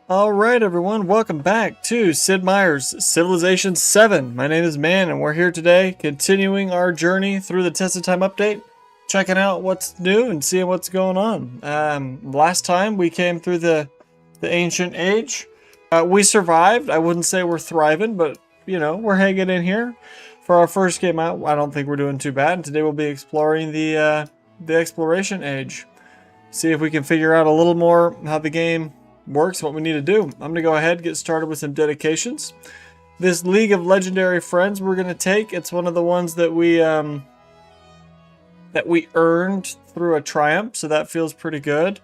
Alright everyone, welcome back to Sid Meier's Civilization 7. My name is Man and we're here today continuing our journey through the Tested Time update, checking out what's new and seeing what's going on. Last time we came through the Ancient Age. We survived. I wouldn't say we're thriving, but you know, we're hanging in here. For our first game out, I don't think we're doing too bad. And today we'll be exploring the Exploration Age. See if we can figure out a little more how the game works, what we need to do. I'm gonna go ahead and get started with some dedications. This League of Legendary Friends we're gonna take. It's one of the ones that we earned through a triumph, so that feels pretty good.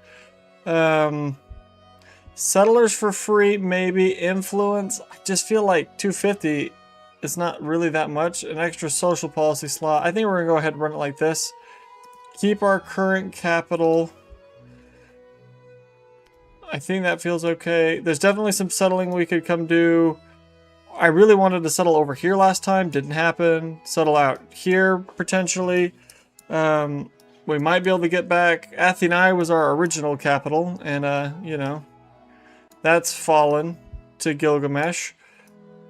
Settlers for free, maybe. Influence, I just feel like 250 is not really that much. An extra social policy slot. I think we're gonna go ahead and run it like this. Keep our current capital. I think that feels okay. There's definitely some settling we could come do. I really wanted to settle over here last time. Didn't happen. Settle out here, potentially. We might be able to get back. Atheni was our original capital. And, you know, that's fallen to Gilgamesh.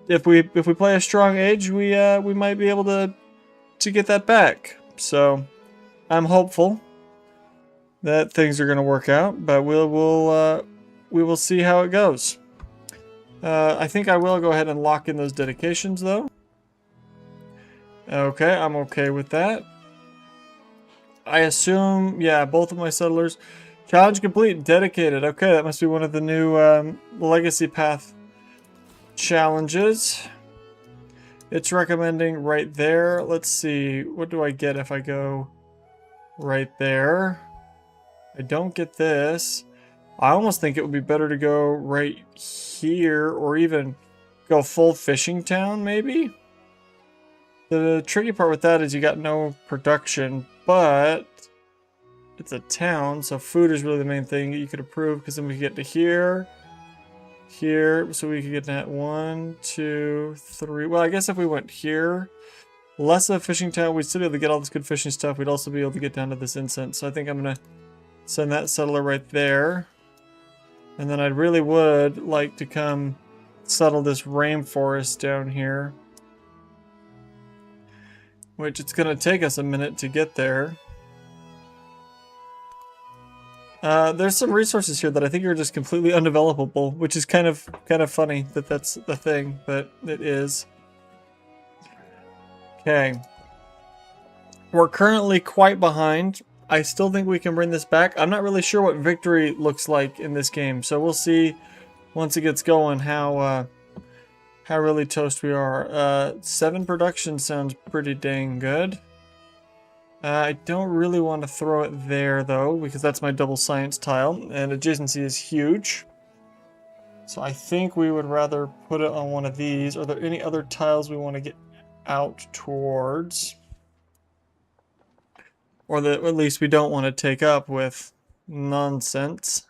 If we play a strong age, we might be able to get that back. So, I'm hopeful that things are going to work out, but we will see how it goes. I think I will go ahead and lock in those dedications, though. Okay, I'm okay with that. I assume, yeah, both of my settlers. Challenge complete, dedicated. Okay, that must be one of the new Legacy Path challenges. It's recommending right there. Let's see, what do I get if I go right there? I don't get this. I almost think it would be better to go right here or even go full fishing town, maybe? The tricky part with that is you got no production, but it's a town, so food is really the main thing you could approve, because then we get to here, so we could get that 1, 2, 3. Well, I guess if we went here, less of a fishing town, we'd still be able to get all this good fishing stuff. We'd also be able to get down to this incense, so I think I'm going to send that settler right there. And then I really would like to come settle this rainforest down here. Which it's going to take us a minute to get there. There's some resources here that I think are just completely undevelopable, which is kind of funny that that's the thing, but it is. Okay. We're currently quite behind. I still think we can bring this back. I'm not really sure what victory looks like in this game, so we'll see once it gets going how really toast we are. 7 production sounds pretty dang good. I don't really want to throw it there though, because that's my double science tile, and adjacency is huge. So I think we would rather put it on one of these. Are there any other tiles we want to get out towards? Or that at least we don't want to take up with nonsense.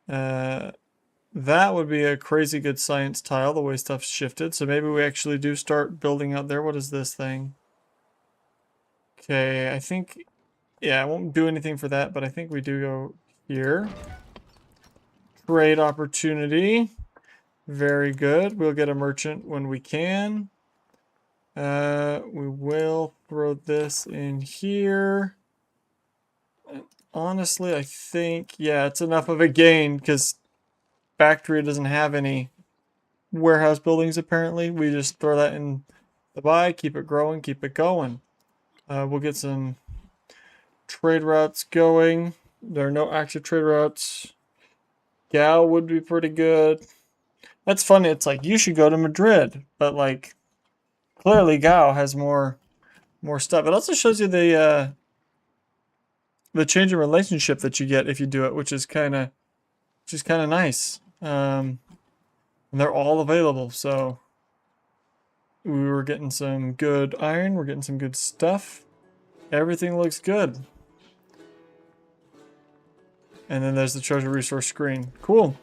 That would be a crazy good science tile, the way stuff's shifted. So maybe we actually do start building out there. What is this thing? Okay, I think... yeah, I won't do anything for that, but I think we do go here. Trade opportunity. Very good. We'll get a merchant when we can. We will throw this in here. And honestly, I think, yeah, it's enough of a gain because Bactria doesn't have any warehouse buildings apparently. We just throw that in the buy, keep it growing, keep it going. We'll get some trade routes going. There are no active trade routes. Gal would be pretty good. That's funny. It's like, you should go to Madrid, but like, clearly Gao has more stuff. It also shows you the change in relationship that you get if you do it, which is kind of nice. And they're all available, so we were getting some good iron, we're getting some good stuff. Everything looks good. And then there's the treasure resource screen. Cool.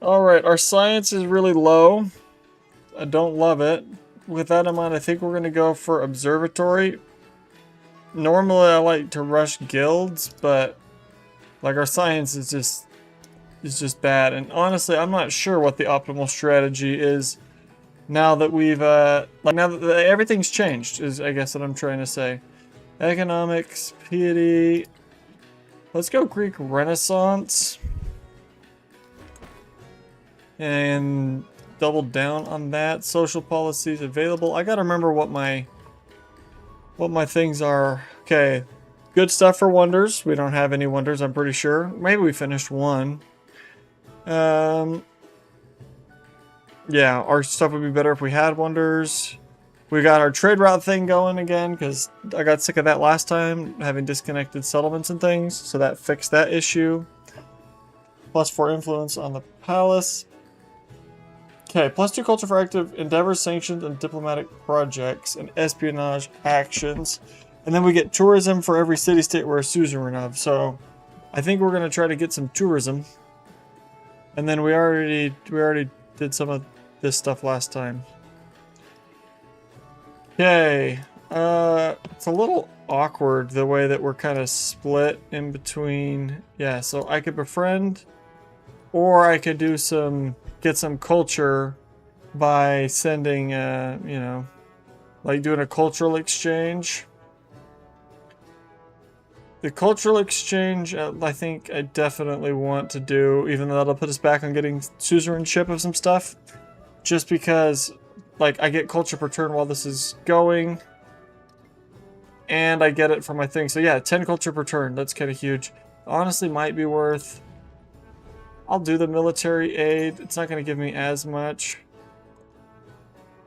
Alright, our science is really low. I don't love it. With that in mind, I think we're going to go for observatory. Normally I like to rush guilds, but like our science is just is just bad. And honestly, I'm not sure what the optimal strategy is now that we've like now that everything's changed. Is I guess what I'm trying to say. Economics, piety. Let's go Greek Renaissance and double down on that. Social policies available. I gotta remember what my things are. Okay, good stuff for wonders. We don't have any wonders, I'm pretty sure. Maybe we finished one. Yeah, our stuff would be better if we had wonders. We got our trade route thing going again because I got sick of that last time, having disconnected settlements and things. So that fixed that issue. +4 influence on the palace. Okay, +2 culture for active endeavors, sanctions, and diplomatic projects, and espionage actions. And then we get tourism for every city-state we're a suzerain of. So I think we're going to try to get some tourism. And then we already did some of this stuff last time. Okay, it's a little awkward the way that we're kind of split in between. Yeah, so I could befriend, or I could do get some culture by sending, you know, like doing a cultural exchange. The cultural exchange, I think I definitely want to do, even though that'll put us back on getting suzerainship of some stuff. Just because, like, I get culture per turn while this is going. And I get it from my thing. So yeah, 10 culture per turn. That's kind of huge. Honestly, might be worth... I'll do the military aid. It's not going to give me as much.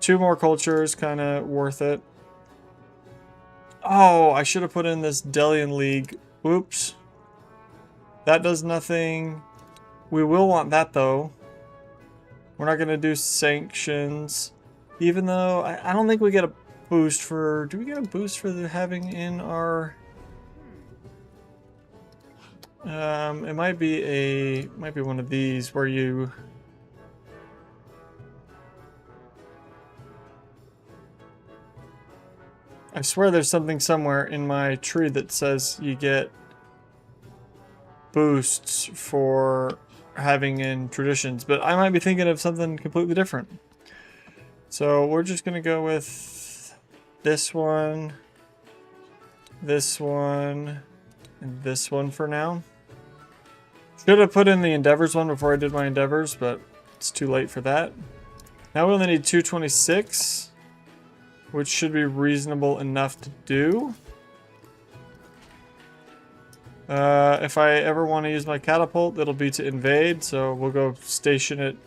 2 more cultures, kind of worth it. Oh, I should have put in this Delian League. Oops. That does nothing. We will want that, though. We're not going to do sanctions. Even though, I don't think we get a boost for... Do we get a boost for having in our... it might be one of these where you... I swear there's something somewhere in my tree that says you get boosts for having in traditions, but I might be thinking of something completely different. So we're just gonna go with this one, and this one for now. Should have put in the endeavors one before I did my endeavors, but it's too late for that. Now we only need 226. Which should be reasonable enough to do. If I ever want to use my catapult, it'll be to invade, so we'll go station it,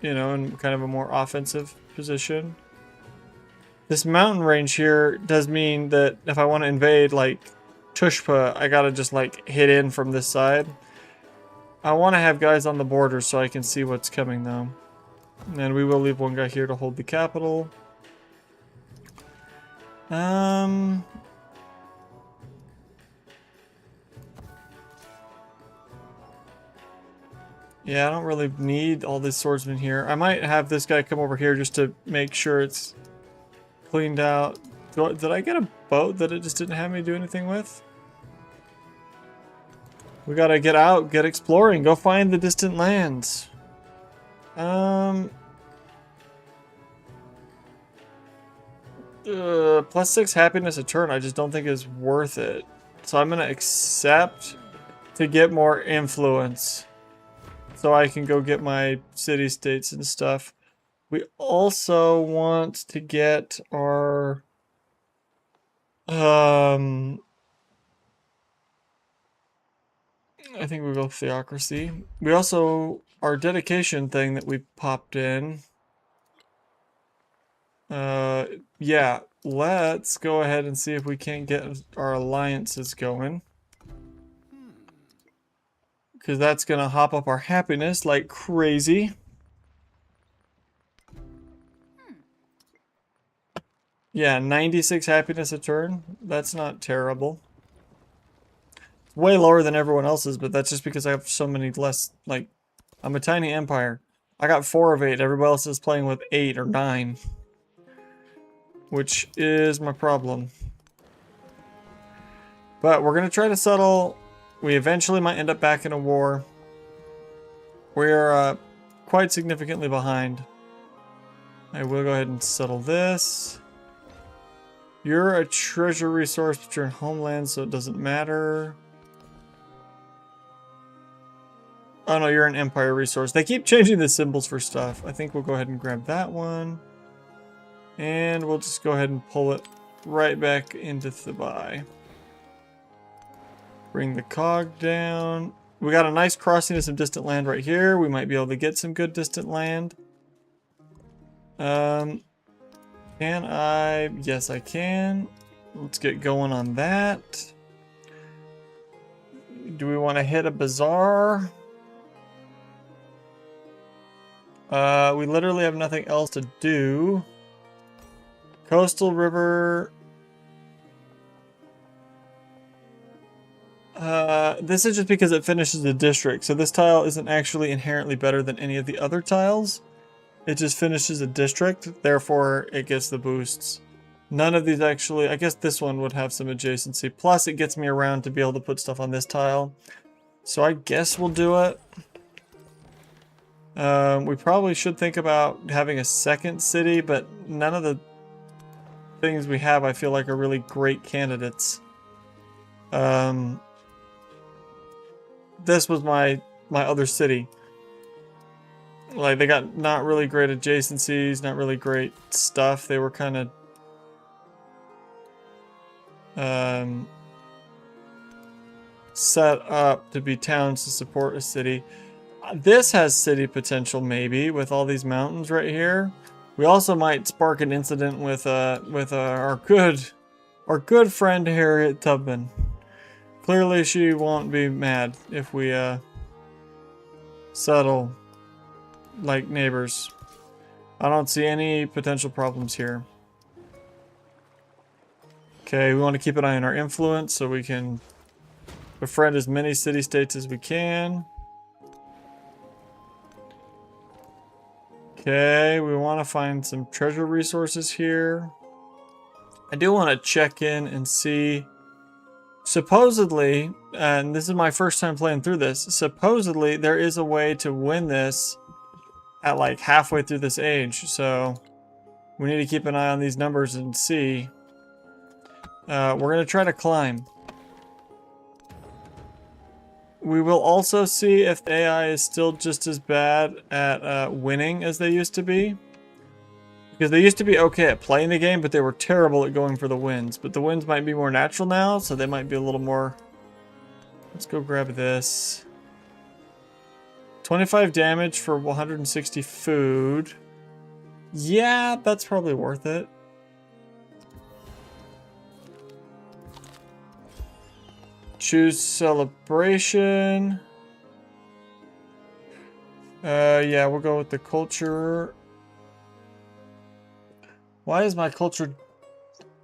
you know, in kind of a more offensive position. This mountain range here does mean that if I want to invade, like, Tushpa, I gotta just, like, hit in from this side. I want to have guys on the border so I can see what's coming, though. And we will leave one guy here to hold the capital. Yeah, I don't really need all these swordsmen here. I might have this guy come over here just to make sure it's cleaned out. Did I get a boat that it just didn't have me do anything with? We gotta get out, get exploring, go find the distant lands. +6 happiness a turn, I just don't think is worth it. So I'm gonna accept to get more influence. So I can go get my city-states and stuff. We also want to get our... I think we'll go theocracy. We also... Our dedication thing that we popped in... yeah, let's go ahead and see if we can't get our alliances going. Because that's going to hop up our happiness like crazy. Yeah, 96 happiness a turn. That's not terrible. It's way lower than everyone else's, but that's just because I have so many less, like, I'm a tiny empire. I got 4 of 8. Everybody else is playing with 8 or 9. Which is my problem. But we're going to try to settle. We eventually might end up back in a war. We're quite significantly behind. I will go ahead and settle this. You're a treasure resource, but you're in homeland, so it doesn't matter. Oh no, you're an empire resource. They keep changing the symbols for stuff. I think we'll go ahead and grab that one. And we'll just go ahead and pull it right back into Thibai. Bring the cog down. We got a nice crossing of some distant land right here. We might be able to get some good distant land. Can I? Yes, I can. Let's get going on that. Do we want to hit a bazaar? We literally have nothing else to do. Coastal river. This is just because it finishes the district. So this tile isn't actually inherently better than any of the other tiles. It just finishes a district, therefore it gets the boosts. None of these actually, I guess this one would have some adjacency. Plus it gets me around to be able to put stuff on this tile. So I guess we'll do it. We probably should think about having a second city, but none of the things we have I feel like are really great candidates. This was my other city. Like, they got not really great adjacencies, not really great stuff. They were kind of set up to be towns to support a city. This has city potential, maybe, with all these mountains right here. We also might spark an incident with our good friend Harriet Tubman. Clearly, she won't be mad if we settle like neighbors. I don't see any potential problems here. Okay, we want to keep an eye on our influence so we can befriend as many city-states as we can. Okay, we want to find some treasure resources here. I do want to check in and see. Supposedly, and this is my first time playing through this, supposedly there is a way to win this at like halfway through this age, so we need to keep an eye on these numbers and see. We're going to try to climb. We will also see if the AI is still just as bad at winning as they used to be. Because they used to be okay at playing the game, but they were terrible at going for the wins. But the wins might be more natural now, so they might be a little more... Let's go grab this. 25 damage for 160 food. Yeah, that's probably worth it. Choose celebration. Yeah, we'll go with the culture. Why is my culture...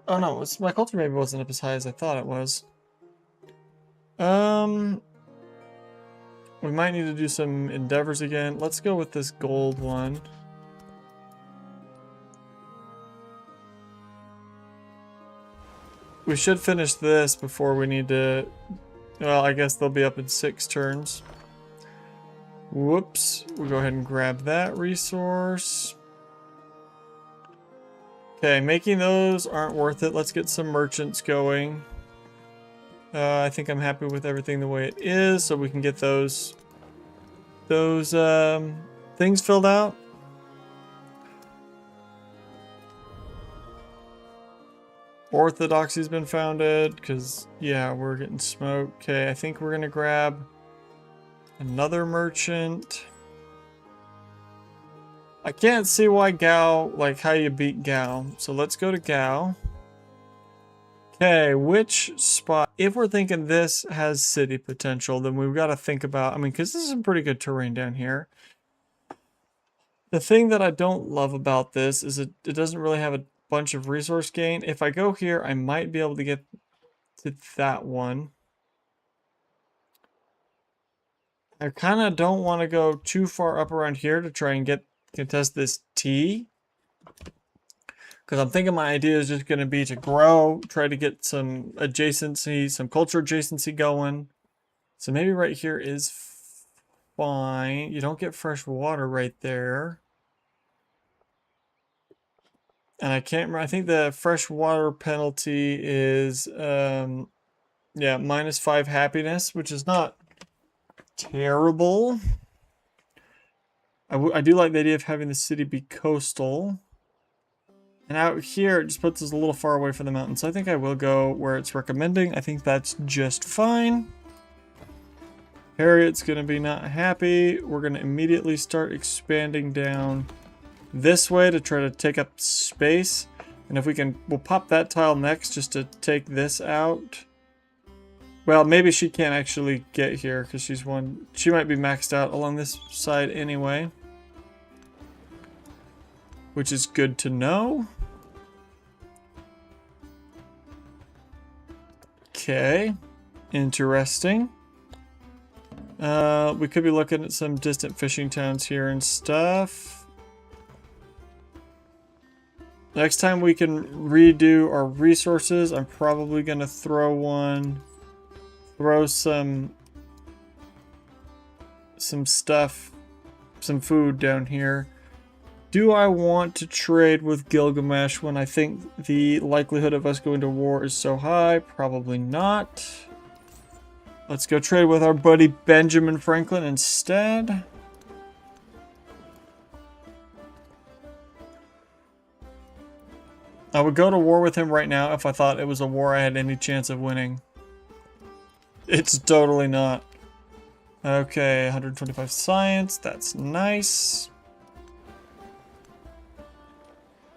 Oh no, my culture maybe wasn't up as high as I thought it was. We might need to do some endeavors again. Let's go with this gold one. We should finish this before we need to... Well, I guess they'll be up in 6 turns. Whoops. We'll go ahead and grab that resource. Okay, making those aren't worth it. Let's get some merchants going. I think I'm happy with everything the way it is, so we can get those things filled out. Orthodoxy's been founded, because, yeah, we're getting smoked. Okay, I think we're going to grab another merchant. I can't see why Gao, like how you beat Gao. So let's go to Gao. Okay, which spot? If we're thinking this has city potential, then we've got to think about, I mean, because this is some pretty good terrain down here. The thing that I don't love about this is it doesn't really have a bunch of resource gain. If I go here, I might be able to get to that one. I kind of don't want to go too far up around here to try and contest this T. Because I'm thinking my idea is just going to be to grow, try to get some adjacency, some culture adjacency going. So maybe right here is fine. You don't get fresh water right there. And I can't remember. I think the fresh water penalty is, yeah, -5 happiness, which is not terrible. I do like the idea of having the city be coastal. And out here, it just puts us a little far away from the mountains. So I think I will go where it's recommending. I think that's just fine. Harriet's going to be not happy. We're going to immediately start expanding down this way to try to take up space. And if we can, we'll pop that tile next just to take this out. Well, maybe she can't actually get here because she might be maxed out along this side anyway. Which is good to know. Okay. Interesting. We could be looking at some distant fishing towns here and stuff. Next time we can redo our resources, I'm probably going to throw some stuff, some food down here. Do I want to trade with Gilgamesh when I think the likelihood of us going to war is so high? Probably not. Let's go trade with our buddy Benjamin Franklin instead. I would go to war with him right now if I thought it was a war I had any chance of winning. It's totally not. Okay, 125 science. That's nice.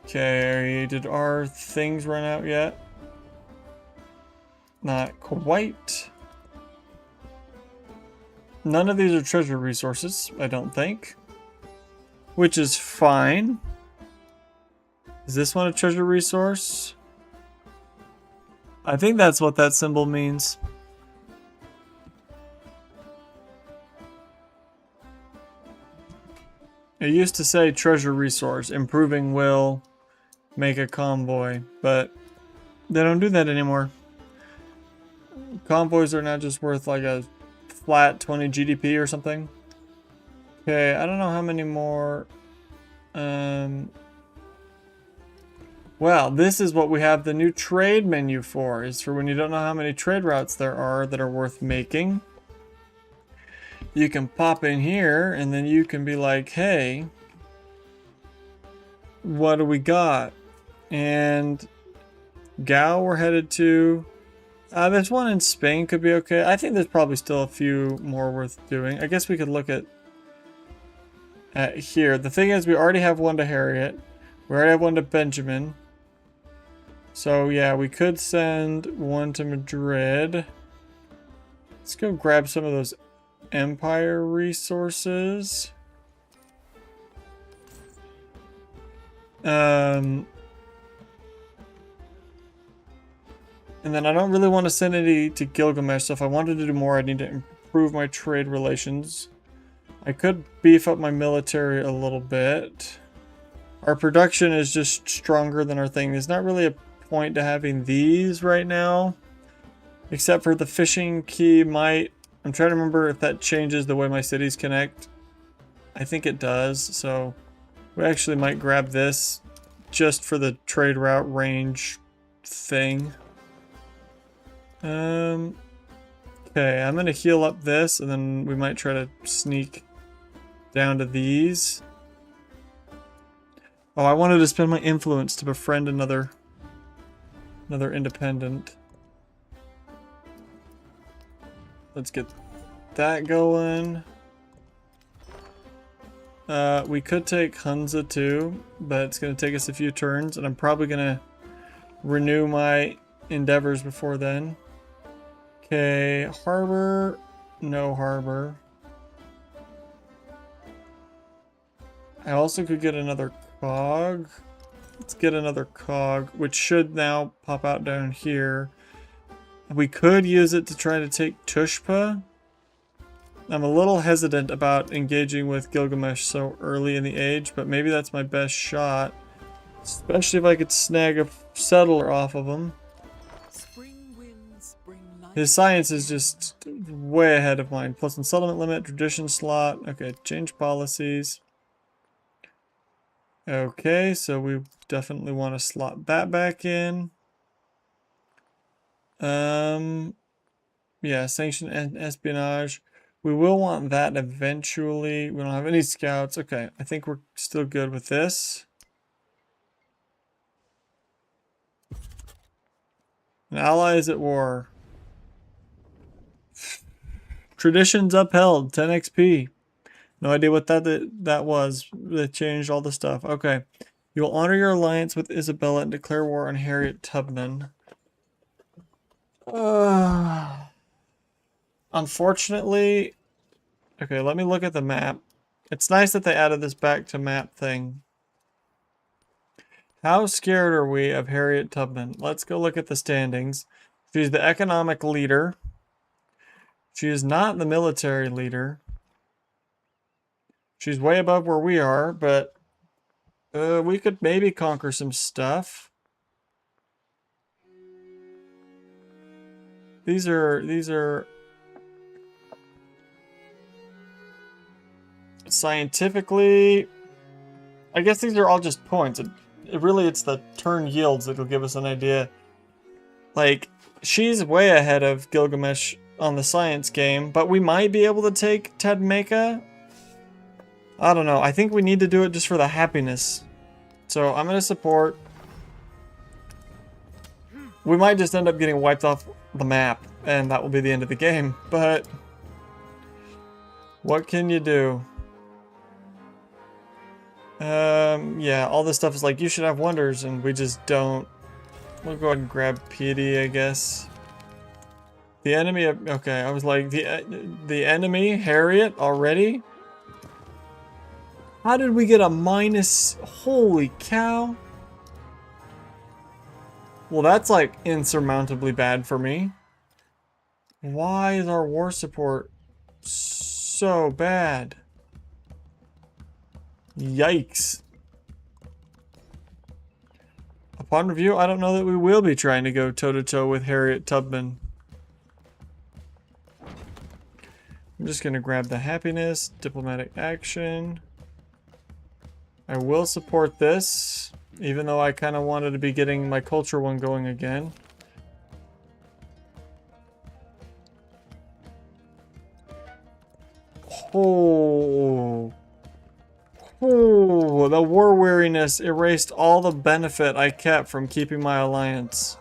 Okay, did our things run out yet? Not quite. None of these are treasure resources, I don't think. Which is fine. Is this one a treasure resource? I think that's what that symbol means. It used to say treasure resource, improving will make a convoy, but they don't do that anymore. Convoys are now just worth like a flat 20 GDP or something. Okay, I don't know how many more. Well, this is what we have the new trade menu for, is for when you don't know how many trade routes there are that are worth making. You can pop in here and then you can be like, hey, what do we got? And Gao we're headed to. There's one in Spain could be okay. I think there's probably still a few more worth doing. I guess we could look at here. The thing is, we already have one to Harriet. We already have one to Benjamin. So yeah, we could send one to Madrid. Let's go grab some of those Empire resources. And then I don't really want to send any to Gilgamesh, so if I wanted to do more, I'd need to improve my trade relations. I could beef up my military a little bit. Our production is just stronger than our thing. There's not really a point to having these right now, except for the fishing key might. I'm trying to remember if that changes the way my cities connect. I think it does, so we actually might grab this just for the trade route range thing. Okay, I'm gonna heal up this, and then we might try to sneak down to these. Oh, I wanted to spend my influence to befriend another independent. Let's get that going. We could take Hunza too, but it's gonna take us a few turns, and I'm probably gonna renew my endeavors before then. Okay, harbor, no harbor. I also could get another cog. Let's get another cog, which should now pop out down here. We could use it to try to take Tushpa. I'm a little hesitant about engaging with Gilgamesh so early in the age, but maybe that's my best shot. Especially if I could snag a settler off of him. Spring winds bring His science is just way ahead of mine. Plus one settlement limit, tradition slot. Okay, change policies. Okay, so we definitely want to slot that back in. Yeah, sanction and espionage. We will want that eventually. We don't have any scouts. Okay, I think we're still good with this. An ally is at war. Traditions upheld, 10 XP. No idea what that was. They changed all the stuff. Okay. You will honor your alliance with Isabella and declare war on Harriet Tubman. Unfortunately, okay, let me look at the map. It's nice that they added this back to map thing. How scared are we of Harriet Tubman? Let's go look at the standings. She's the economic leader. She is not the military leader. She's way above where we are, but we could maybe conquer some stuff. These are scientifically, I guess these are all just points. It's the turn yields that'll give us an idea. Like, she's way ahead of Gilgamesh on the science game, but we might be able to take Tadmeka. I don't know. I think we need to do it just for the happiness. So I'm going to support. We might just end up getting wiped off the map, and that will be the end of the game. But what can you do? Yeah, all this stuff is like, you should have wonders, and we just don't. We'll go ahead and grab piety, I guess. The enemy, okay, I was like, the enemy, Harriet, already? How did we get a minus? Holy cow. Well, that's like insurmountably bad for me. Why is our war support so bad? Yikes. Upon review, I don't know that we will be trying to go toe-to-toe with Harriet Tubman. I'm just going to grab the happiness, diplomatic action. I will support this, even though I kind of wanted to be getting my culture one going again. Oh, the war weariness erased all the benefit I kept from keeping my alliance.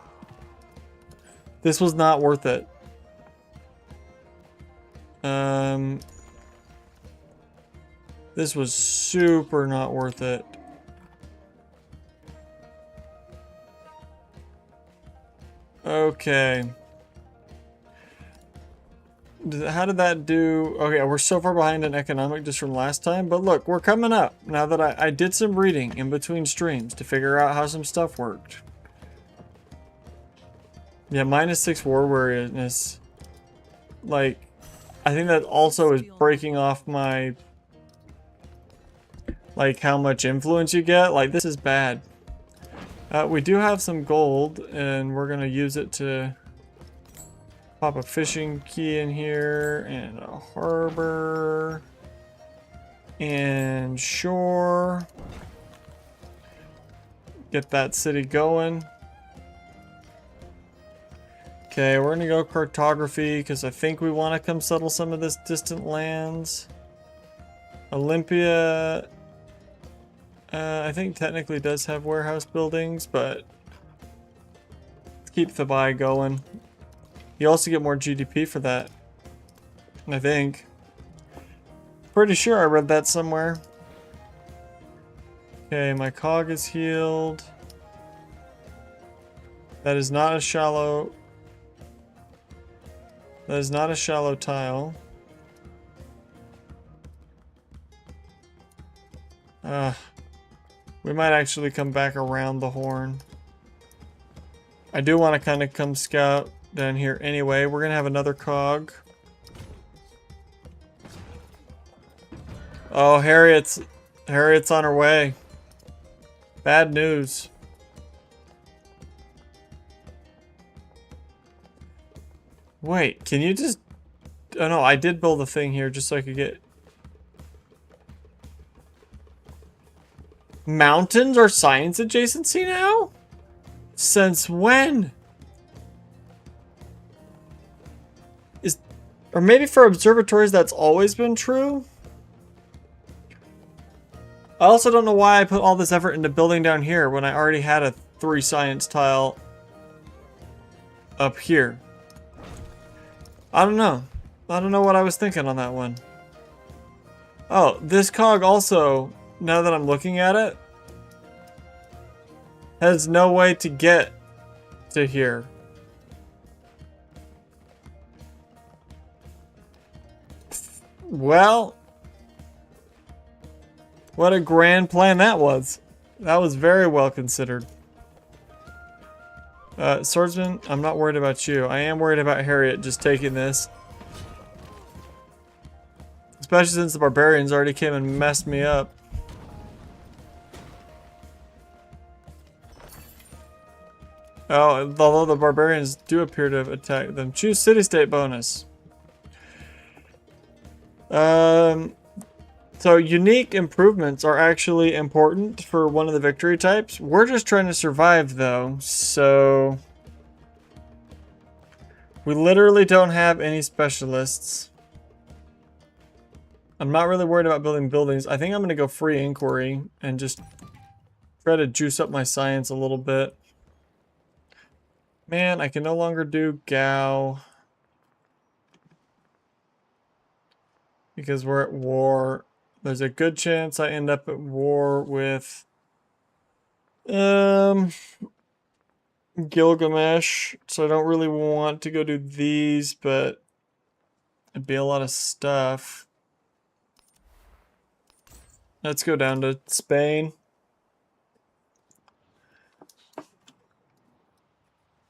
This was not worth it. This was super not worth it. Okay. How did that do? Okay, we're so far behind in economic just from last time, but look, we're coming up. Now that I did some reading in between streams to figure out how some stuff worked. Yeah, -6 war weariness. Like, I think that also is breaking off my, like, how much influence you get. Like, this is bad. We do have some gold, and we're gonna use it to pop a fishing key in here, and a harbor, and shore. Get that city going. Okay, we're gonna go cartography, because I think we want to come settle some of this distant lands. Olympia, I think technically does have warehouse buildings, but let's keep the buy going. You also get more GDP for that, I think. Pretty sure I read that somewhere. Okay, my cog is healed. That is not a shallow... That is not a shallow tile. We might actually come back around the horn. I do want to kind of come scout down here anyway. We're gonna have another cog. Oh, Harriet's on her way. Bad news. Wait, can you just... Oh no, I did build a thing here just so I could get... Mountains are science adjacency now? Since when? Or maybe for observatories that's always been true? I also don't know why I put all this effort into building down here when I already had a 3 science tile up here. I don't know. I don't know what I was thinking on that one. Oh, this cog also, now that I'm looking at it, has no way to get to here. Well, what a grand plan that was. That was very well considered. Swordsman, I'm not worried about you. I am worried about Harriet just taking this. Especially since the barbarians already came and messed me up. Oh, although the barbarians do appear to have attacked them. Choose city-state bonus. So unique improvements are actually important for one of the victory types. We're just trying to survive though, so we literally don't have any specialists. I'm not really worried about building buildings. I think I'm going to go free inquiry and just try to juice up my science a little bit. Man, I can no longer do Gao because we're at war. There's a good chance I end up at war with Gilgamesh, so I don't really want to go do these, but it'd be a lot of stuff. Let's go down to Spain.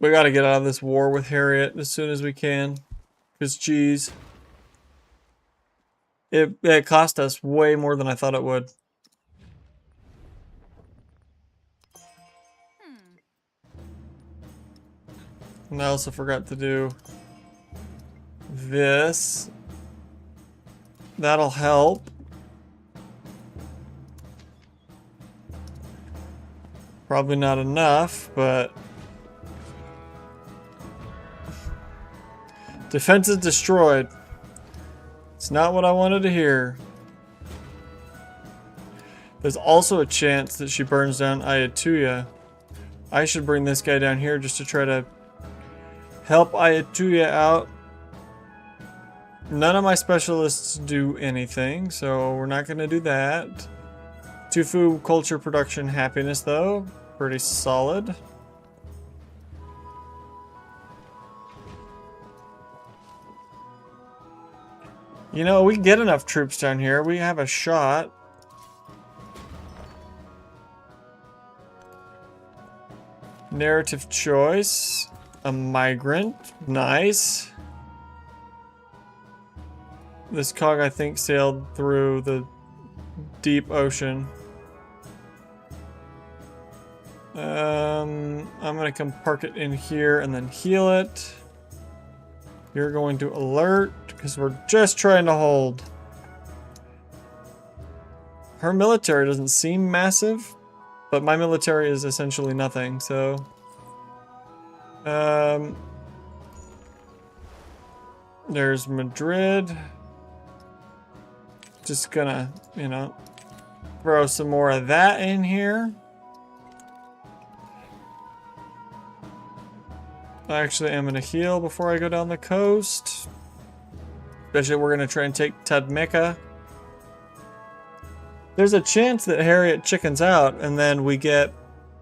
We gotta get out of this war with Harriet as soon as we can, because geez. It cost us way more than I thought it would. And I also forgot to do this. That'll help. Probably not enough, but... Defense is destroyed. It's not what I wanted to hear. There's also a chance that she burns down Ayutthaya. I should bring this guy down here just to try to help Ayutthaya out. None of my specialists do anything, so we're not going to do that. Tufu culture production happiness, though. Pretty solid. You know, we can get enough troops down here. We have a shot. Narrative choice. A migrant. Nice. This cog, I think, sailed through the deep ocean. I'm gonna come park it in here and then heal it. You're going to alert because we're just trying to hold. Her military doesn't seem massive, but my military is essentially nothing, so there's Madrid. Just gonna, you know, throw some more of that in here. Actually, I'm gonna heal before I go down the coast. Especially we're gonna try and take Tadmeka. There's a chance that Harriet chickens out and then we get,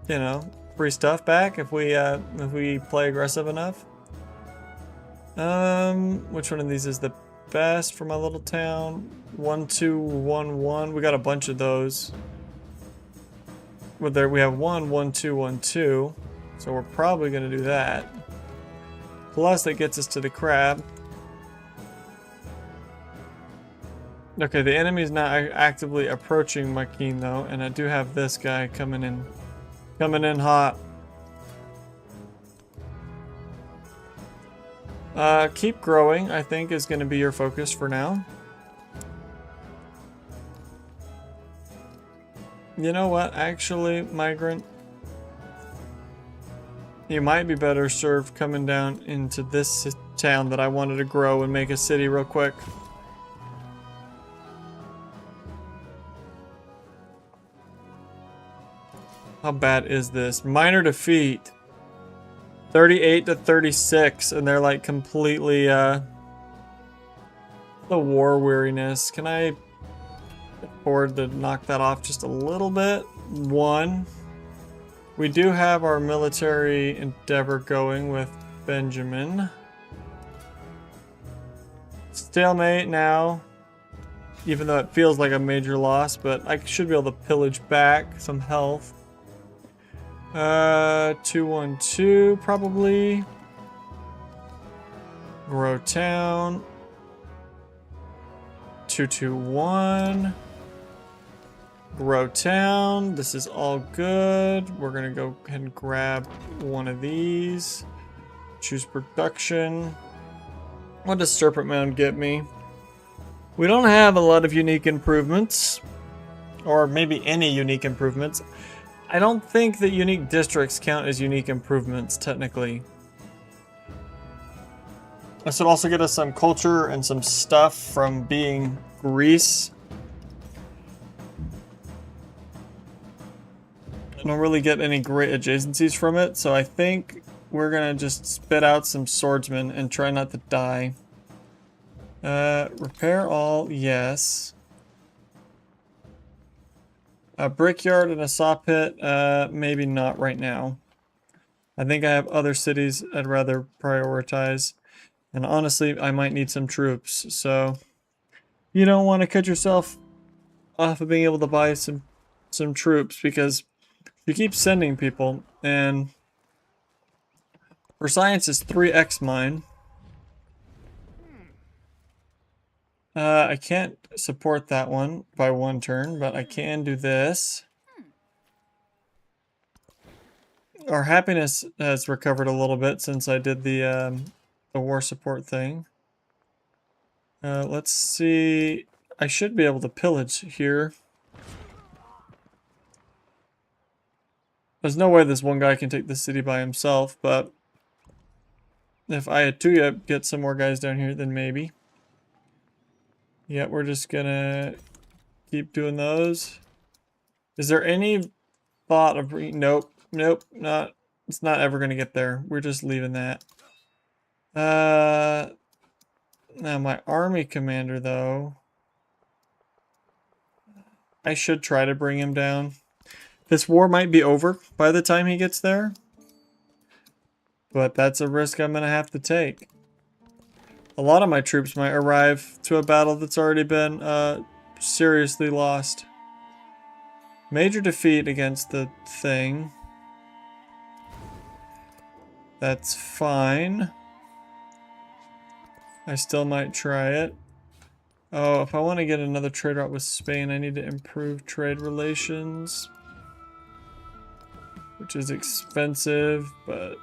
you know, free stuff back if we play aggressive enough. Which one of these is the best for my little town? 1, 2, 1, 1. We got a bunch of those. Well, there we have 1, 1, 2, 1, 2. So we're probably gonna do that. Plus that gets us to the crab. Okay, the enemy's not actively approaching Makin though, and I do have this guy coming in hot. Keep growing, I think, is going to be your focus for now. You know what? Actually, migrant, you might be better served coming down into this town that I wanted to grow and make a city real quick. How bad is this? Minor defeat. 38 to 36, and they're like completely, the war weariness. Can I afford to knock that off just a little bit? 1. We do have our military endeavor going with Benjamin. Stalemate now, even though it feels like a major loss, but I should be able to pillage back some health. 212 probably. Grow town. 221. Grow town. This is all good. We're gonna go ahead and grab one of these. Choose production. What does Serpent Mound get me? We don't have a lot of unique improvements, or maybe any unique improvements. I don't think that unique districts count as unique improvements, technically. This would also get us some culture and some stuff from being Greece. I don't really get any great adjacencies from it, so I think we're gonna just spit out some swordsmen and try not to die. Repair all, yes. A brickyard and a saw pit, maybe not right now. I think I have other cities I'd rather prioritize. And honestly, I might need some troops, so you don't want to cut yourself off of being able to buy some troops, because you keep sending people, and for science is 3x mine. I can't support that one by 1 turn, but I can do this. Our happiness has recovered a little bit since I did the war support thing. Let's see. I should be able to pillage here. There's no way this one guy can take the city by himself, but if I had to get some more guys down here, then maybe. Yeah, we're just gonna keep doing those. Is there any thought of nope, not. It's not ever gonna get there. We're just leaving that. Now my army commander, though, I should try to bring him down. This war might be over by the time he gets there, but that's a risk I'm gonna have to take. A lot of my troops might arrive to a battle that's already been seriously lost. Major defeat against the thing. That's fine. I still might try it. Oh, if I want to get another trade route with Spain, I need to improve trade relations, which is expensive, but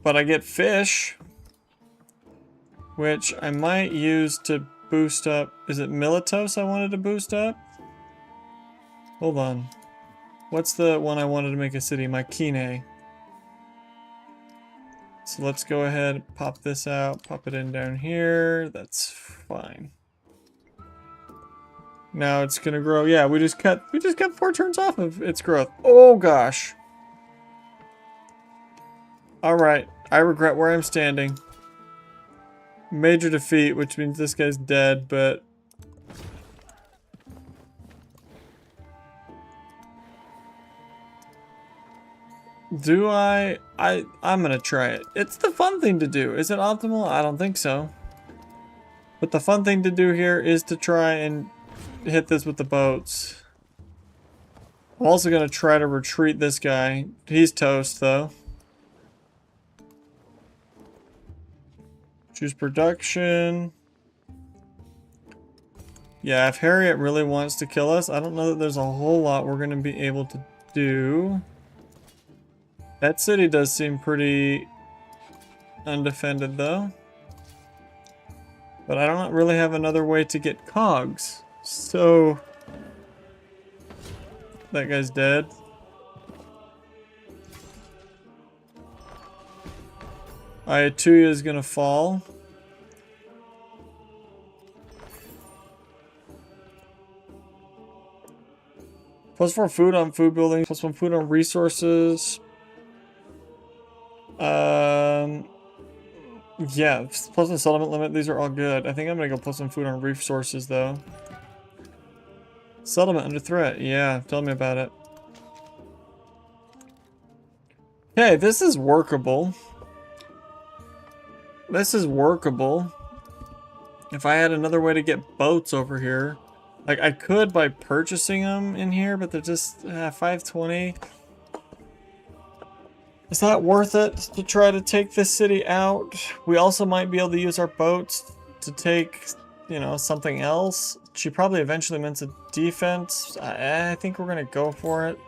I get fish, which I might use to boost up. Is it Miletos I wanted to boost up? Hold on. What's the one I wanted to make a city? Mycenae. So let's go ahead, pop this out, pop it in down here. That's fine. Now it's gonna grow. Yeah, we just cut 4 turns off of its growth. Oh gosh. Alright, I regret where I'm standing. Major defeat, which means this guy's dead, but do I'm gonna try it. It's the fun thing to do. Is it optimal? I don't think so. But the fun thing to do here is to try and hit this with the boats. I'm also gonna try to retreat this guy. He's toast though. Choose production. Yeah, if Harriet really wants to kill us, I don't know that there's a whole lot we're going to be able to do. That city does seem pretty undefended, though. But I don't really have another way to get cogs. So... that guy's dead. Ayatuya is gonna fall. +4 food on food building, +1 food on resources. Yeah, +1 settlement limit, these are all good. I think I'm gonna go +1 food on resources though. Settlement under threat, yeah, tell me about it. Okay, this is workable. This is workable. If I had another way to get boats over here. Like, I could by purchasing them in here, but they're just 520. Is that worth it to try to take this city out? We also might be able to use our boats to take, you know, something else. She probably eventually meant a defense. I think we're going to go for it.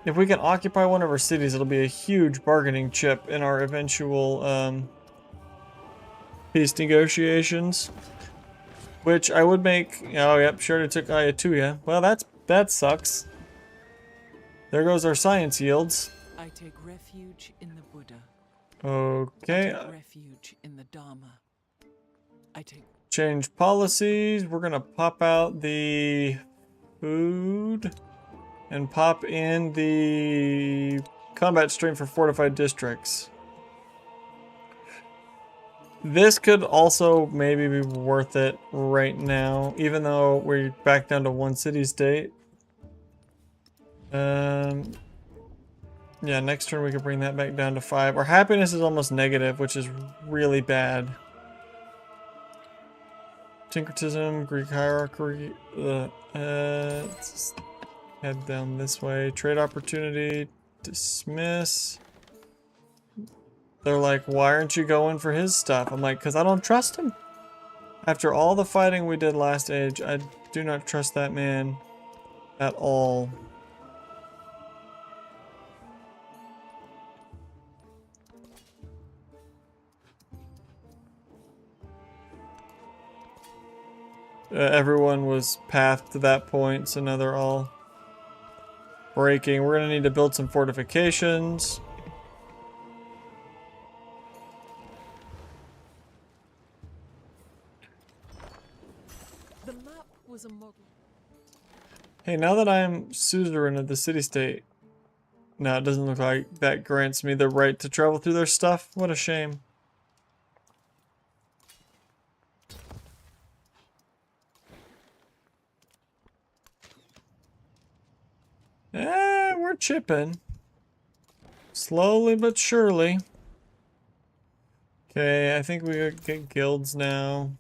If we can occupy one of our cities, it'll be a huge bargaining chip in our eventual peace negotiations. Which I would make... oh, yep, sure it took Ayatuya. Well, that sucks. There goes our science yields. I take refuge in the Buddha. Okay. I take refuge in the Dharma. I take... change policies. We're gonna pop out the food and pop in the combat stream for fortified districts. This could also maybe be worth it right now, even though we're back down to 1 city state. Yeah, next turn we could bring that back down to 5. Our happiness is almost negative, which is really bad. Syncretism, Greek hierarchy. Let's head down this way. Trade opportunity, dismiss. They're like, why aren't you going for his stuff? I'm like, because I don't trust him. After all the fighting we did last age, I do not trust that man at all. Everyone was pathed to that point, so now they're all breaking. We're going to need to build some fortifications. The map was a model. Hey, now that I'm suzerain of the city-state, no, it doesn't look like that grants me the right to travel through their stuff. What a shame. We're chipping. Slowly but surely. Okay, I think we could get guilds now.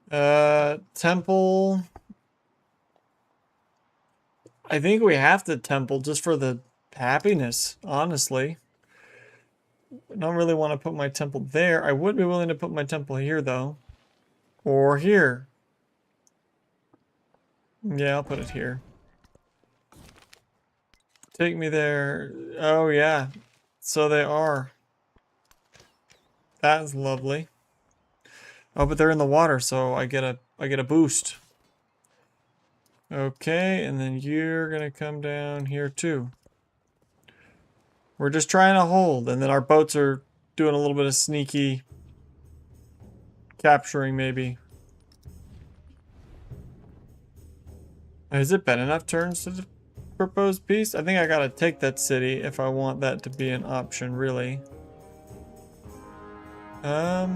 Temple. I think we have to temple just for the happiness, honestly. I don't really want to put my temple there. I would be willing to put my temple here, though. Or here. Yeah, I'll put it here. Take me there. Oh, yeah. So they are. That's lovely. Oh, but they're in the water, so I get a boost. Okay, and then you're gonna come down here too. We're just trying to hold, and then our boats are doing a little bit of sneaky capturing, maybe. Has it been enough turns to propose peace? I think I gotta take that city if I want that to be an option, really. I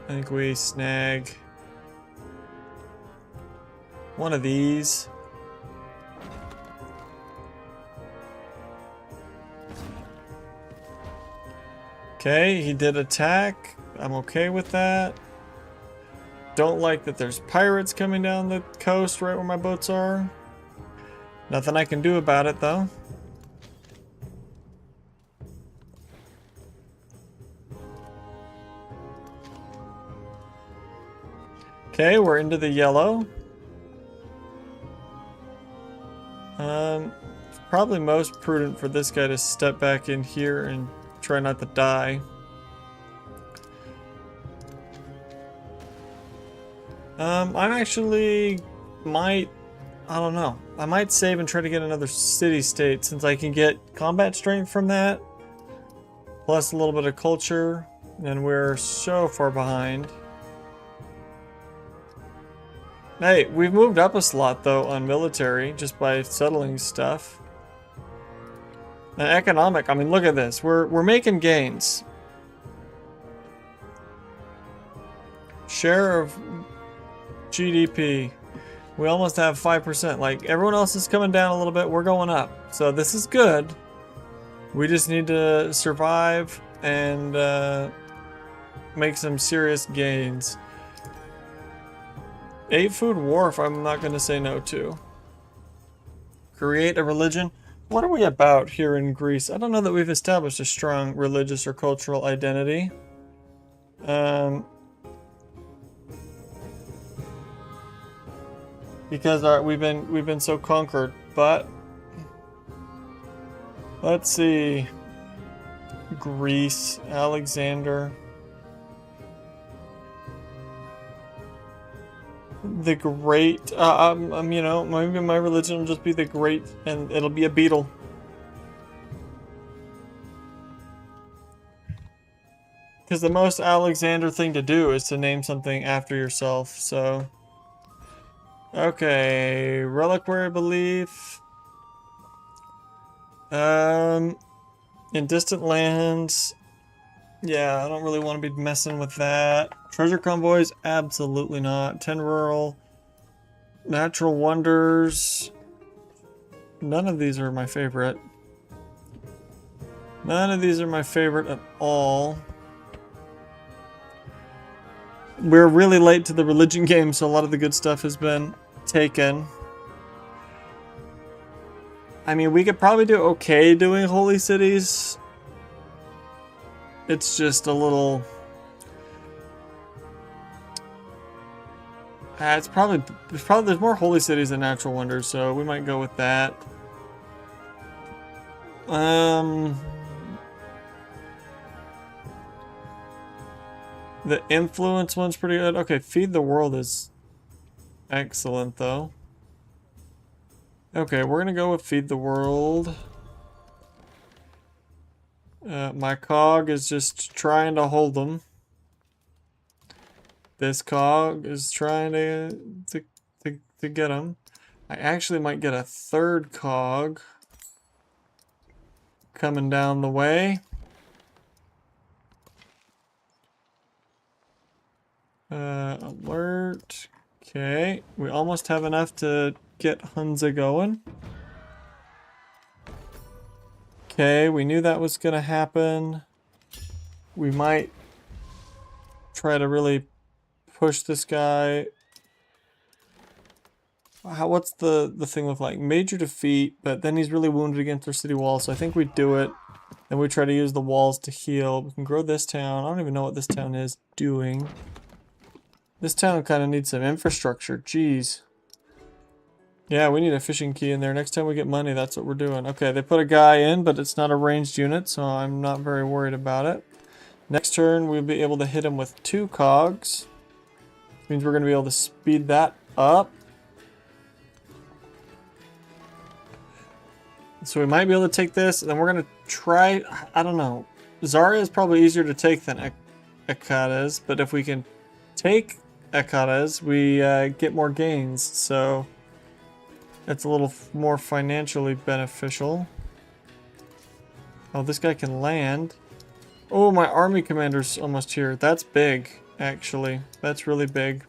think we snag one of these. Okay, he did attack. I'm okay with that. Don't like that there's pirates coming down the coast right where my boats are. Nothing I can do about it, though. Okay, we're into the yellow. It's probably most prudent for this guy to step back in here and try not to die. I actually might, I don't know. I might save and try to get another city-state since I can get combat strength from that. Plus a little bit of culture. And we're so far behind. Hey, we've moved up a slot though on military just by settling stuff. And economic, I mean look at this. We're making gains. Share of GDP. We almost have 5%. Like everyone else is coming down a little bit, we're going up. So this is good. We just need to survive and make some serious gains. 8 food wharf I'm not going to say no to. Create a religion. What are we about here in Greece? I don't know that we've established a strong religious or cultural identity. Because we've been so conquered, but let's see. Greece, Alexander. The Great, you know, maybe my religion will just be the Great, and it'll be a beetle. Because the most Alexander thing to do is to name something after yourself, so. Okay, reliquary belief. In distant lands. Yeah, I don't really want to be messing with that. Treasure convoys? Absolutely not. 10 rural. Natural wonders. None of these are my favorite. None of these are my favorite at all. We're really late to the religion game, so a lot of the good stuff has been taken. I mean, we could probably do okay doing holy cities. It's just a little... there's more holy cities than natural wonders, so we might go with that. The influence one's pretty good. Okay, feed the world is excellent, though. Okay, we're gonna go with feed the world. My cog is just trying to hold them. This cog is trying to get them. I actually might get a third cog coming down the way. Alert. Okay, we almost have enough to get Hunza going. Okay, we knew that was gonna happen. We might try to really push this guy. What's the thing look like? Major defeat, but then he's really wounded against our city wall, so I think we do it. Then we try to use the walls to heal. We can grow this town. I don't even know what this town is doing. This town kind of needs some infrastructure. Jeez. Yeah, we need a fishing key in there. Next time we get money, that's what we're doing. Okay, they put a guy in, but it's not a ranged unit, so I'm not very worried about it. Next turn, we'll be able to hit him with 2 cogs. Which means we're going to be able to speed that up. So we might be able to take this, and then we're going to try... I don't know. Zarya is probably easier to take than Ekades, but if we can take Ekades, we get more gains, so... It's a little more financially beneficial. Oh, this guy can land. Oh, my army commander's almost here. That's big, actually. That's really big.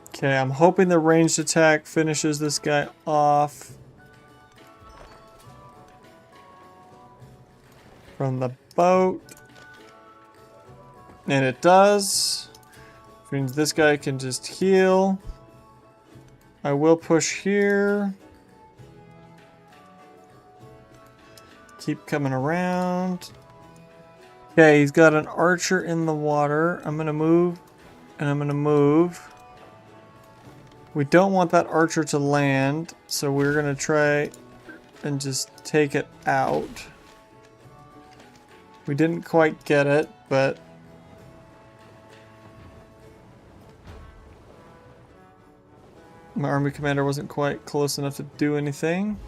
Okay, I'm hoping the ranged attack finishes this guy off. From the boat. And it does. Which means this guy can just heal. I will push here. keep coming around. Okay, he's got an archer in the water. I'm gonna move, and I'm gonna move. We don't want that archer to land, so we're gonna try and just take it out. We didn't quite get it, but my army commander wasn't quite close enough to do anything.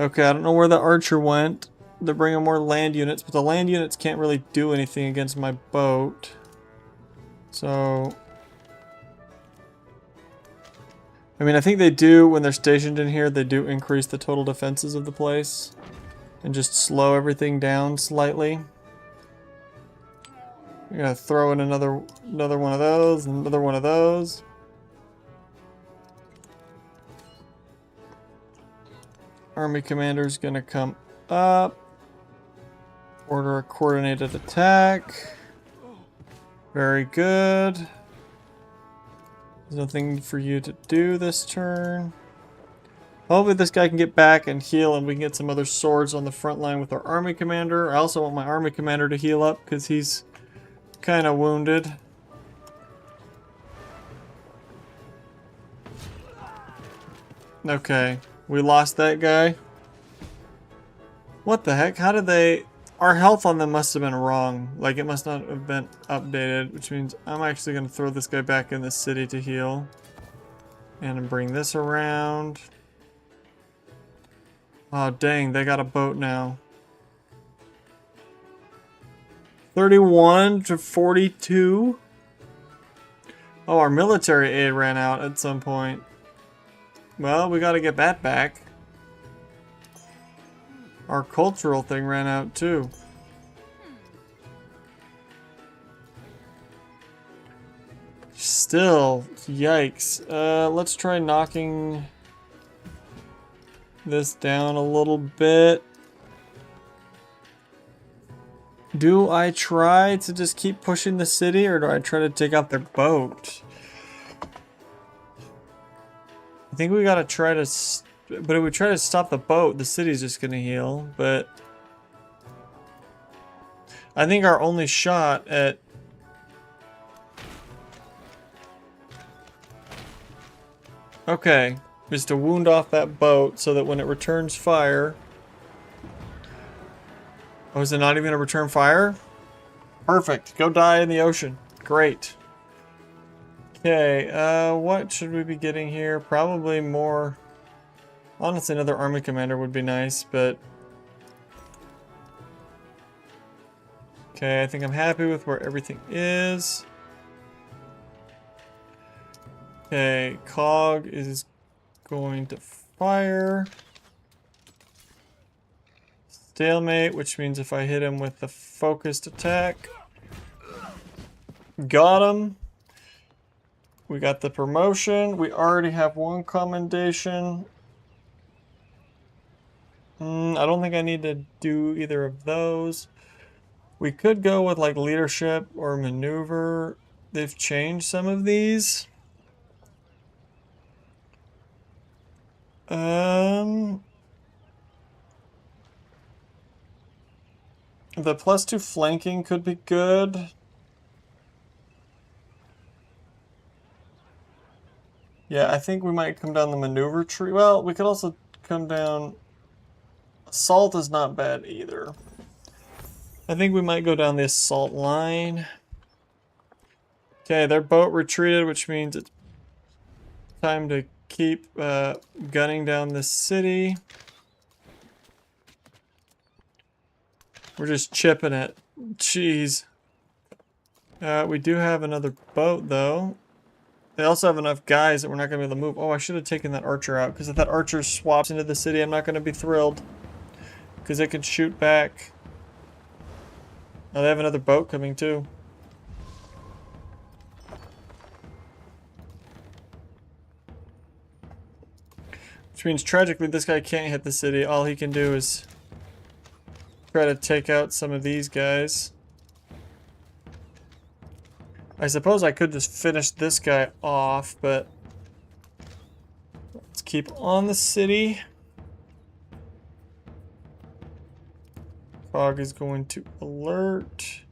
Okay, I don't know where the archer went. They're bringing more land units, but the land units can't really do anything against my boat. So, I mean, I think they do, when they're stationed in here, they do increase the total defenses of the place and just slow everything down slightly. I'm gonna throw in another one of those, and another one of those. Army commander's gonna come up. Order a coordinated attack. Very good. There's nothing for you to do this turn. Hopefully this guy can get back and heal and we can get some other swords on the front line with our army commander. I also want my army commander to heal up because he's kind of wounded. Okay, we lost that guy. What the heck? How did they... Our health on them must have been wrong. Like, it must not have been updated, which means I'm actually going to throw this guy back in the city to heal. And bring this around. Oh, dang, they got a boat now. 31 to 42. Oh, our military aid ran out at some point. Well, we got to get that back. Our cultural thing ran out too. Still, yikes. Let's try knocking this down a little bit. Do I try to just keep pushing the city, or do I try to take out their boat? I think we gotta try to... But if we try to stop the boat, the city's just gonna heal, but... I think our only shot at... Okay, is to wound off that boat so that when it returns fire... Oh, is it not even gonna return fire? Perfect, go die in the ocean. Great. Okay, what should we be getting here? Probably more... Honestly, another army commander would be nice, but... Okay, I think I'm happy with where everything is. Okay, Cog is going to fire. Stalemate, which means if I hit him with the focused attack. Got him. We got the promotion. We already have one commendation. I don't think I need to do either of those. We could go with like leadership or maneuver. They've changed some of these. The +2 flanking could be good. Yeah, I think we might come down the maneuver tree. Well, we could also come down... Assault is not bad either. I think we might go down the assault line. Okay, their boat retreated, which means it's time to keep gunning down this city. We're just chipping it. Jeez. We do have another boat, though. They also have enough guys that we're not going to be able to move. Oh, I should have taken that archer out, because if that archer swaps into the city, I'm not going to be thrilled. Because it can shoot back. Oh, they have another boat coming, too. Which means, tragically, this guy can't hit the city. All he can do is try to take out some of these guys. I suppose I could just finish this guy off, but let's keep on the city. Fog is going to alert.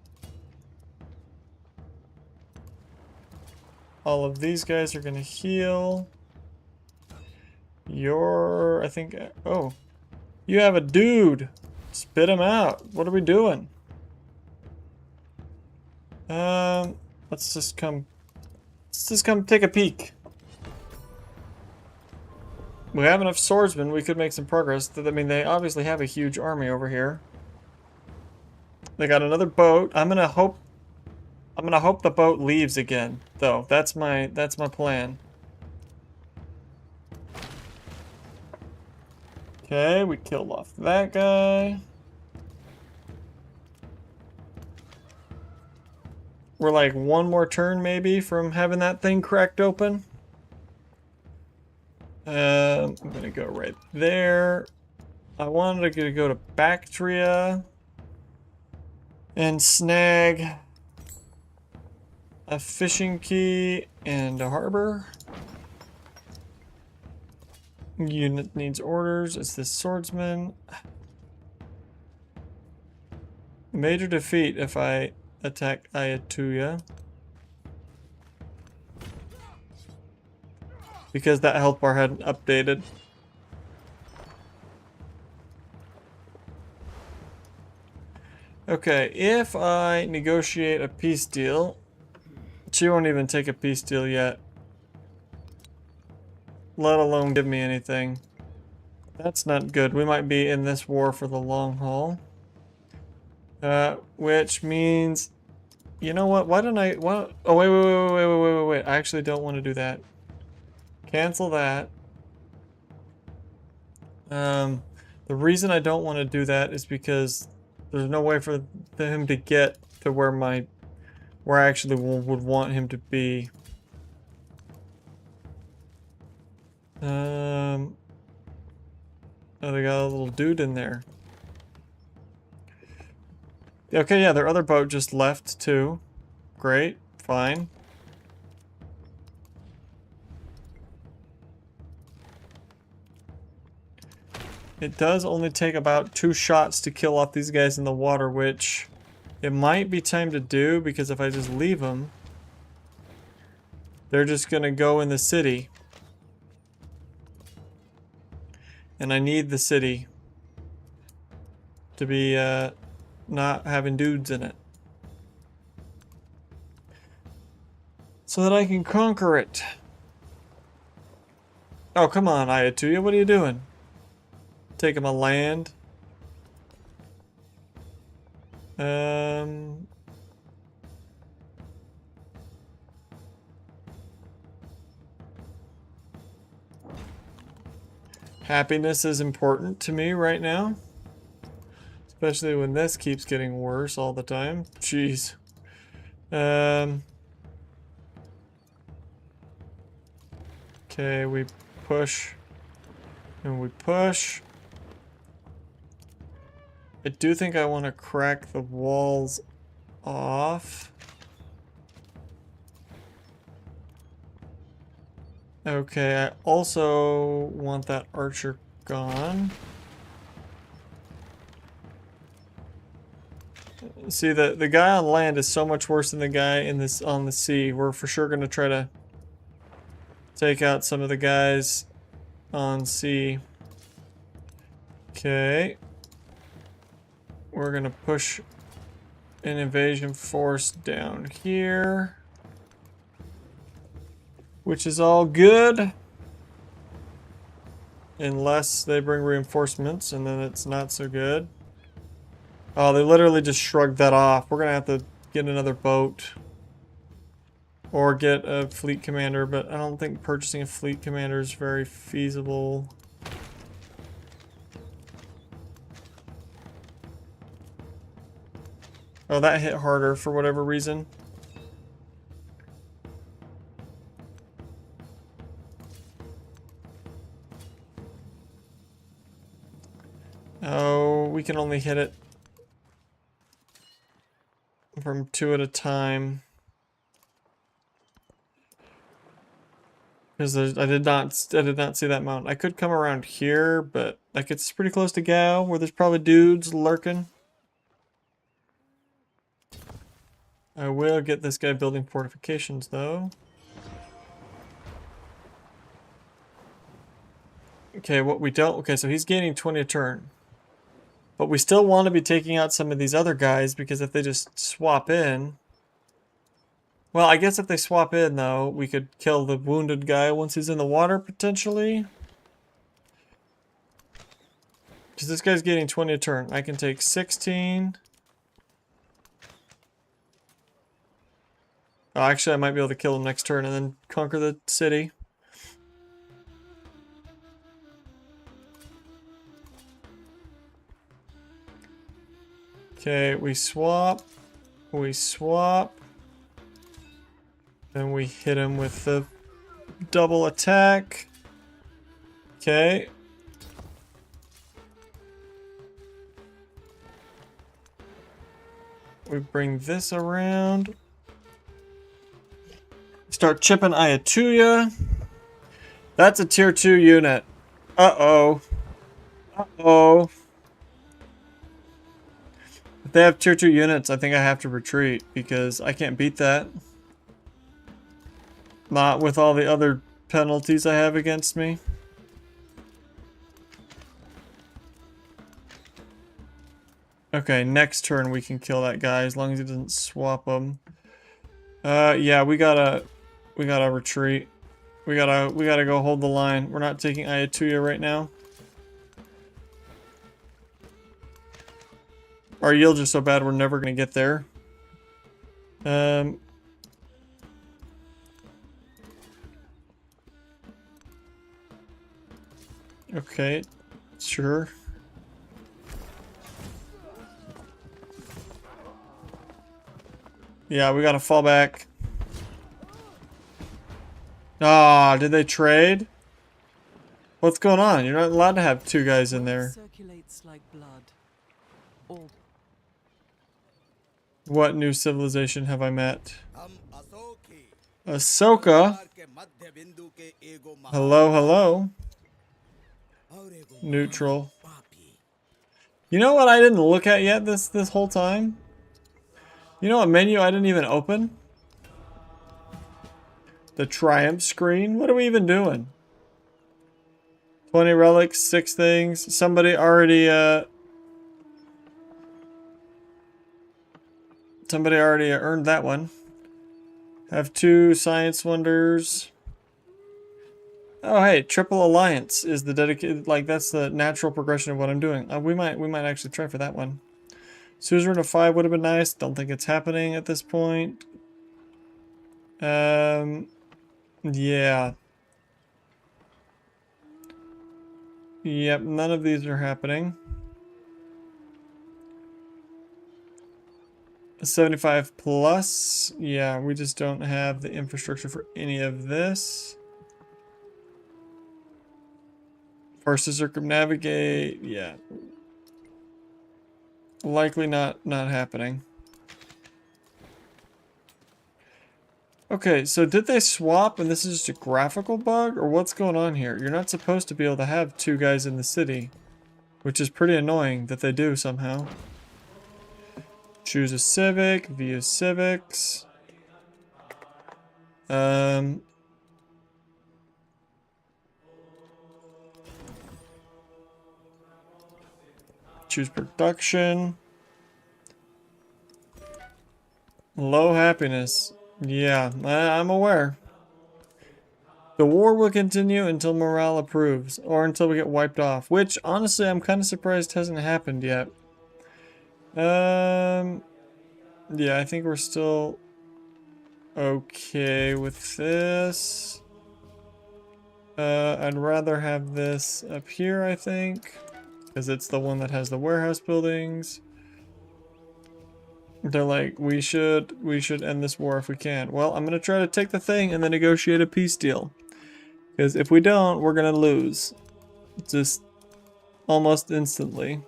All of these guys are going to heal. I think, oh, you have a dude. Spit him out. What are we doing? Let's just come take a peek. We have enough swordsmen, we could make some progress. I mean, they obviously have a huge army over here. They got another boat. I'm gonna hope the boat leaves again, though. That's my plan. Okay, we killed off that guy. We're like one more turn maybe from having that thing cracked open. I'm gonna go right there. I wanted to go to Bactria and snag a fishing key and a harbor. Unit needs orders. It's this swordsman. Major defeat if I attack Ayatuya. Because that health bar hadn't updated. Okay, if I negotiate a peace deal, she won't even take a peace deal yet. Let alone give me anything. That's not good. We might be in this war for the long haul. Which means, you know what? Why don't I? What? Oh wait! I actually don't want to do that. Cancel that. The reason I don't want to do that is because there's no way for him to get to where I actually would want him to be. Oh, they got a little dude in there. Okay, yeah, their other boat just left too. Great, fine. It does only take about 2 shots to kill off these guys in the water, which it might be time to do, because if I just leave them, they're just gonna go in the city. And I need the city to be not having dudes in it, so that I can conquer it. Oh, come on, Ayatuya, what are you doing? Taking my land. Happiness is important to me right now. Especially when this keeps getting worse all the time. Jeez. Okay, we push. And we push. I do think I want to crack the walls off. Okay, I also want that archer gone. See, the guy on land is so much worse than the guy on the sea. We're for sure gonna try to take out some of the guys on sea. Okay. We're gonna push an invasion force down here, which is all good. Unless they bring reinforcements, and then it's not so good. Oh, they literally just shrugged that off. We're gonna have to get another boat. Or get a fleet commander, but I don't think purchasing a fleet commander is very feasible. Oh, that hit harder for whatever reason. Oh, we can only hit it from 2 at a time. Because I did not see that mountain. I could come around here, but like it's pretty close to Gao, where there's probably dudes lurking. I will get this guy building fortifications, though. Okay, what we don't... Okay, so he's gaining 20 a turn. But we still want to be taking out some of these other guys, because if they just swap in... Well, I guess if they swap in, though, we could kill the wounded guy once he's in the water, potentially. Because this guy's getting 20 a turn. I can take 16. Oh, actually, I might be able to kill him next turn and then conquer the city. Okay, we swap. We swap. Then we hit him with the double attack. Okay. We bring this around. Start chipping Ayatuya. That's a tier 2 unit. Uh-oh. Uh-oh. If they have tier 2 units, I think I have to retreat because I can't beat that. Not with all the other penalties I have against me. Okay, next turn we can kill that guy as long as he doesn't swap them. Yeah, we gotta retreat. We gotta go hold the line. We're not taking Ayatuya right now. Our yields are so bad we're never gonna get there. Okay, sure. Yeah, we gotta fall back. Ah, did they trade? What's going on? You're not allowed to have two guys in there. Circulates like blood. All What new civilization have I met? Ahsoka? Hello, hello. Neutral. You know what I didn't look at yet this whole time? You know what menu I didn't even open? The triumph screen? What are we even doing? 20 relics, 6 things. Somebody already earned that one. Have 2 science wonders. Oh hey, triple alliance is the dedicated, like that's the natural progression of what I'm doing. We might actually try for that one. Suzerain of 5 would have been nice. Don't think it's happening at this point. Yeah. Yep, none of these are happening. 75 plus. Yeah, we just don't have the infrastructure for any of this. Forced to circumnavigate. Yeah. Likely not happening. Okay, so did they swap and this is just a graphical bug? Or what's going on here? You're not supposed to be able to have 2 guys in the city. Which is pretty annoying that they do somehow. Choose a civic, view civics. Choose production. Low happiness. Yeah, I'm aware. The war will continue until morale approves, or until we get wiped off, which honestly I'm kind of surprised hasn't happened yet. Yeah, I think we're still okay with this. I'd rather have this up here, I think, because it's the one that has the warehouse buildings. They're like, we should end this war if we can. Well, I'm gonna try to take the thing and then negotiate a peace deal. Because if we don't, we're gonna lose. Just almost instantly.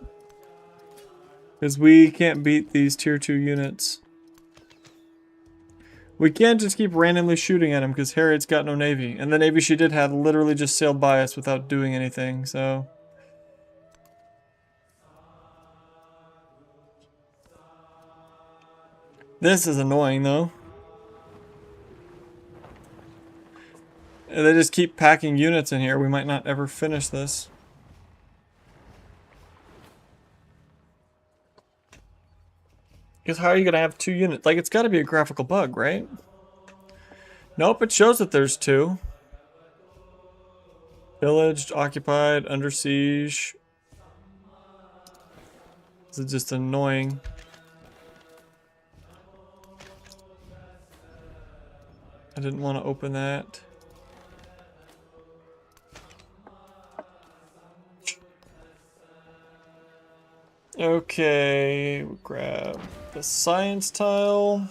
Because we can't beat these tier 2 units. We can't just keep randomly shooting at them because Harriet's got no navy. And the navy she did have literally just sailed by us without doing anything, so... This is annoying though. They just keep packing units in here. We might not ever finish this. Because how are you going to have 2 units? Like, it's got to be a graphical bug, right? Nope, it shows that there's 2. Pillaged, occupied, under siege. This is just annoying. I didn't want to open that. Okay, we'll grab the science tile.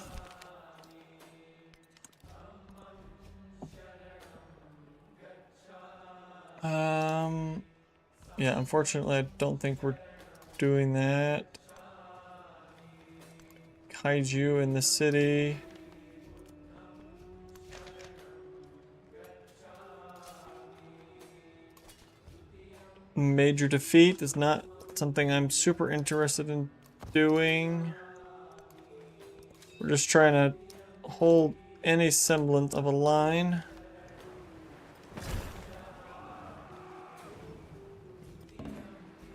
Yeah, unfortunately, I don't think we're doing that. Kaiju in the city. Major defeat is not something I'm super interested in doing. We're just trying to hold any semblance of a line.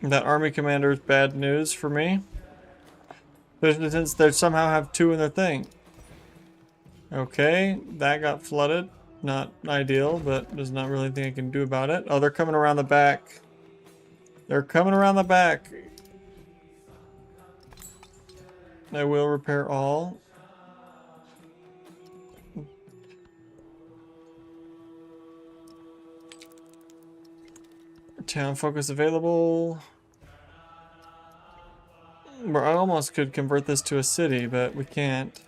That army commander is bad news for me. Since they somehow have 2 in their thing. Okay, that got flooded. Not ideal, but there's not really anything I can do about it. Oh, they're coming around the back. They're coming around the back. I will repair all. Town focus available. Well, I almost could convert this to a city, but we can't.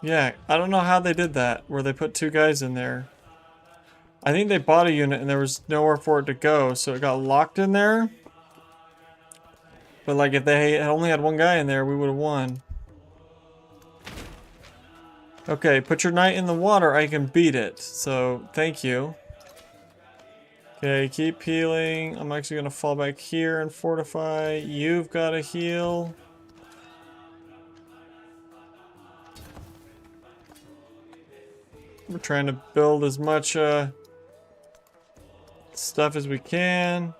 Yeah, I don't know how they did that, where they put 2 guys in there. I think they bought a unit and there was nowhere for it to go, so it got locked in there. But like if they had only had 1 guy in there, we would have won. Okay, put your knight in the water, I can beat it. So, thank you. Okay, keep healing. I'm actually going to fall back here and fortify. You've got to heal. We're trying to build as much stuff as we can.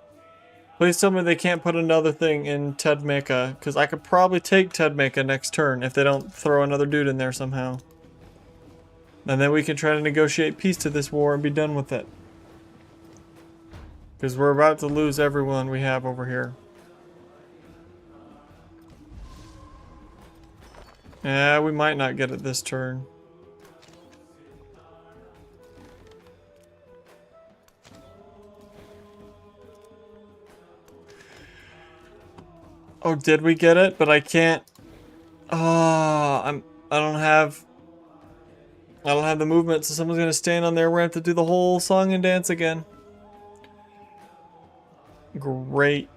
Please tell me they can't put another thing in Tedmeka, because I could probably take Tedmeka next turn if they don't throw another dude in there somehow. And then we can try to negotiate peace to this war and be done with it. Because we're about to lose everyone we have over here. Yeah, we might not get it this turn. Oh, did we get it? But I can't. Oh, I don't have the movement, so someone's gonna stand on there. We're gonna have to do the whole song and dance again. Great.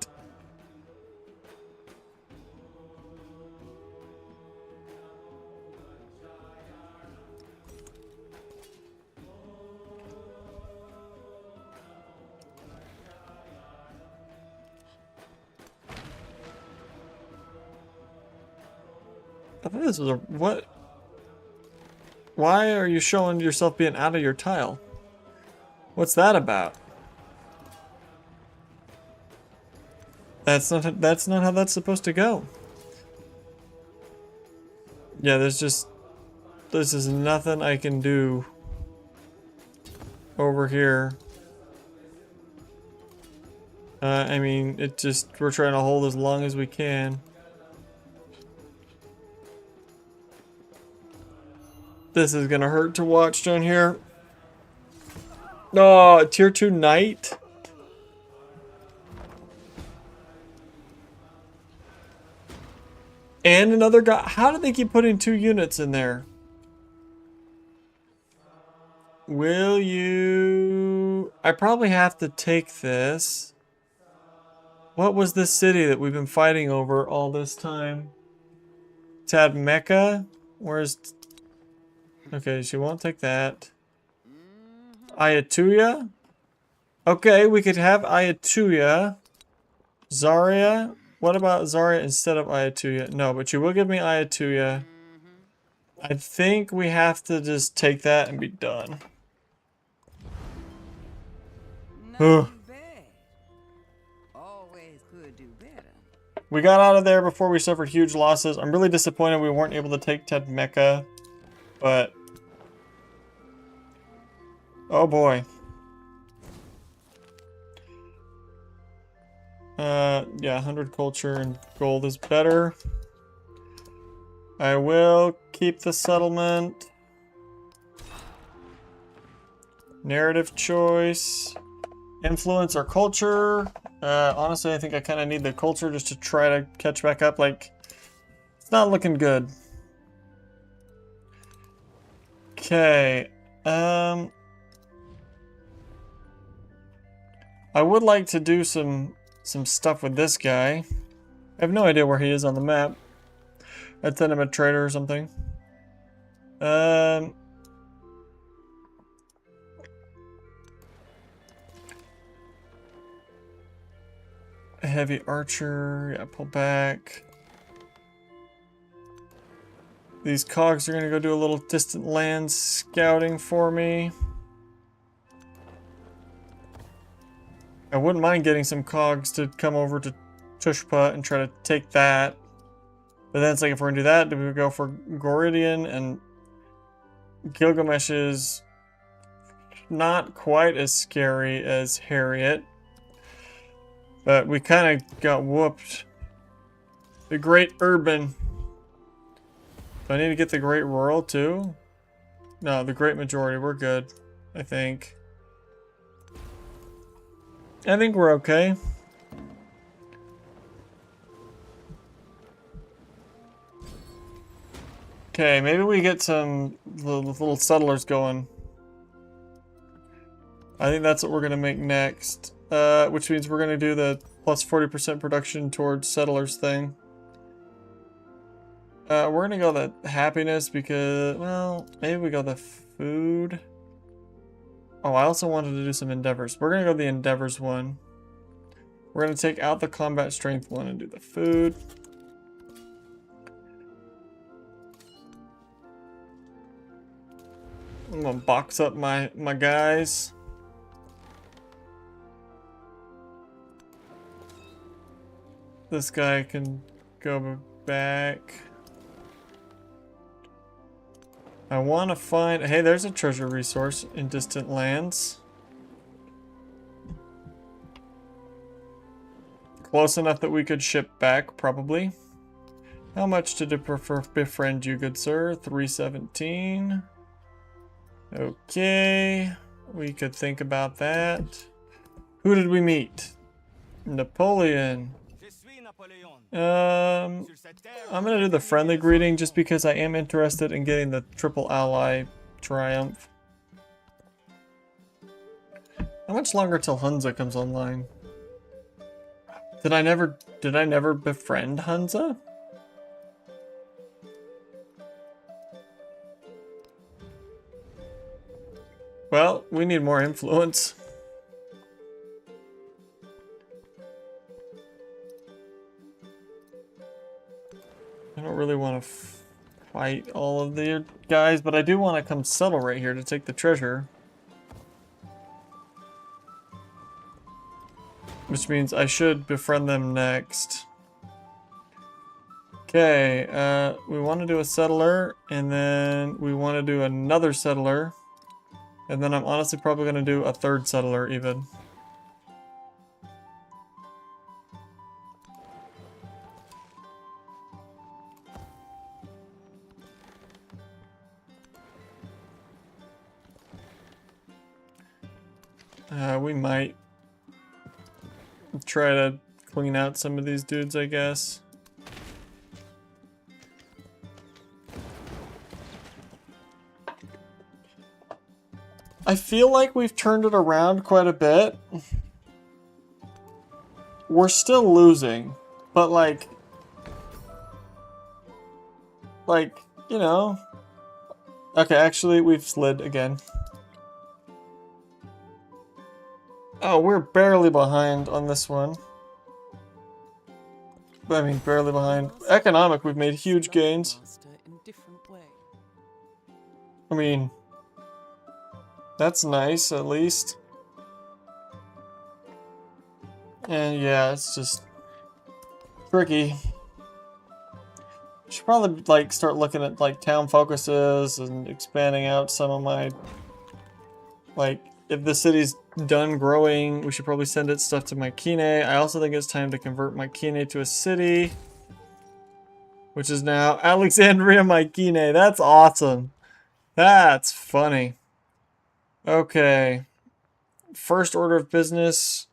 I thought this was a what? Why are you showing yourself being out of your tile? What's that about? That's not how that's supposed to go. Yeah, this is nothing I can do over here. I mean, we're trying to hold as long as we can. This is gonna hurt to watch down here. Oh, tier 2 knight. And another guy. How did they keep putting 2 units in there? Will you... I probably have to take this. What was this city that we've been fighting over all this time? Tadmeka? Where's... Okay, she won't take that. Ayatuya? Okay, we could have Ayatuya. Zarya. What about Zarya instead of Ayatuya? No, but you will give me Ayatuya. I think we have to just take that and be done. Not Ugh. too bad. Always could do better. We got out of there before we suffered huge losses. I'm really disappointed we weren't able to take Ted Mecca, but oh boy. Yeah, 100 culture and gold is better. I will keep the settlement. Narrative choice. Influence or culture. Honestly, I think I kind of need the culture just to try to catch back up. Like, it's not looking good. Okay. I would like to do some stuff with this guy. I have no idea where he is on the map. I'd send him a trader or something. Heavy archer. Yeah, pull back. These cogs are gonna go do a little distant land scouting for me. I wouldn't mind getting some cogs to come over to Tushpa and try to take that. But then it's like, if we're gonna do that, do we go for Goridian? And Gilgamesh is not quite as scary as Harriet. But we kind of got whooped. The Great Urban. Do I need to get the Great Rural too? No, the Great Majority. We're good, I think. I think we're okay. Okay, maybe we get some little settlers going. I think that's what we're gonna make next. Which means we're gonna do the plus 40% production towards settlers thing. We're gonna go the happiness because, well, maybe we go the food. Oh, I also wanted to do some endeavors. We're gonna go the endeavors one. We're gonna take out the combat strength one and do the food. I'm gonna box up my guys. This guy can go back. I want to find... Hey, there's a treasure resource in distant lands. Close enough that we could ship back, probably. How much did it prefer befriend you, good sir? 317. Okay. We could think about that. Who did we meet? Napoleon. I'm gonna do the friendly greeting just because I am interested in getting the triple ally triumph. How much longer till Hunza comes online? Did I never befriend Hunza? Well, we need more influence. I don't really want to fight all of the guys, but I do want to come settle right here to take the treasure. Which means I should befriend them next. Okay, we want to do a settler, and then we want to do another settler. And then I'm honestly probably going to do a third settler even. We might try to clean out some of these dudes, I guess. I feel like we've turned it around quite a bit. We're still losing, but like, you know. Okay, actually, we've slid again. Oh, we're barely behind on this one. I mean, barely behind. Economic, we've made huge gains. In different way. I mean, that's nice, at least. And yeah, it's just tricky. Should probably like start looking at like town focuses and expanding out some of my like if the city's done growing, we should probably send it stuff to Mycenae. I also think it's time to convert Mycenae to a city, which is now Alexandria Mycenae. That's awesome. That's funny. Okay. First order of business.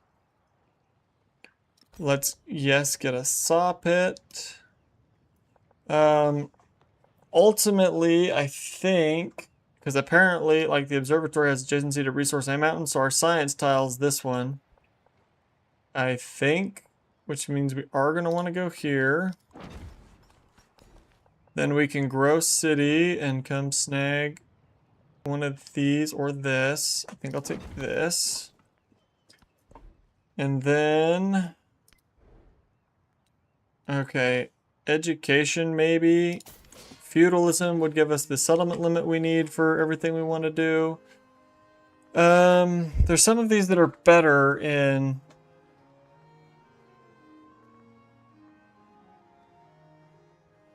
Let's, yes, get a saw pit. Ultimately, I think, because apparently, like, the observatory has adjacency to resource and mountains, so our science tile's this one. I think, which means we are going to want to go here. Then we can grow city and come snag one of these or this. I think I'll take this. And then, okay, education maybe. Feudalism would give us the settlement limit we need for everything we want to do. There's some of these that are better in...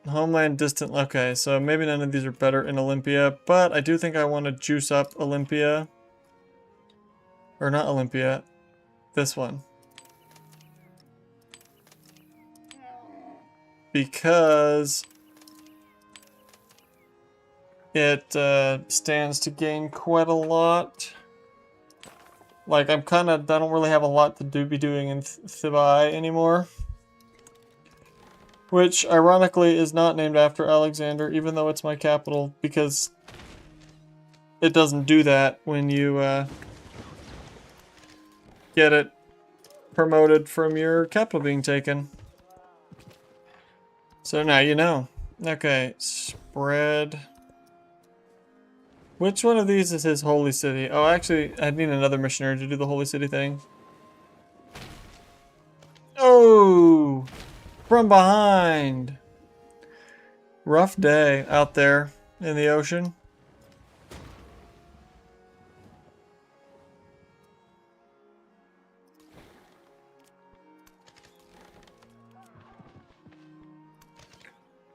Homeland distant, okay, so maybe none of these are better in Olympia, but I do think I want to juice up Olympia. Or not Olympia, this one. Because it stands to gain quite a lot. Like, I don't really have a lot to be doing in Thibai anymore. Which, ironically, is not named after Alexander, even though it's my capital, because it doesn't do that when you get it promoted from your capital being taken. So now you know. Okay, spread. Which one of these is his holy city? Oh, actually, I need another missionary to do the holy city thing. Oh! From behind! Rough day out there in the ocean.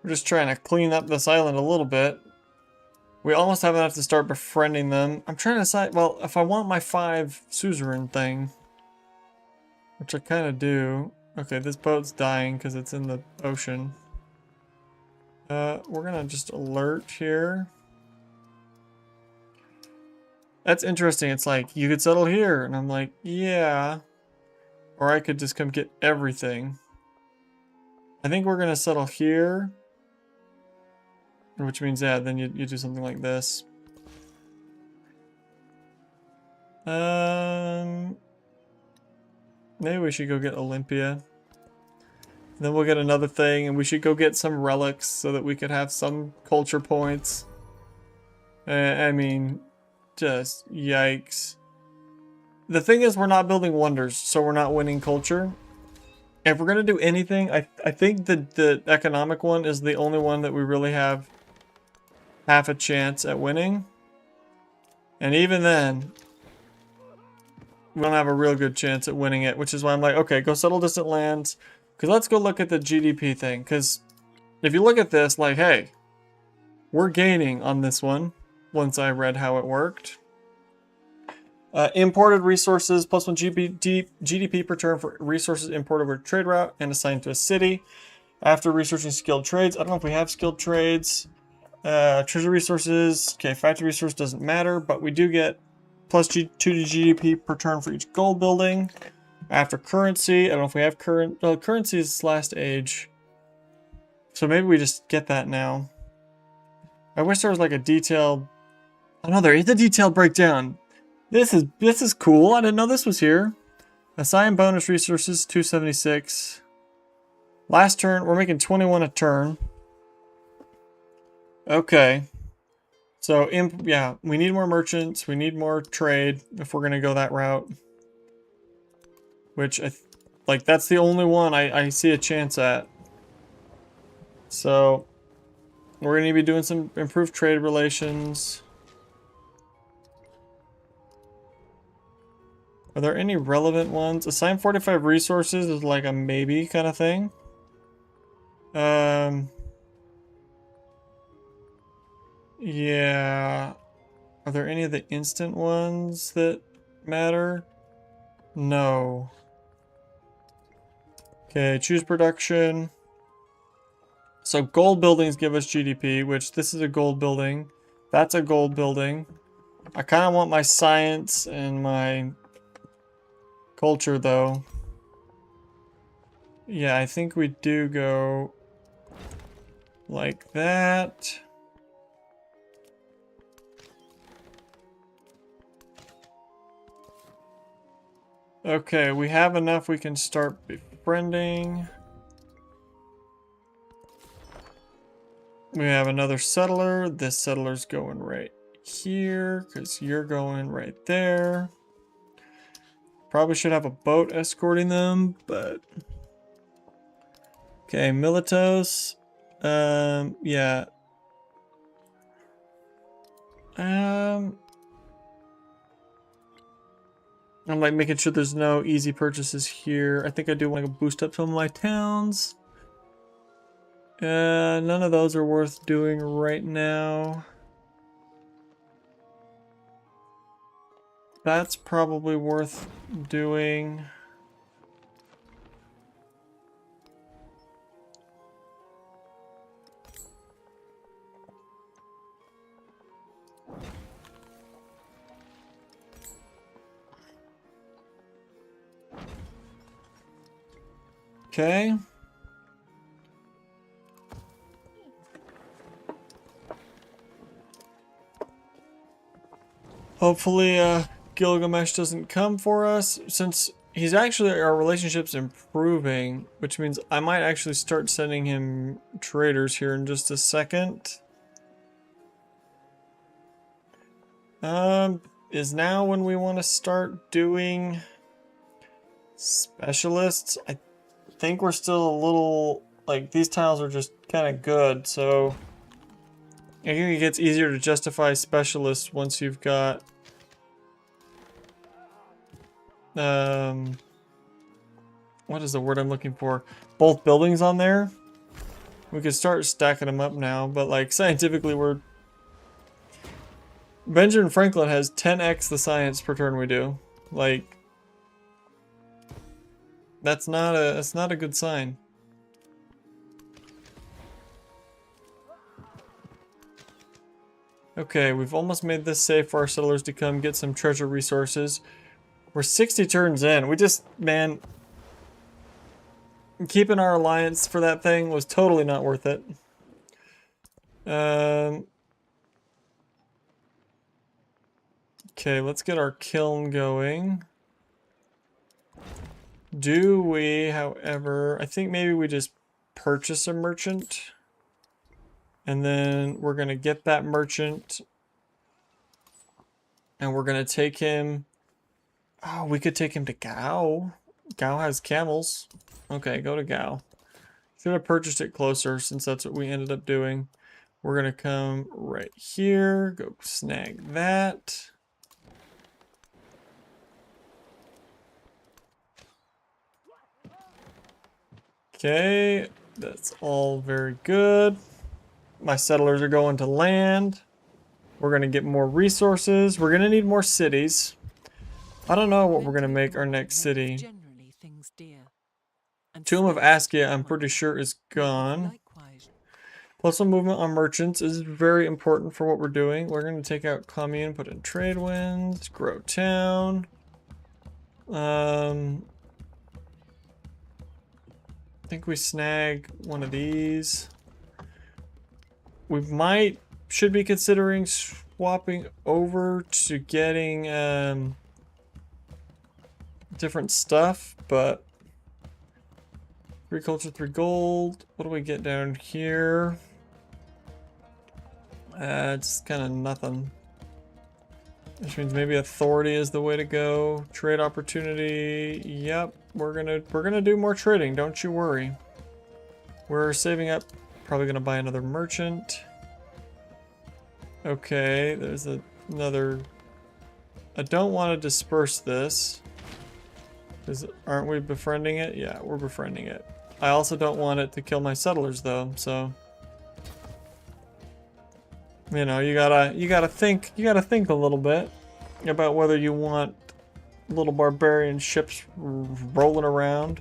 We're just trying to clean up this island a little bit. We almost have enough to start befriending them. I'm trying to decide, well, if I want my 5 suzerain thing, which I kind of do. Okay, this boat's dying because it's in the ocean. We're gonna just alert here. That's interesting. It's like, you could settle here. And I'm like, yeah. Or I could just come get everything. I think we're gonna settle here. Which means, yeah, then you do something like this. Maybe we should go get Olympia. Then we'll get another thing, and we should go get some relics so that we could have some culture points. I mean, just yikes. The thing is, we're not building wonders, so we're not winning culture. If we're gonna do anything, I think the economic one is the only one that we really have half a chance at winning. And even then, we don't have a real good chance at winning it, which is why I'm like, okay, go settle distant lands. Because let's go look at the GDP thing. Because if you look at this, like, hey, we're gaining on this one once I read how it worked. Imported resources, +1 GDP per turn for resources imported over a trade route and assigned to a city. After researching skilled trades, I don't know if we have skilled trades. Treasure resources, okay, factory resource doesn't matter, but we do get +2 to GDP per turn for each gold building. After currency, I don't know if we have currency is last age. So maybe we just get that now. I wish there was like a detailed, oh no, there is a detailed breakdown. This is cool. I didn't know this was here. Assign bonus resources, 276. Last turn, we're making 21 a turn. Okay. So, yeah, we need more merchants. We need more trade if we're going to go that route. which like that's the only one I see a chance at. So we're gonna be doing some improved trade relations. Are there any relevant ones? Assign 45 resources is like a maybe kind of thing. Yeah. Are there any of the instant ones that matter? No. Okay, choose production. So gold buildings give us GDP, which this is a gold building. That's a gold building. I kind of want my science and my culture though. Yeah, I think we do go like that. Okay, we have enough we can start befriending. We have another settler. This settler's going right here because you're going right there. Probably should have a boat escorting them, but... Okay, Militos. Yeah. I'm like making sure there's no easy purchases here. I think I do want to boost up some of my towns. None of those are worth doing right now. That's probably worth doing. Okay. Hopefully, Gilgamesh doesn't come for us, since he's actually, our relationship's improving, which means I might actually start sending him traders here in just a second. Is now when we want to start doing specialists? I think we're still a little, like, these tiles are just kind of good, so I think it gets easier to justify specialists once you've got what is the word I'm looking for? Both buildings on there. We could start stacking them up now, but like scientifically Benjamin Franklin has 10x the science per turn we do. Like that's not a good sign. Okay, we've almost made this safe for our settlers to come get some treasure resources. We're 60 turns in. We just, man, keeping our alliance for that thing was totally not worth it. Okay, let's get our kiln going. Do we, however, I think maybe we just purchase a merchant. And then we're going to get that merchant. And we're going to take him. Oh, we could take him to Gao. Gao has camels. Okay, go to Gao. Should have purchased it closer since that's what we ended up doing. We're going to come right here. Go snag that. Okay, that's all very good. My settlers are going to land. We're going to get more resources. We're going to need more cities. I don't know what we're going to make our next city. Tomb of Askia, I'm pretty sure, is gone. Plus one movement on merchants is very important for what we're doing. We're going to take out commune, put in trade winds, grow town. I think we snag one of these. We should be considering swapping over to getting different stuff, but 3 culture, 3 gold. What do we get down here? It's kind of nothing. Which means maybe authority is the way to go. Trade opportunity, yep. we're gonna do more trading, don't you worry. We're saving up, probably gonna buy another merchant. Okay, there's another. I don't want to disperse this. Because aren't we befriending it? Yeah, we're befriending it. I also don't want it to kill my settlers though, so you know, you gotta think a little bit about whether you want little barbarian ships rolling around.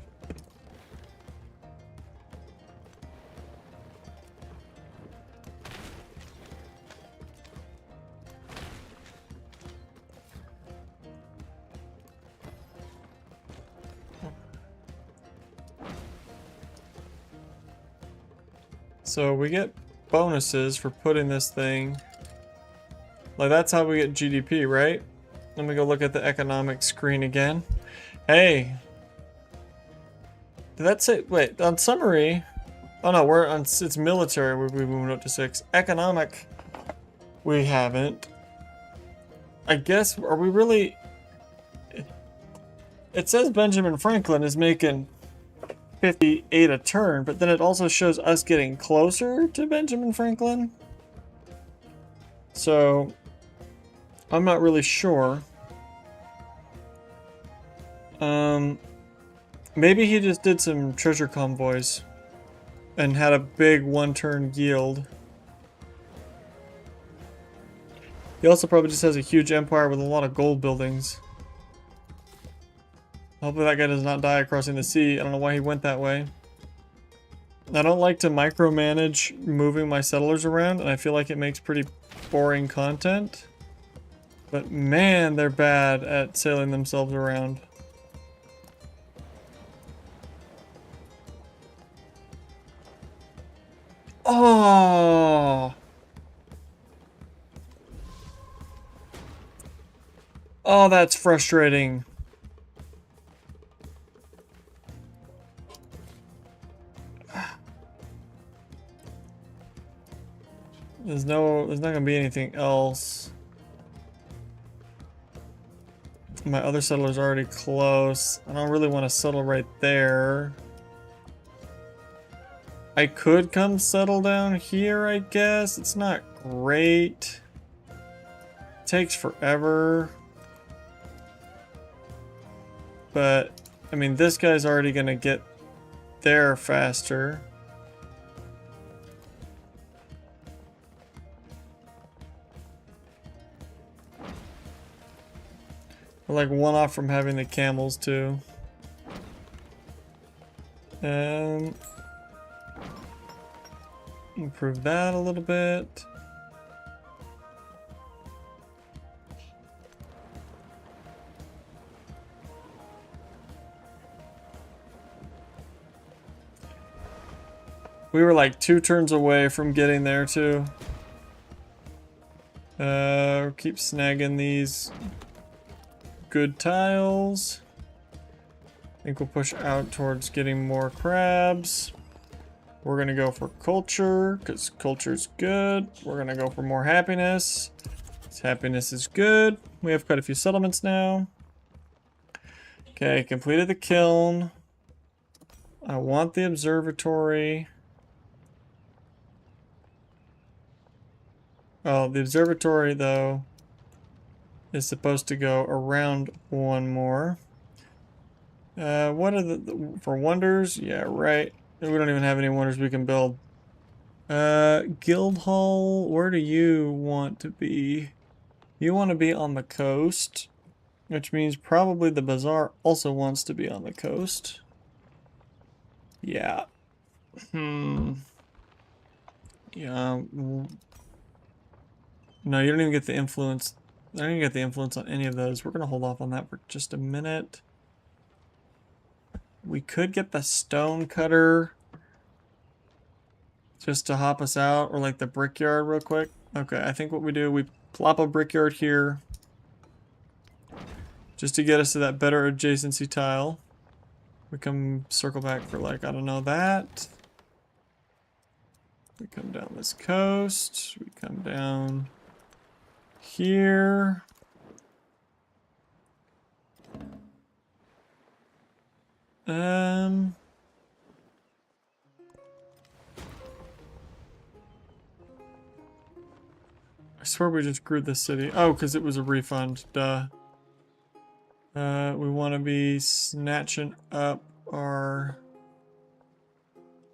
So we get bonuses for putting this thing. Like that's how we get GDP, right? Let me go look at the economic screen again. Hey. Did that say, wait, on summary. Oh no, we're on, it's military, we moved up to 6. Economic, we haven't. I guess, are we really? It says Benjamin Franklin is making 58 a turn, but then it also shows us getting closer to Benjamin Franklin. So, I'm not really sure. Maybe he just did some treasure convoys and had a big one-turn yield. He also probably just has a huge empire with a lot of gold buildings. Hopefully that guy does not die crossing the sea. I don't know why he went that way. I don't like to micromanage moving my settlers around, and I feel like it makes pretty boring content. But man, they're bad at sailing themselves around. Oh! Oh, that's frustrating. There's not gonna be anything else. My other settler's already close. I don't really want to settle right there. I could come settle down here, I guess. It's not great. It takes forever. But, I mean, this guy's already gonna get there faster. We're like one off from having the camels too. Improve that a little bit. We were like 2 turns away from getting there too. Keep snagging these good tiles. I think we'll push out towards getting more crabs. We're gonna go for culture, because culture's good. We're gonna go for more happiness. Happiness is good. We have quite a few settlements now. Okay, completed the kiln. I want the observatory. Oh, the observatory, though, is supposed to go around one more. What are for wonders? Yeah, right. We don't even have any wonders we can build. Guildhall, where do you want to be? You want to be on the coast, which means probably the bazaar also wants to be on the coast. Yeah. Yeah. No, you don't even get the influence. I don't even get the influence on any of those. We're going to hold off on that for just a minute. We could get the stone cutter just to hop us out, or like the brickyard real quick. Okay, I think what we do, we plop a brickyard here just to get us to that better adjacency tile. We come circle back for like, I don't know, that. We come down this coast. We come down here. I swear we just grew this city. Oh, because it was a refund. Duh. We want to be snatching up our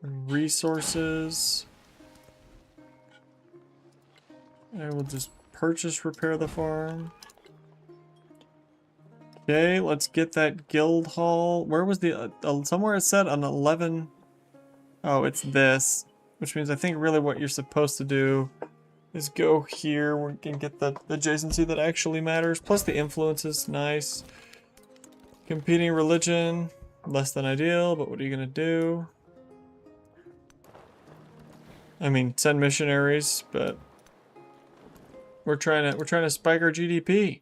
resources. I will just repair the farm. Okay, let's get that guild hall. Where was the, somewhere it said an 11. Oh, it's this. Which means I think really what you're supposed to do is go here. We can get the adjacency that actually matters. Plus the influence is nice. Competing religion, less than ideal, but what are you gonna do? I mean, send missionaries, but we're trying to spike our GDP.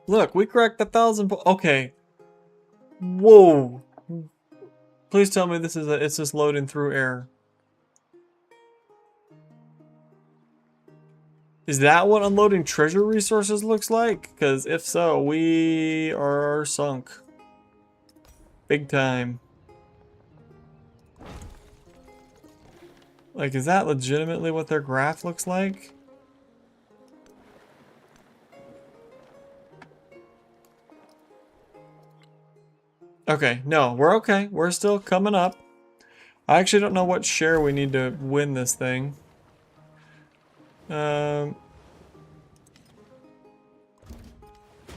Look, we cracked 1,000. Okay. Whoa. Please tell me this is it's just loading through air. Is that what unloading treasure resources looks like? Because if so, we are sunk. Big time. Like, is that legitimately what their graph looks like? Okay, no, we're okay. We're still coming up. I actually don't know what share we need to win this thing.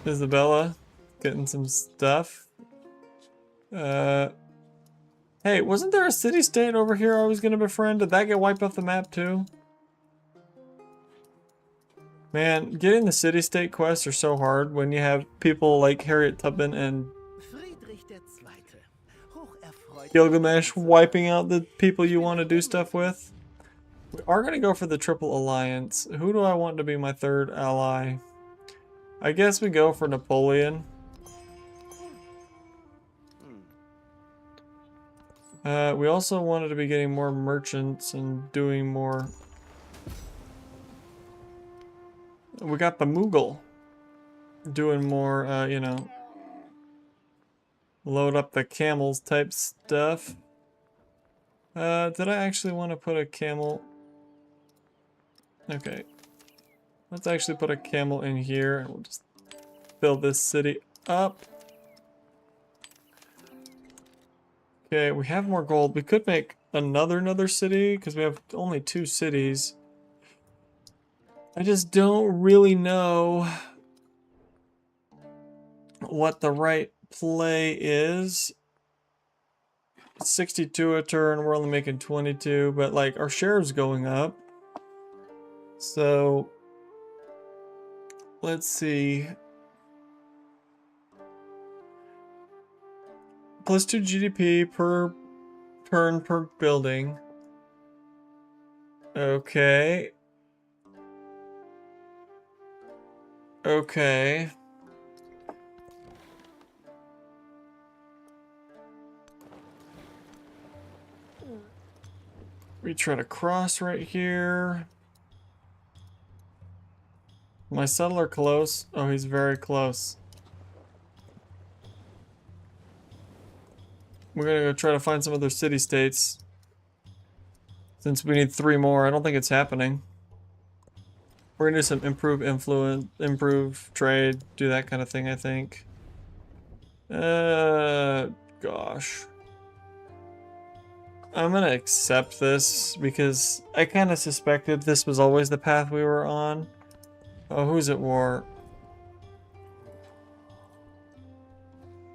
Isabella, getting some stuff. Hey, wasn't there a city-state over here I was gonna befriend? Did that get wiped off the map too? Man, getting the city-state quests are so hard when you have people like Harriet Tubman and Gilgamesh wiping out the people you want to do stuff with. We are gonna go for the Triple Alliance. Who do I want to be my third ally? I guess we go for Napoleon. We also wanted to be getting more merchants and doing more. We got the Mughal doing more, you know, load up the camels type stuff. Did I actually want to put a camel? Okay. Let's actually put a camel in here and we'll just build this city up. Okay, we have more gold. We could make another city because we have only 2 cities. I just don't really know what the right play is. 62 a turn, we're only making 22, but like our share's going up. So let's see. Plus 2 GDP per turn per building. Okay. Okay. We try to cross right here. My settler close. Oh, he's very close. We're gonna go try to find some other city-states. Since we need 3 more, I don't think it's happening. We're gonna do some improve influence, improve trade, do that kind of thing, I think. Gosh. I'm gonna accept this because I kind of suspected this was always the path we were on. Oh, who's at war?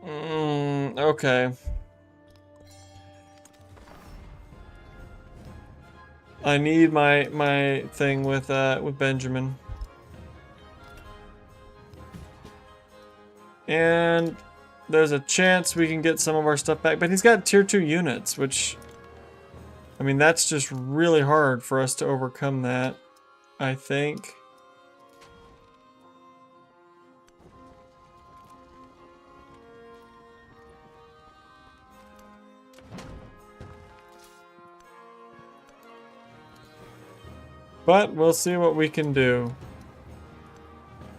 Okay. I need my thing with Benjamin. And there's a chance we can get some of our stuff back, but he's got tier 2 units, which I mean that's just really hard for us to overcome that, I think. But we'll see what we can do.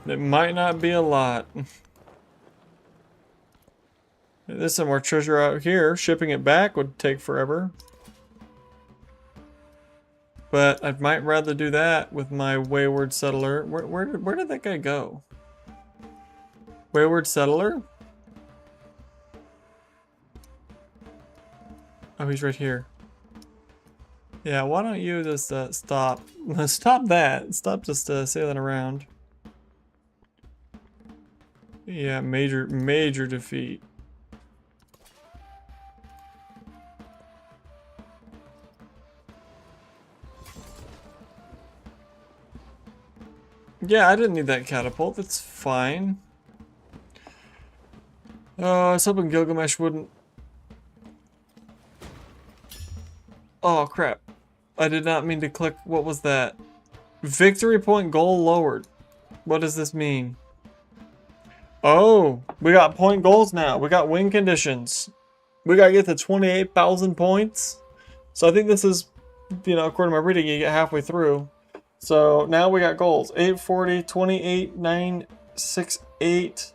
It might not be a lot. there's some more treasure out here. Shipping it back would take forever. But I might rather do that with my wayward settler. Where did that guy go? Wayward settler? Oh, he's right here. Yeah, why don't you just stop? Stop that. Stop just sailing around. Yeah, major defeat. Yeah, I didn't need that catapult. That's fine. I was hoping Gilgamesh wouldn't. Oh, crap. I did not mean to click. What was that? Victory point goal lowered. What does this mean? Oh, we got point goals now. We got win conditions. We gotta get to 28,000 points. So I think this is, you know, according to my reading, you get halfway through. So now we got goals. 840, 28, 968,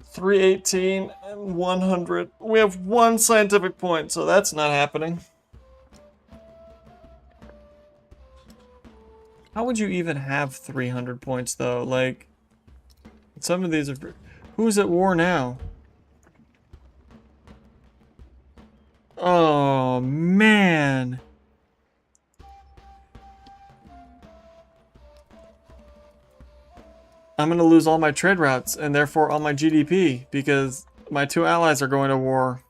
318, and 100. We have 1 scientific point, so that's not happening. How would you even have 300 points, though? Like, some of these are... Who's at war now? Oh, man. I'm going to lose all my trade routes and therefore all my GDP because my 2 allies are going to war.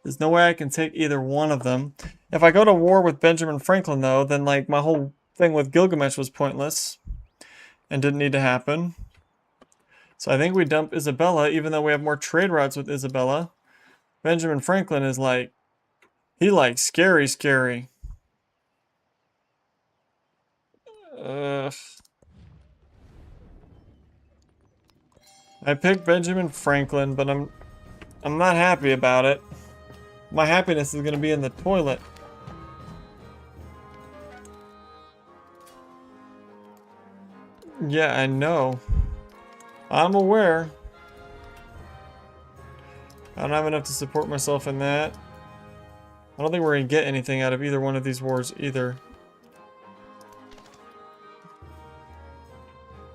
There's no way I can take either one of them. If I go to war with Benjamin Franklin, though, then like my whole thing with Gilgamesh was pointless and didn't need to happen. So I think we dump Isabella, even though we have more trade routes with Isabella. Benjamin Franklin is like, he like scary. I picked Benjamin Franklin, but I'm not happy about it. My happiness is gonna be in the toilet. Yeah, I know. I'm aware. I don't have enough to support myself in that. I don't think we're gonna get anything out of either one of these wars either.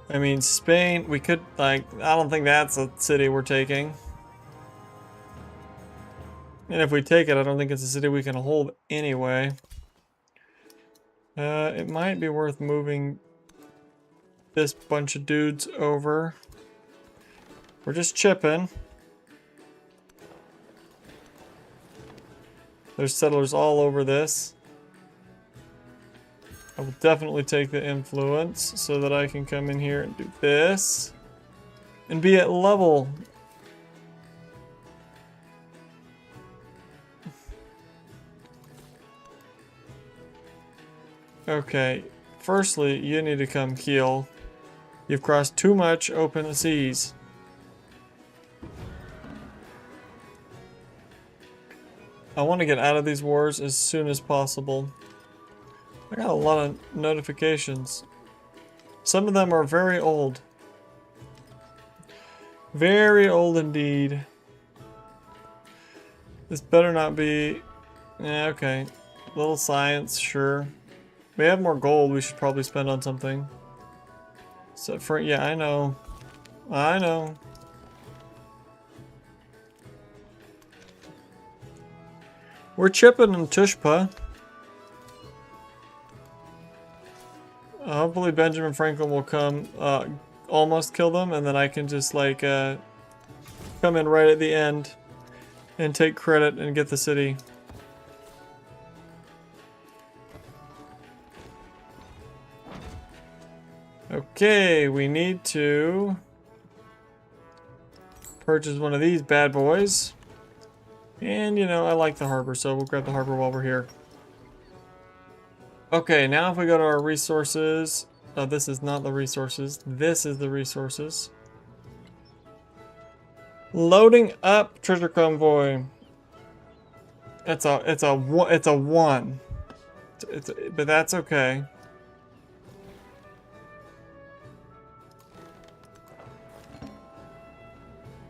I mean, Spain, we could, like, I don't think that's a city we're taking. And if we take it, I don't think it's a city we can hold anyway. It might be worth moving this bunch of dudes over. We're just chipping. There's settlers all over this. I will definitely take the influence so that I can come in here and do this. And be at level. Okay, firstly, you need to come heal. You've crossed too much open seas. I want to get out of these wars as soon as possible. I got a lot of notifications. Some of them are very old. Very old indeed. This better not be... Yeah, okay. Little science, sure. We have more gold we should probably spend on something. So for... Yeah, I know. I know. We're chipping in Tushpa. Hopefully Benjamin Franklin will come, almost kill them, and then I can just like, come in right at the end and take credit and get the city. Okay, we need to purchase one of these bad boys. And, you know, I like the harbor, so we'll grab the harbor while we're here. Okay, now if we go to our resources... Oh, this is not the resources. This is the resources. Loading up treasure convoy. It's a 1. But that's okay.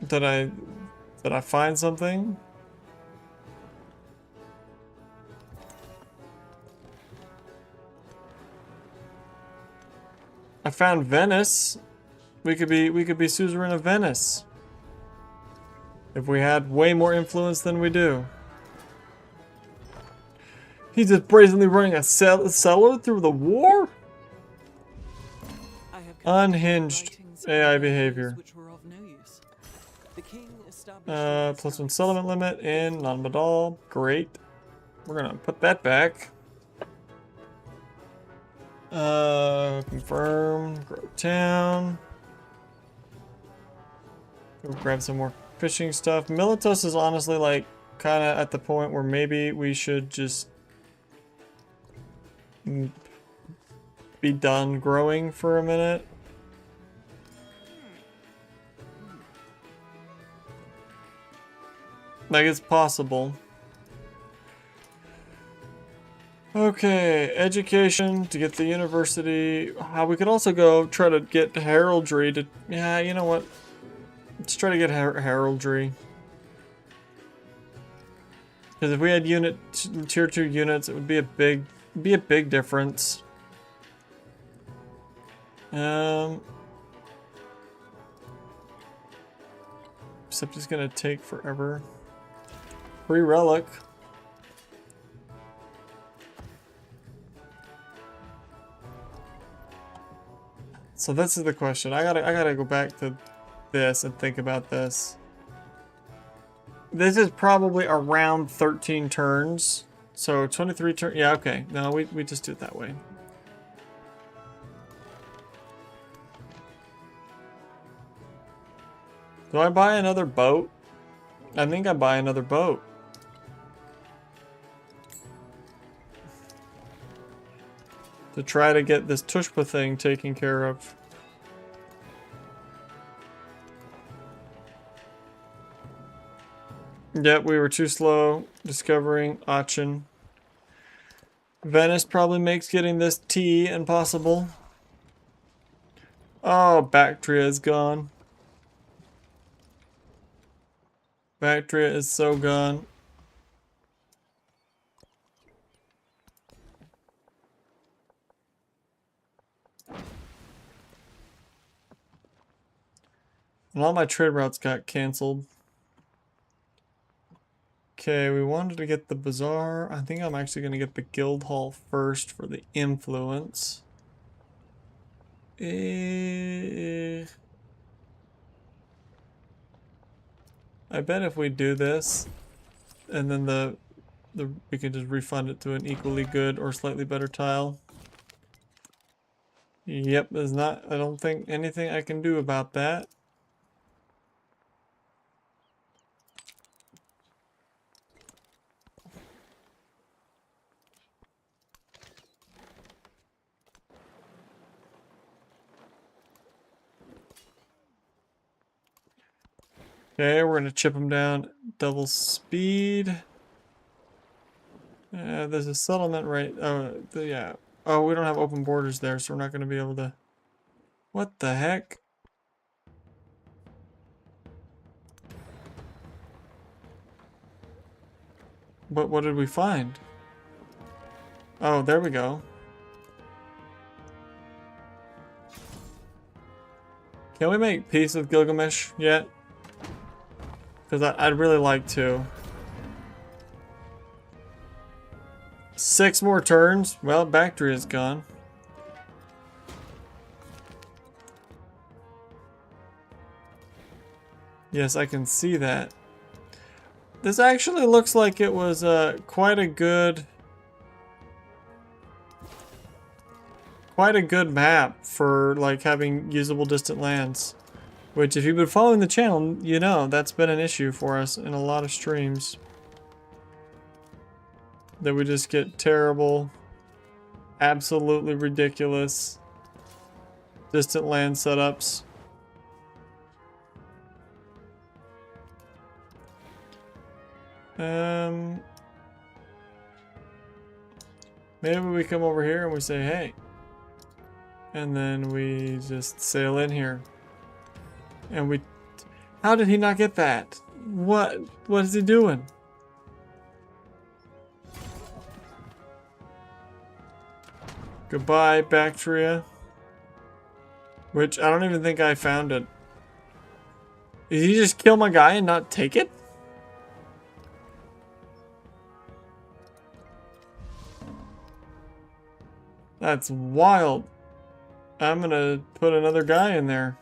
Did I Did I find something? I found Venice. We could be suzerain of Venice. If we had way more influence than we do. He's just brazenly running a cellar through the war? I have Unhinged writings AI and behavior. which were of no use. The king established Plus one settlement limit in non-Madal. Great. We're gonna put that back. Confirm. Grow town. Go grab some more fishing stuff. Militos is honestly like kind of at the point where maybe we should just be done growing for a minute. Like, it's possible. Okay, education to get the university. We could also go try to get heraldry to... Yeah, you know what? Let's try to get heraldry. Because if we had tier 2 units, it would be a big difference. Except it's gonna take forever. Free relic. So this is the question. I gotta go back to this and think about this. This is probably around 13 turns. So 23 turns. Yeah, okay. No, we just do it that way. Do I buy another boat? I think I buy another boat. To try to get this Tushpa thing taken care of. Yep, we were too slow discovering Aachen. Venice probably makes getting this tea impossible. Oh, Bactria is gone. Bactria is so gone. And all my trade routes got canceled. Okay, we wanted to get the bazaar. I think I'm actually going to get the guild hall first for the influence. I bet if we do this, and then we can just refund it to an equally good or slightly better tile. Yep, there's not. I don't think anything I can do about that. Okay, we're gonna chip them down double speed. There's a settlement right. Yeah. Oh, we don't have open borders there, so we're not gonna be able to. What the heck? But what did we find? Oh, there we go. Can we make peace with Gilgamesh yet? Because I'd really like to. 6 more turns? Well, Bactria is gone. Yes, I can see that. This actually looks like it was quite a good map for like having usable distant lands. Which, if you've been following the channel, you know that's been an issue for us in a lot of streams. That we just get terrible, absolutely ridiculous distant land setups. Maybe we come over here and we say, hey. And then we just sail in here. And we... How did he not get that? What is he doing? Goodbye, Bactria. Which I don't even think I found it. Did he just kill my guy and not take it? That's wild. I'm gonna put another guy in there.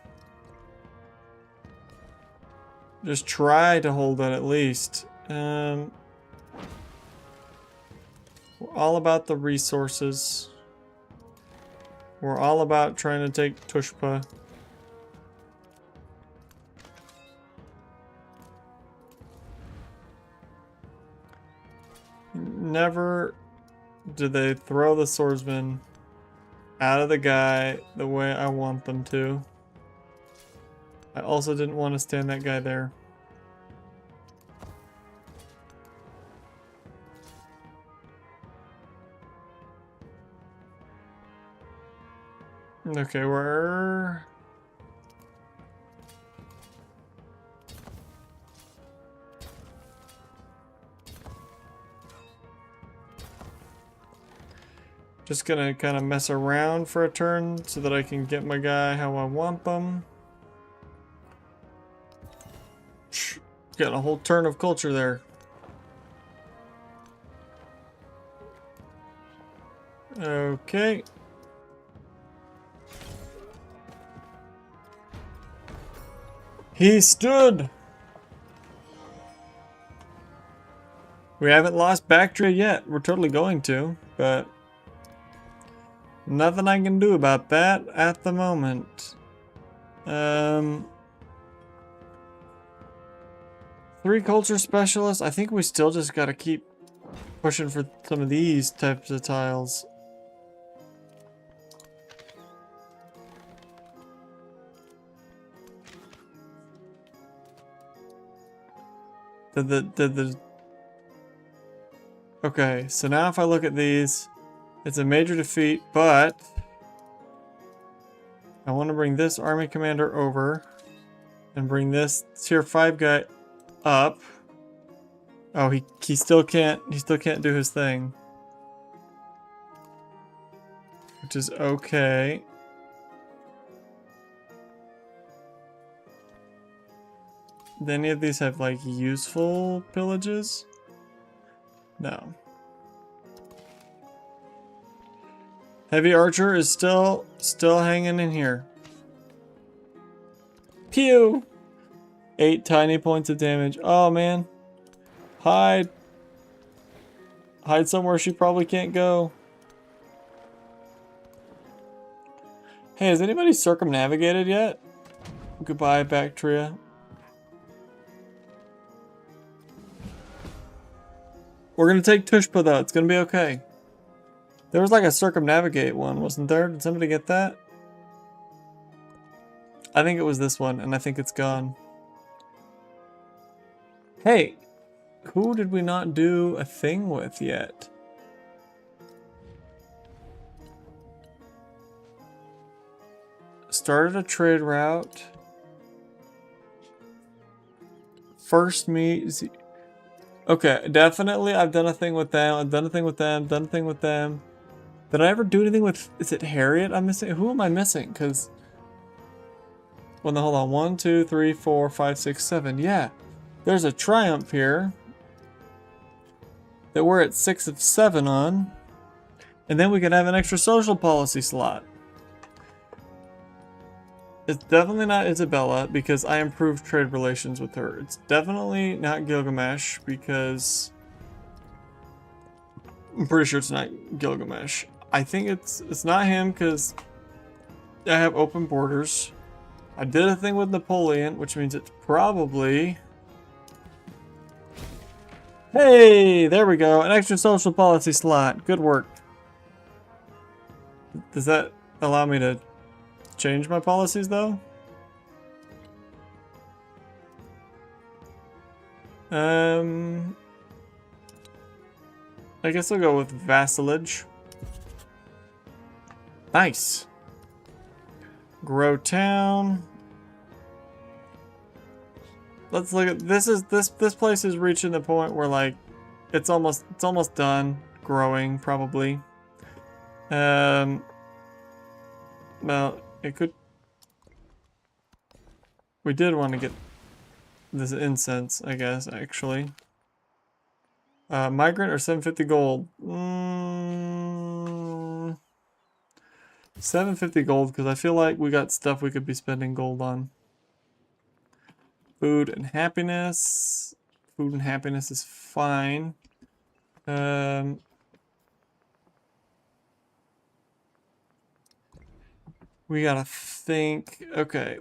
Just try to hold it at least. We're all about the resources. We're all about trying to take Tushpa. Never did they throw the swordsman out of the guy the way I want them to. I also didn't want to stand that guy there. Okay, we're... just gonna kind of mess around for a turn so that I can get my guy how I want them. Got a whole turn of culture there. Okay. He stood! We haven't lost Bactria yet. We're totally going to, but nothing I can do about that at the moment. 3 culture specialists. I think we still just gotta keep pushing for some of these types of tiles. Okay, so now if I look at these, it's a major defeat, but I want to bring this army commander over and bring this tier 5 guy up. Oh, he still can't do his thing. Which is okay. Do any of these have like useful pillages? No. Heavy archer is still hanging in here. Pew! 8 tiny points of damage. Oh man. Hide. Hide somewhere she probably can't go. Hey, has anybody circumnavigated yet? Goodbye, Bactria. We're gonna take Tushpa though, it's gonna be okay. There was like a circumnavigate one, wasn't there? Did somebody get that? I think it was this one, and I think it's gone. Hey, who did we not do a thing with yet? Started a trade route. First meet. Okay, definitely I've done a thing with them. I've done a thing with them. Done a thing with them. Did I ever do anything with... Is it Harriet I'm missing? Who am I missing? Because... Well, no, hold on. 1, 2, 3, 4, 5, 6, 7. Yeah. There's a triumph here. That we're at 6 of 7 on. And then we can have an extra social policy slot. It's definitely not Isabella because I improved trade relations with her. It's definitely not Gilgamesh because... I'm pretty sure it's not Gilgamesh. I think it's not him because I have open borders. I did a thing with Napoleon, which means it's probably... Hey, there we go. An extra social policy slot. Good work. Does that allow me to change my policies though? I guess I'll go with vassalage. Nice. Grow town. let's look at this. This place is reaching the point where like it's almost done growing probably. Well, it could. We did want to get this incense, I guess, actually. Migrant or 750 gold? 750 gold, because I feel like we got stuff we could be spending gold on. Food and happiness. Food and happiness is fine. We gotta think. Okay.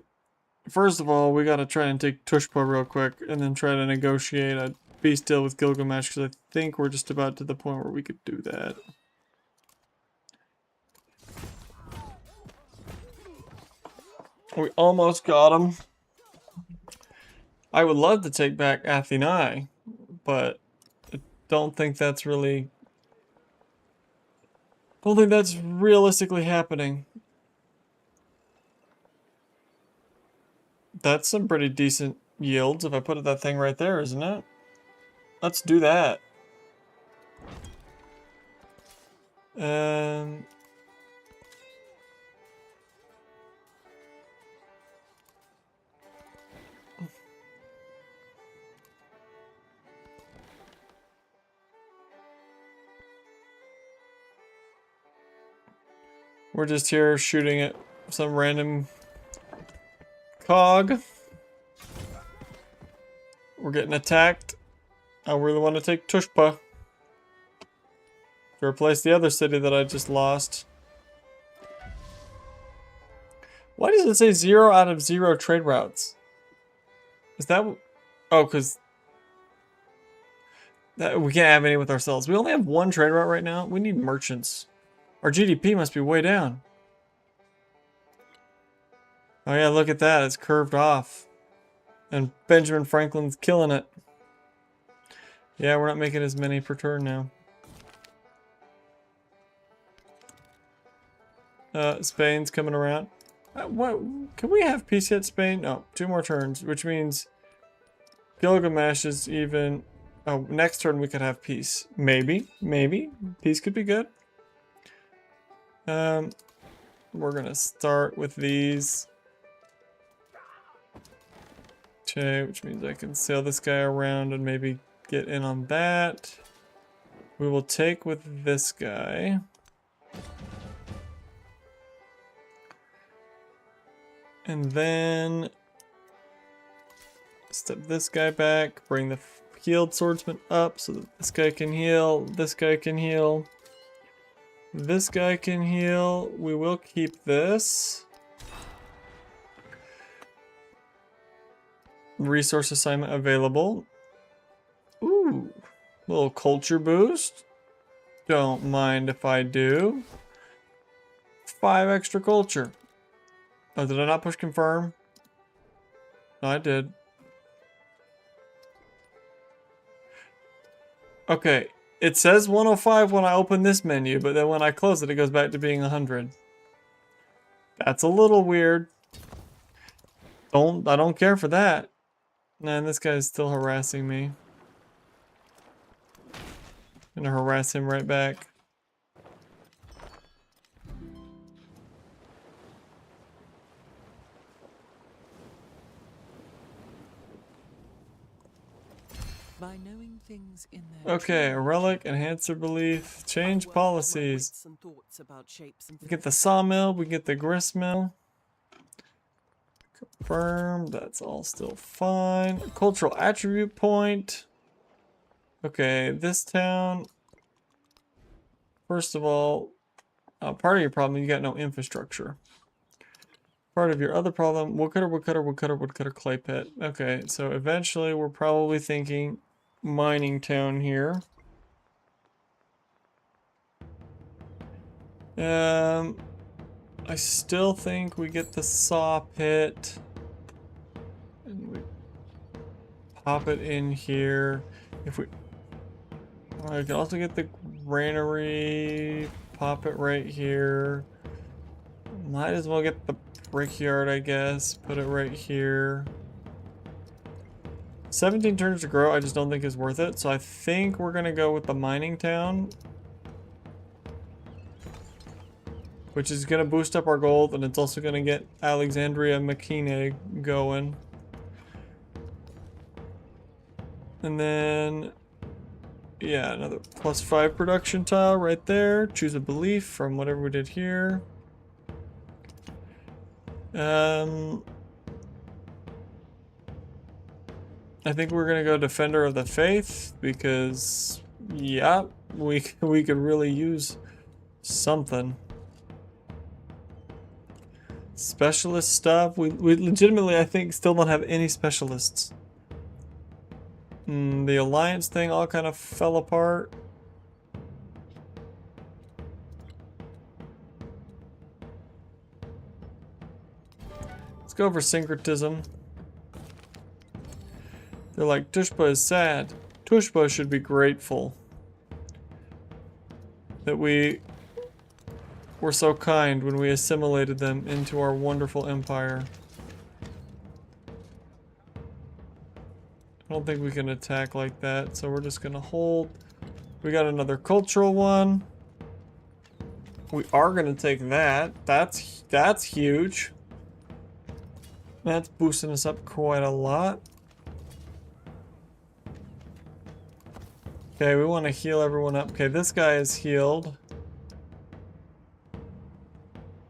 First of all, we gotta try and take Tushpa real quick, and then try to negotiate a peace deal with Gilgamesh, because I think we're just about to the point where we could do that. We almost got him. I would love to take back Athenai, but I don't think that's really... don't think that's realistically happening. That's some pretty decent yields if I put that thing right there, isn't it? Let's do that. We're just here shooting at some random cog. We're getting attacked. I really want to take Tushpa to replace the other city that I just lost. Why does it say 0 out of 0 trade routes? Is that... oh, because we can't have any with ourselves. We only have one trade route right now. We need merchants. Our GDP must be way down. Oh yeah, look at that. It's curved off. And Benjamin Franklin's killing it. Yeah, we're not making as many per turn now. Spain's coming around. What? Can we have peace yet, Spain? No, 2 more turns, which means Gilgamesh is even... oh, next turn we could have peace. Maybe. Peace could be good. We're gonna start with these. Okay, which means I can sail this guy around and maybe get in on that. We will take with this guy. And then step this guy back, bring the healed swordsman up so that this guy can heal, this guy can heal, this guy can heal. We will keep this. Resource assignment available. Ooh, little culture boost. Don't mind if I do. 5 extra culture. Oh, did I not push confirm? No, I did. Okay, it says 105 when I open this menu, but then when I close it, it goes back to being 100. That's a little weird. I don't care for that. Man, this guy's still harassing me. Gonna harass him right back. By knowing things in their Okay, a true relic, nature, enhance their belief, change I work with my policies. wits and thoughts about shapes and We get the sawmill, we get the grist mill. Confirm, that's all still fine. Cultural attribute point. Okay, this town. First of all, part of your problem, you got no infrastructure. Part of your other problem, woodcutter, clay pit. Okay, so eventually we're probably thinking mining town here. I still think we get the saw pit. And we pop it in here. If we... I can also get the granary, pop it right here. Might as well get the brickyard, I guess. Put it right here. 17 turns to grow, I just don't think is worth it. So I think we're gonna go with the mining town, which is gonna boost up our gold, and it's also gonna get Alexandria Machine going. And then, yeah, another +5 production tile right there. Choose a belief from whatever we did here. I think we're gonna go Defender of the Faith because, yeah, we could really use something. Specialist stuff. We legitimately, I think, still don't have any specialists. The alliance thing all kind of fell apart. Let's go for syncretism. They're like, Tushpa is sad. Tushpa should be grateful that we were so kind when we assimilated them into our wonderful empire. I don't think we can attack like that, so we're just gonna hold. We got another cultural one. We are gonna take that. That's huge. That's boosting us up quite a lot. Okay, we want to heal everyone up. Okay, this guy is healed.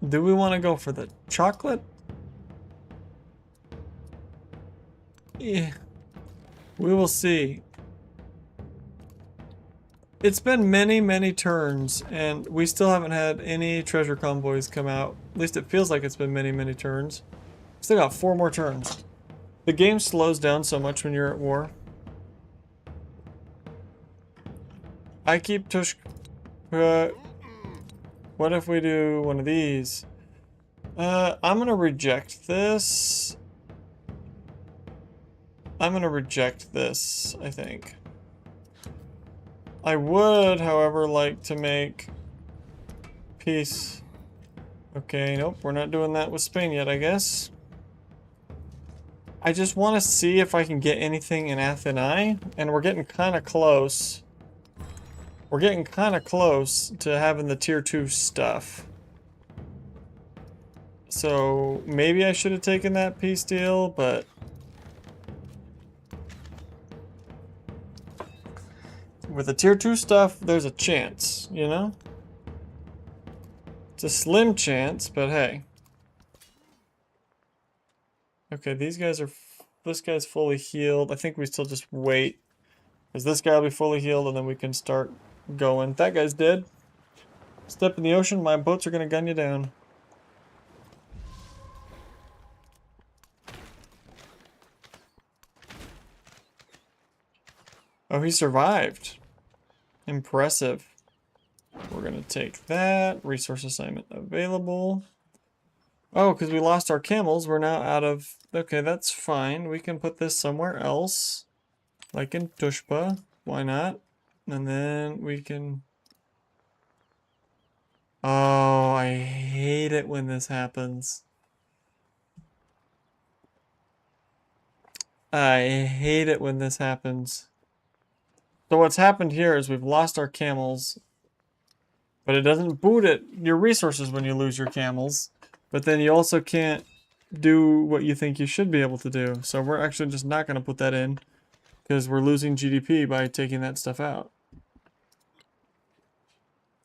Do we want to go for the chocolate? Yeah. We will see. It's been many, many turns, and we still haven't had any treasure convoys come out. At least it feels like it's been many, many turns. Still got 4 more turns. The game slows down so much when you're at war. I keep Tush... what if we do one of these? I'm gonna reject this. I'm gonna reject this, I think. I would, however, like to make peace. Okay, nope, we're not doing that with Spain yet, I guess. I just want to see if I can get anything in Athenae, and we're getting kind of close. We're getting kind of close to having the tier 2 stuff. So maybe I should have taken that peace deal, but with the tier 2 stuff, there's a chance, you know? It's a slim chance, but hey. Okay, these guys are... This guy's fully healed. I think we still just wait. Because this guy will be fully healed, and then we can start going. That guy's dead. Step in the ocean, my boats are going to gun you down. Oh, he survived. Impressive. We're going to take that. Resource assignment available. Oh, because we lost our camels, we're now out of... Okay, that's fine. We can put this somewhere else. Like in Tushpa. Why not? And then we can... Oh, I hate it when this happens. I hate it when this happens. So what's happened here is we've lost our camels. But it doesn't boot it your resources when you lose your camels. But then you also can't do what you think you should be able to do. So we're actually just not going to put that in. Because we're losing GDP by taking that stuff out.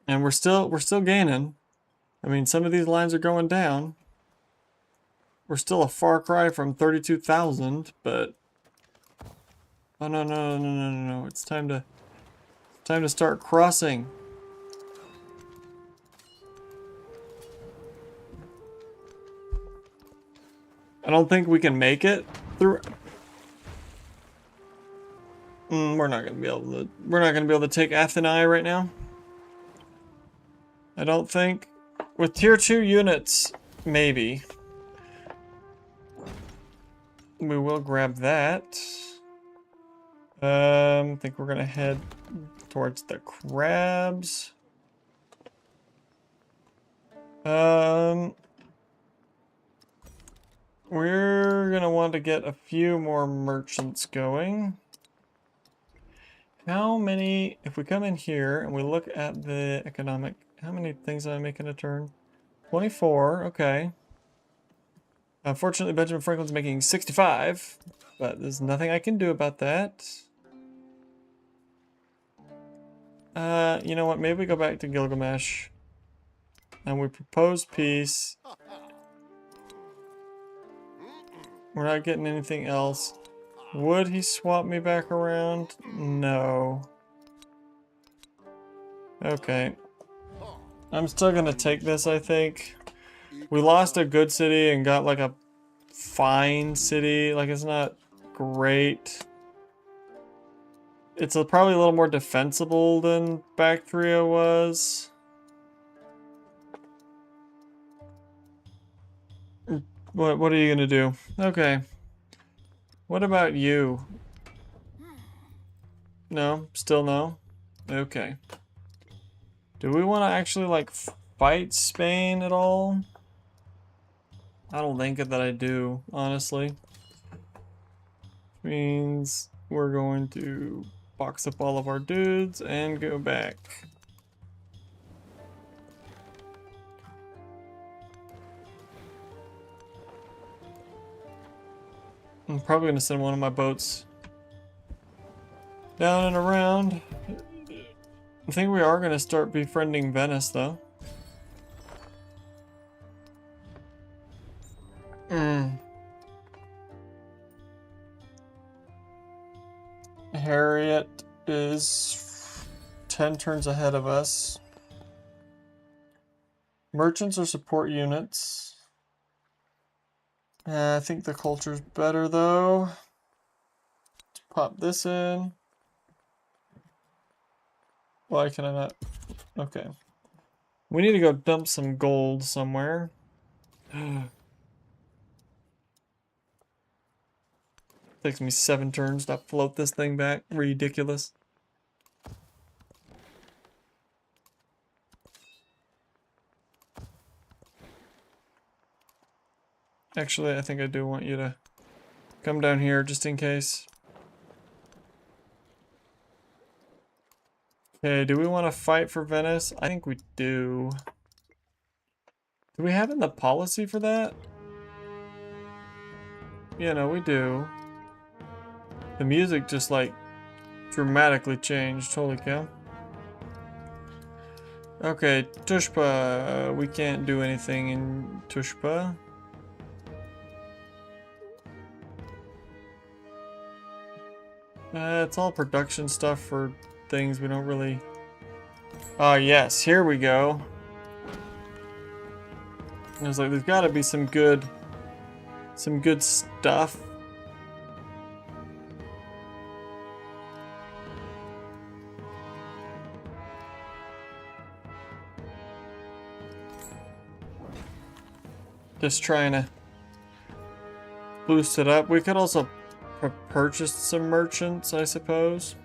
And we're still gaining. I mean, some of these lines are going down. We're still a far cry from 32,000, but... Oh, no. It's time to start crossing. I don't think we can make it through... we're not gonna be able to take Athenae right now. I don't think. With tier 2 units, maybe. We will grab that. I think we're gonna head towards the crabs. We're we're gonna want to get a few more merchants going. How many, if we come in here and we look at the economic, how many things am I making a turn? 24, okay. Unfortunately, Benjamin Franklin's making 65, but there's nothing I can do about that. You know what? Maybe we go back to Gilgamesh and we propose peace. We're not getting anything else. Would he swap me back around? No. Okay. I'm still gonna take this, I think. We lost a good city and got like a fine city. Like, it's not great. It's probably a little more defensible than Bactria was. What are you gonna do? Okay. What about you? No? Still no? Okay. Do we want to actually, like, fight Spain at all? I don't think that I do, honestly. Means we're going to box up all of our dudes and go back. I'm probably going to send one of my boats down and around. I think we are going to start befriending Venice, though. Harriet is 10 turns ahead of us. Merchants or support units. I think the culture's better, though. Let's pop this in. Why can I not? Okay. We need to go dump some gold somewhere. Takes me 7 turns to float this thing back. Ridiculous. Actually, I think I do want you to come down here just in case. Okay, do we want to fight for Venice? I think we do. Do we have in the policy for that? Yeah, no, we do. The music just, like, dramatically changed. Holy cow. Okay, Tushpa. We can't do anything in Tushpa. It's all production stuff for things we don't really... Oh, yes, here we go. I was like, there's gotta be some good stuff. Just trying to boost it up. We could also purchase some merchants, I suppose.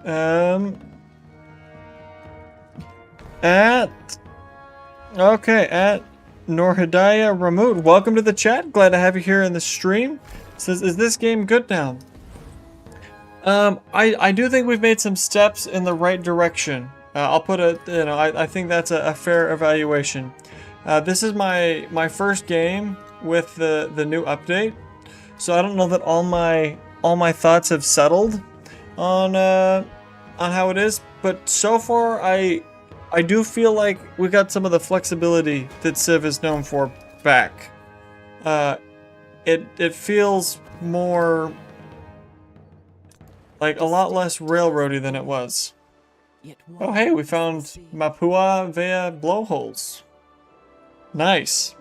At Norhidaya Ramud, welcome to the chat. Glad to have you here in the stream. Says, is this game good now? I do think we've made some steps in the right direction. I'll put a, I think that's a fair evaluation. This is my first game with the new update, so I don't know that all my thoughts have settled on how it is. But so far, I do feel like we got some of the flexibility that Civ is known for back. It feels more like a lot less railroady than it was. Oh hey, we found Mapua via blowholes. Nice.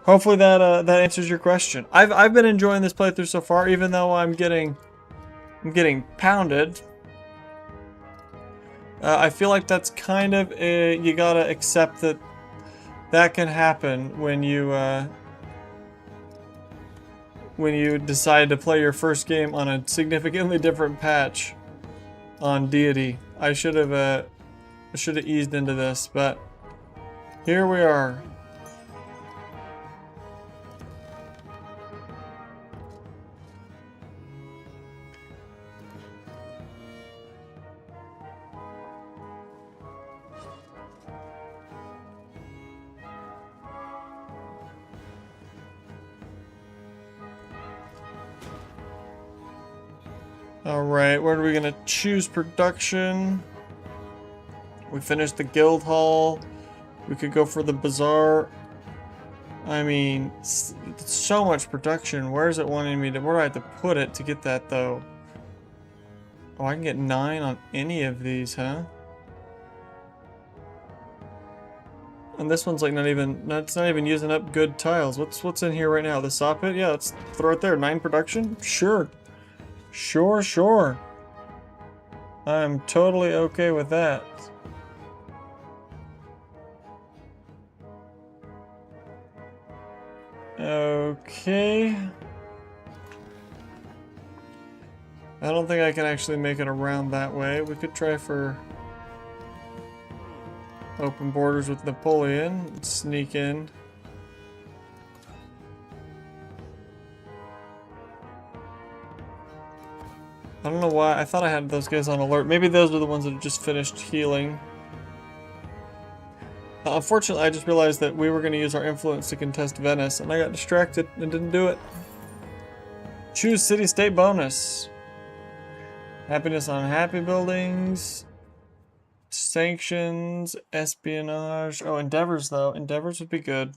Hopefully that answers your question. I've been enjoying this playthrough so far, even though I'm getting pounded. I feel like that's kind of you gotta accept that can happen when you decide to play your first game on a significantly different patch on Deity. I should have eased into this, but here we are. Alright, what are we gonna choose? Production. We finished the guild hall. We could go for the bazaar. I mean, so much production. Where is it wanting me to... Where do I have to put it to get that, though? Oh, I can get 9 on any of these, huh? And this one's like not even... It's not even using up good tiles. What's in here right now? The saw pit? Yeah, let's throw it there. 9 production? Sure. Sure. I'm totally okay with that. Okay. I don't think I can actually make it around that way. We could try for open borders with Napoleon. Sneak in. I don't know why. I thought I had those guys on alert. Maybe those are the ones that just finished healing. Unfortunately, I just realized that we were going to use our influence to contest Venice, and I got distracted and didn't do it. Choose city-state bonus. Happiness on happy buildings. Sanctions. Espionage. Oh, endeavors, though. Endeavors would be good.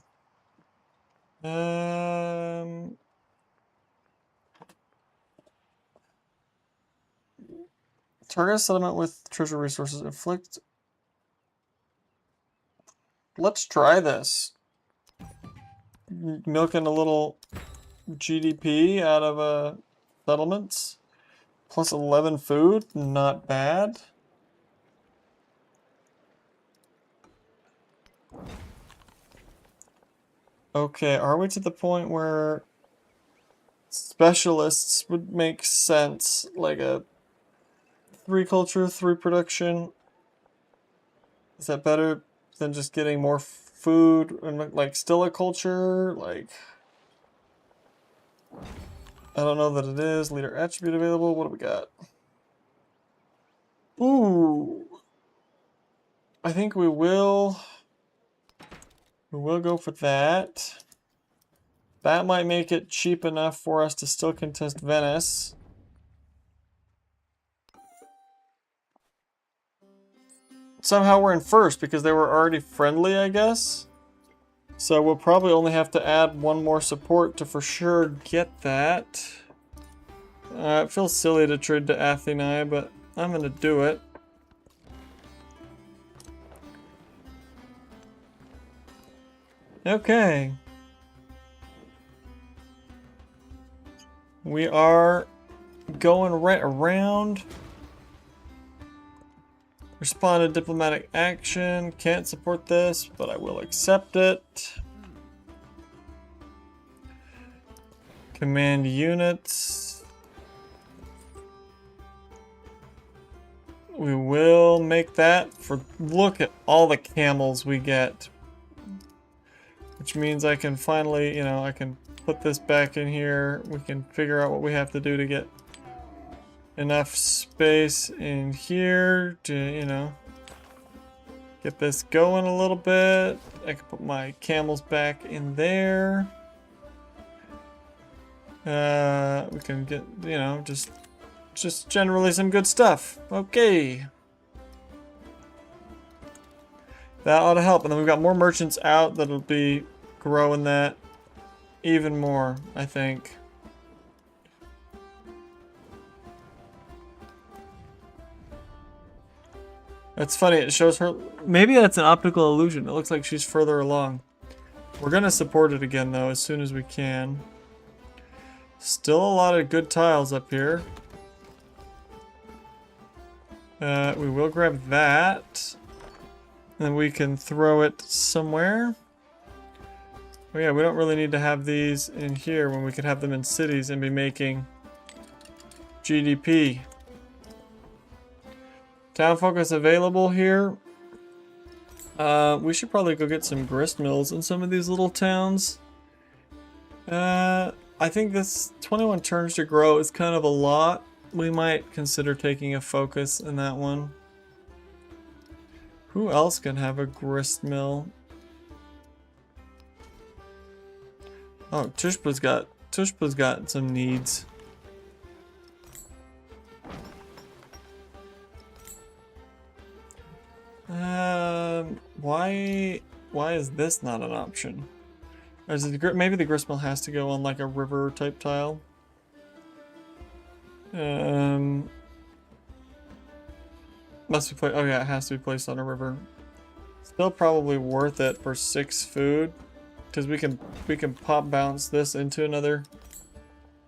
Target a settlement with treasure resources. Inflict... Let's try this. Milking a little GDP out of settlements. Plus 11 food, not bad. Okay, are we to the point where specialists would make sense? Like a 3 culture, 3 production? Is that better than just getting more food and like still a culture? Like, I don't know that it is. Leader attribute available. What do we got? Ooh. I think we will go for that. That might make it cheap enough for us to still contest Venice. Somehow we're in first because they were already friendly, I guess. So we'll probably only have to add 1 more support to for sure get that. It feels silly to trade to Athena, but I'm gonna do it. Okay. We are going right around. Respond to diplomatic action. Can't support this, but I will accept it. Command units. We will make that for... Look at all the camels we get. Which means I can finally, you know, I can put this back in here. We can figure out what we have to do to get enough space in here to, you know, get this going a little bit. I can put my camels back in there. We can get, you know, just generally some good stuff. Okay. That ought to help. And then we've got more merchants out that'll be growing that even more, I think. That's funny, it shows her... Maybe that's an optical illusion. It looks like she's further along. We're gonna support it again, though, as soon as we can. Still a lot of good tiles up here. We will grab that. And we can throw it somewhere. Oh yeah, we don't really need to have these in here when we could have them in cities and be making GDP. Town focus available here. We should probably go get some grist mills in some of these little towns. I think this 21 turns to grow is kind of a lot. We might consider taking a focus in that one. Who else can have a grist mill? Oh, Tushpa's got some needs. Why is this not an option? Or is it, maybe the gristmill has to go on like a river type tile. Must be placed. Oh yeah, it has to be placed on a river. Still probably worth it for 6 food, because we can pop bounce this into another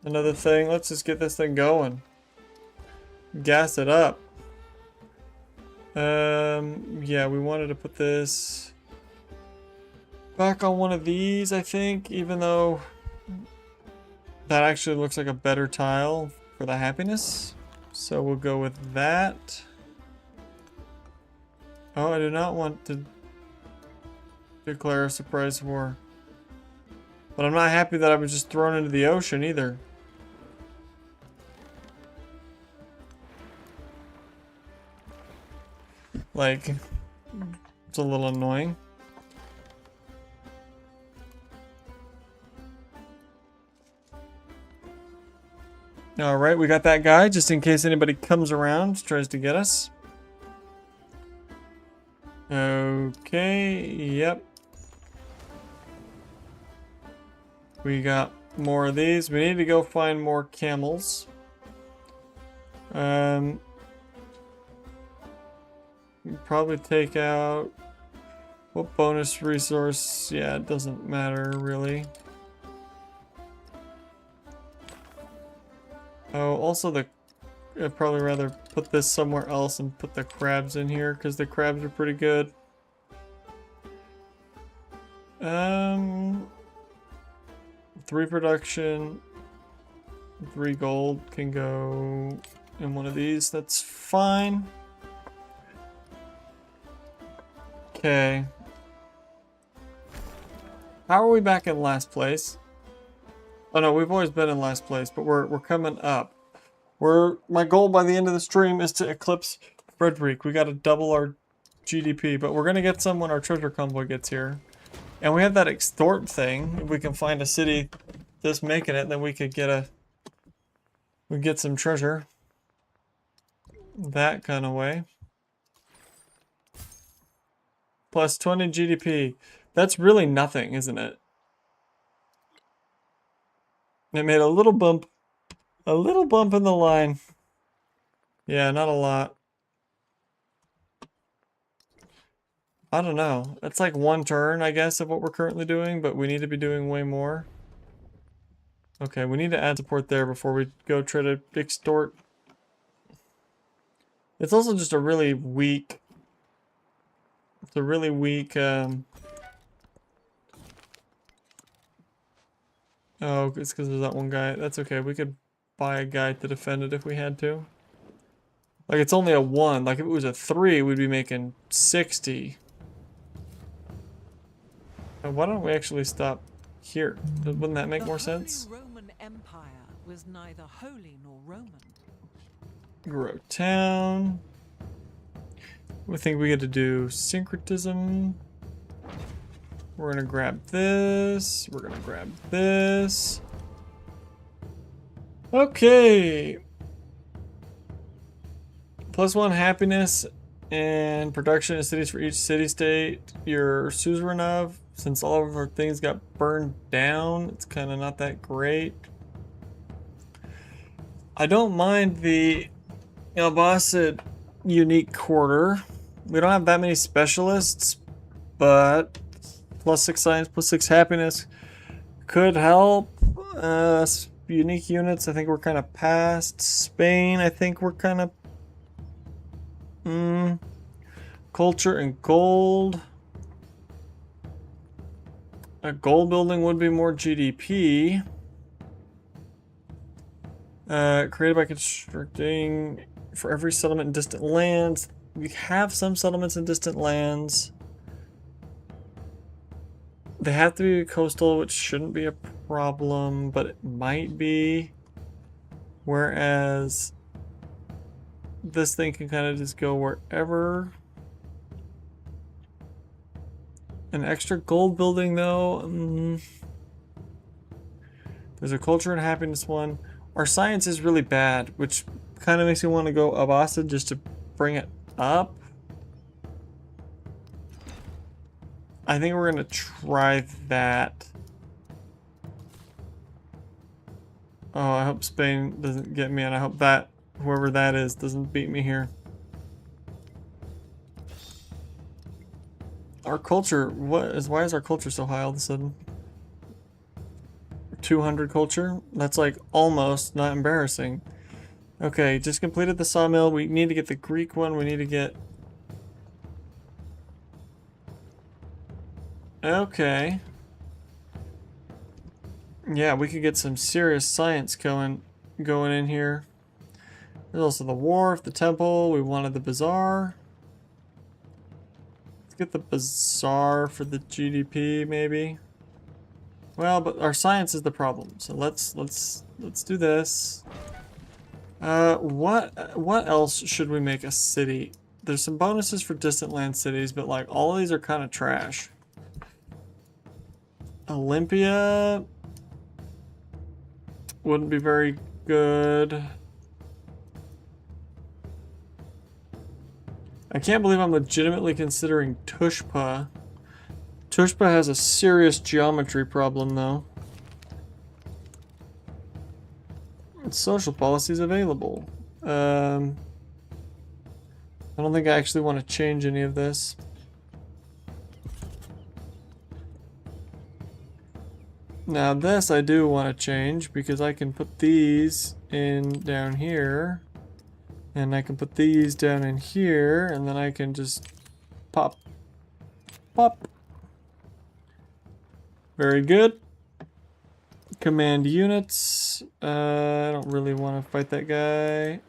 thing. Let's just get this thing going. Gas it up. Yeah, we wanted to put this back on one of these, I think, even though that actually looks like a better tile for the happiness. So we'll go with that. Oh, I do not want to declare a surprise war. But I'm not happy that I was just thrown into the ocean either. Like, it's a little annoying. Alright, we got that guy, just in case anybody comes around, tries to get us. Okay, yep. We got more of these. We need to go find more camels. Probably take out... What bonus resource? Yeah, it doesn't matter, really. Oh, also I'd probably rather put this somewhere else and put the crabs in here, because the crabs are pretty good. 3 production, 3 gold can go in one of these. That's fine. Okay. How are we back in last place? Oh no, we've always been in last place, but we're coming up. My goal by the end of the stream is to eclipse Frederick. We got to double our GDP, but we're gonna get some when our treasure convoy gets here. And we have that extort thing. If we can find a city that's making it, then we could get some treasure. That kind of way. Plus 20 GDP. That's really nothing, isn't it? It made a little bump in the line. Yeah, not a lot. I don't know. That's like 1 turn, I guess, of what we're currently doing, but we need to be doing way more. Okay, we need to add support there before we go try to extort. It's also just a really weak... It's a really weak, Oh, it's because there's that one guy. That's okay. We could buy a guy to defend it if we had to. Like, it's only a 1. Like, if it was a 3, we'd be making 60. Why don't we actually stop here? Wouldn't that make more sense? The Holy Roman Empire was neither holy nor Roman. Grow town. We think we get to do syncretism. We're gonna grab this. We're gonna grab this. Okay. +1 happiness and production in cities for each city-state you're suzerain of. Since all of our things got burned down, it's kind of not that great. I don't mind the Abbasid unique quarter. We don't have that many specialists, but +6 science, +6 happiness could help. Unique units, I think we're kind of past. Spain, I think we're kind of... Culture and gold. A gold building would be more GDP. Created by constructing for every settlement in distant lands. We have some settlements in distant lands. They have to be coastal, which shouldn't be a problem, but it might be. Whereas this thing can kind of just go wherever. An extra gold building, though. There's a culture and happiness one. Our science is really bad, which kind of makes me want to go Abbasid just to bring it up. I think we're gonna try that. Oh, I hope Spain doesn't get me, and I hope that whoever that is doesn't beat me here. Our culture, why is our culture so high all of a sudden? 200 culture? That's like almost not embarrassing. Okay, just completed the sawmill. We need to get the Greek one. We need to get... Okay. Yeah, we could get some serious science going in here. There's also the wharf, the temple. We wanted the bazaar. Let's get the bazaar for the GDP, maybe. Well, but our science is the problem. So let's do this. What else should we make a city? There's some bonuses for distant land cities, but like all of these are kind of trash. Olympia wouldn't be very good. I can't believe I'm legitimately considering Tushpa. Tushpa has a serious geometry problem though. Social policies available. I don't think I actually want to change any of this. Now this I do want to change because I can put these in down here. And I can put these down in here, and then I can just pop. Pop. Very good. Command units. I don't really want to fight that guy.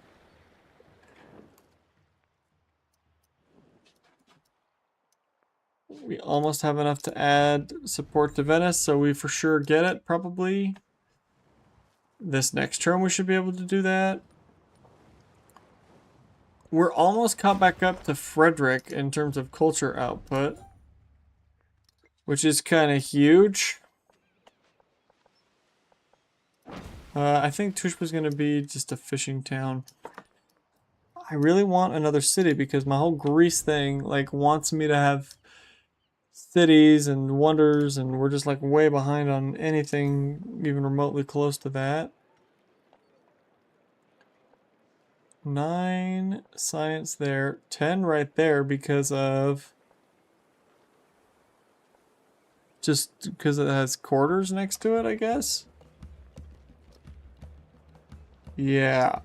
We almost have enough to add support to Venice, so we for sure get it, probably. This next turn we should be able to do that. We're almost caught back up to Frederick in terms of culture output, which is kind of huge. I think Tushpa's going to be just a fishing town. I really want another city because my whole Greece thing like wants me to have cities and wonders, and we're just like way behind on anything even remotely close to that. 9 science there, 10 right there because of just because it has quarters next to it, I guess. Yeah.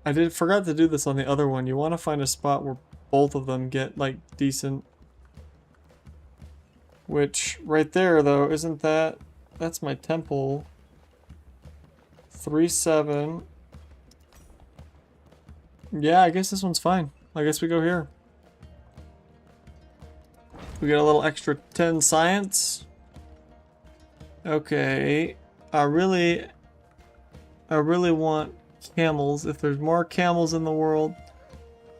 I forgot to do this on the other one. You want to find a spot where both of them get like decent. Which right there though, isn't that's my temple. 3-7. Yeah, I guess this one's fine. I guess we go here. We get a little extra 10 science. Okay. I really want camels. If there's more camels in the world,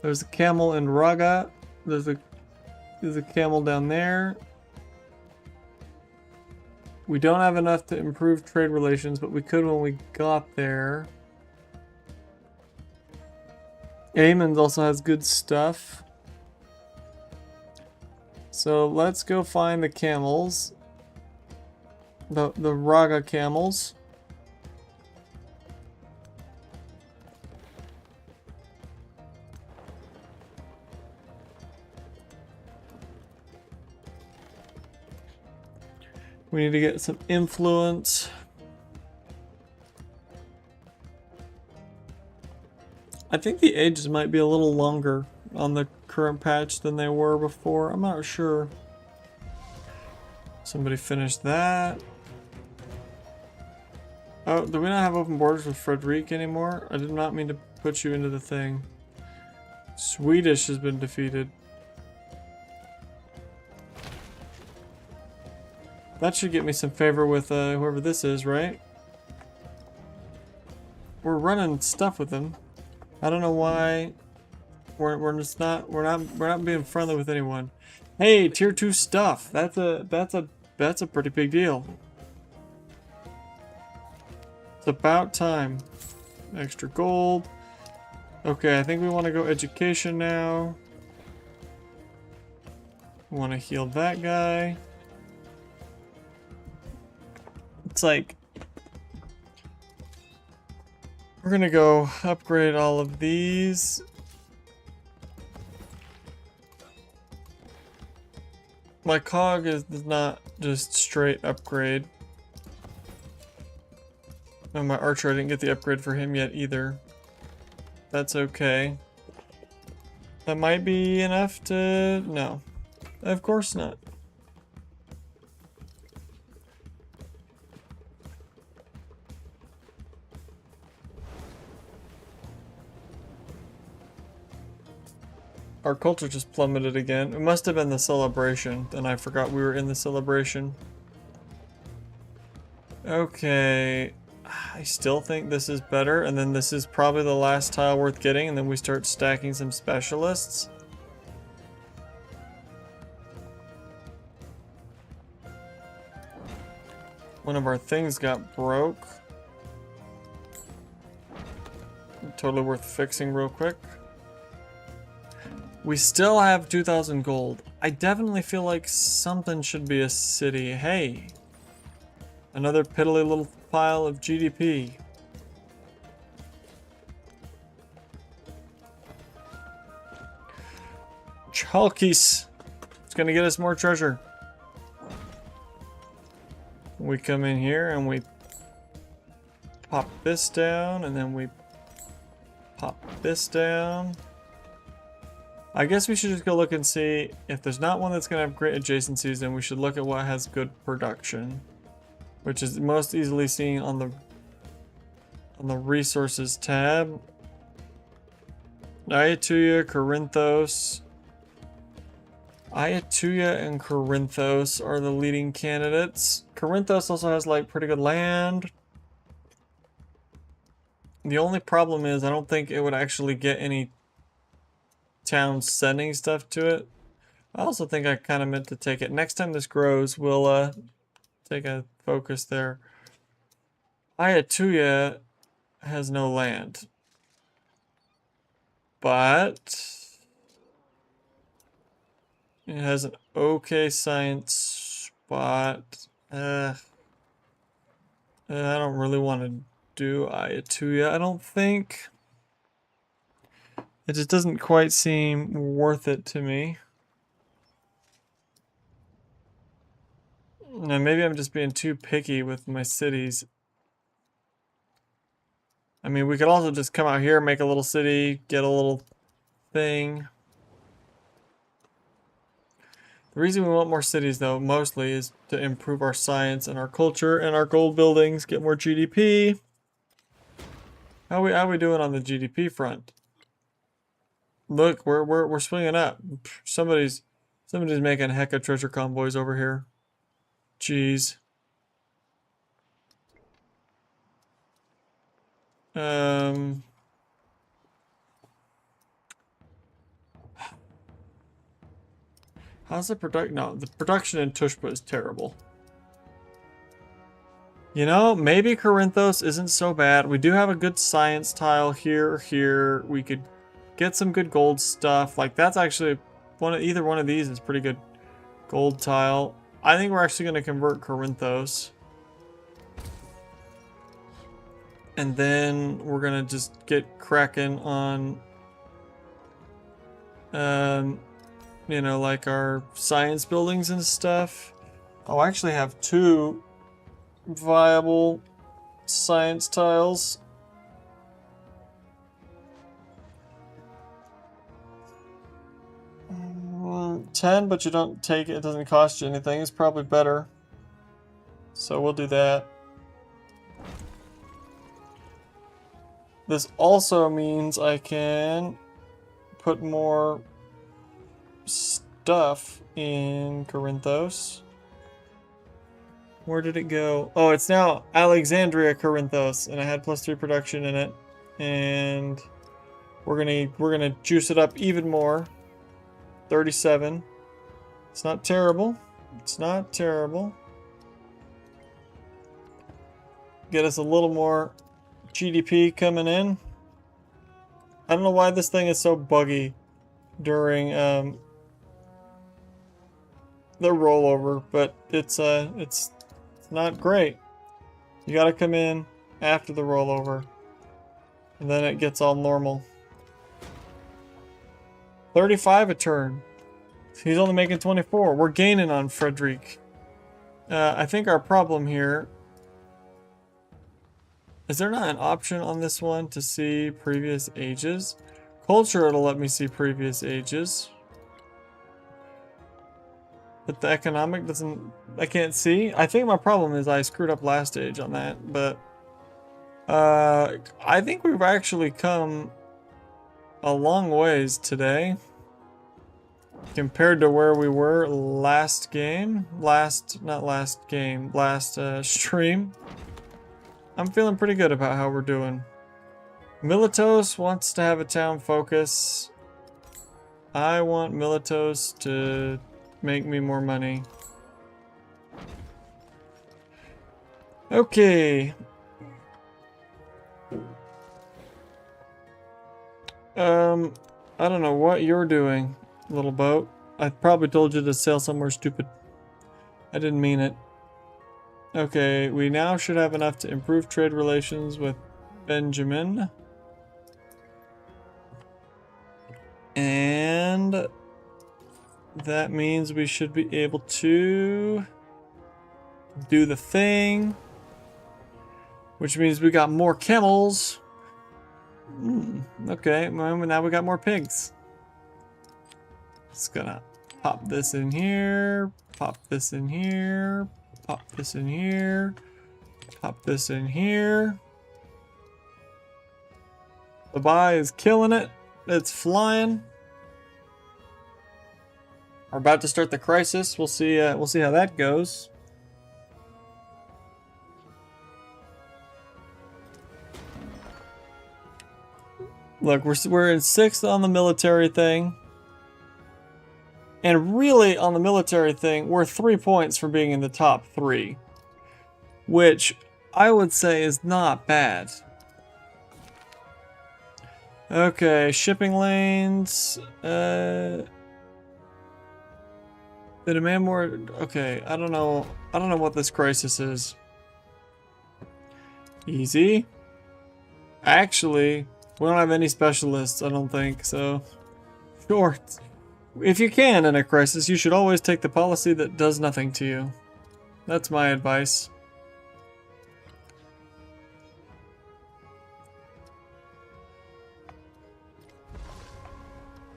there's a camel in Raga. There's a camel down there. We don't have enough to improve trade relations, but we could when we got there. Aemond also has good stuff. So let's go find the camels. The Raga camels. We need to get some influence. I think the ages might be a little longer on the current patch than they were before. I'm not sure. Somebody finished that. Oh, do we not have open borders with Frederick anymore? I did not mean to put you into the thing. Swedish has been defeated. That should get me some favor with whoever this is, right? We're running stuff with them. I don't know why we're not being friendly with anyone. Hey, tier 2 stuff. That's a pretty big deal. It's about time. Extra gold. Okay, I think we want to go education now. want to heal that guy. It's like we're gonna go upgrade all of these. My cog is not just straight upgrade. And my archer, I didn't get the upgrade for him yet either. That's okay. That might be enough to... No. Of course not. Our culture just plummeted again. It must have been the celebration. Then I forgot we were in the celebration. Okay. I still think this is better, and then this is probably the last tile worth getting, and then we start stacking some specialists. One of our things got broke. Totally worth fixing real quick. We still have 2,000 gold. I definitely feel like something should be a city. Hey! Another piddly little pile of GDP. Chalkies! It's gonna get us more treasure. We come in here and we pop this down, and then we pop this down. I guess we should just go look and see if there's not one that's gonna have great adjacencies, then we should look at what has good production, which is most easily seen on the resources tab. Ayatuya, Corinthos. Ayatuya and Corinthos are the leading candidates. Corinthos also has like pretty good land. The only problem is I don't think it would actually get any towns sending stuff to it. I also think I kind of meant to take it. Next time this grows, we'll take a focus there. Ayatuya has no land. But it has an okay science spot. I don't really want to do Ayatuya, I don't think. It just doesn't quite seem worth it to me. Now, maybe I'm just being too picky with my cities. I mean, we could also just come out here, make a little city, get a little thing. The reason we want more cities, though, mostly is to improve our science and our culture and our gold buildings, get more GDP. How we doing on the GDP front? Look, we're swinging up. Somebody's making hecka treasure convoys over here. Jeez. How's the product? No, the production in Tushpa is terrible. You know, maybe Corinthos isn't so bad. We do have a good science tile here or here. We could get some good gold stuff. Like that's actually either one of these is pretty good gold tile. I think we're actually going to convert Corinthos. And then we're going to just get cracking on you know, like our science buildings and stuff. I'll actually have 2 viable science tiles. Mm, 10, but you don't take it. It doesn't cost you anything. It's probably better. So we'll do that. This also means I can put more stuff in Corinthos. Where did it go? Oh, it's now Alexandria Corinthos, and I had +3 production in it, and we're gonna juice it up even more. 37. It's not terrible. It's not terrible. Get us a little more GDP coming in. I don't know why this thing is so buggy during the rollover, but it's not great. You gotta come in after the rollover, and then it gets all normal. 35 a turn. He's only making 24. We're gaining on Frederick. I think our problem here... Is there not an option on this one to see previous ages? Culture, it'll let me see previous ages. But the economic doesn't... I can't see. I think my problem is I screwed up last age on that, but... I think we've actually come a long ways today. Compared to where we were last game. Last stream. I'm feeling pretty good about how we're doing. Militos wants to have a town focus. I want Militos to make me more money. Okay. I don't know what you're doing, little boat. I probably told you to sail somewhere stupid. I didn't mean it. Okay, we now should have enough to improve trade relations with Benjamin. And that means we should be able to do the thing. Which means we got more camels. Okay, well, now we got more pigs. Just gonna pop this in here, pop this in here, pop this in here, pop this in here. The buy is killing it. It's flying. We're about to start the crisis. We'll see how that goes. Look, we're in 6th on the military thing. And really, on the military thing, we're 3 points from being in the top 3. Which I would say is not bad. Okay, shipping lanes. The demand more... Okay, I don't know what this crisis is. Easy. Actually, we don't have any specialists, I don't think, so... Sure. If you can in a crisis, you should always take the policy that does nothing to you. That's my advice.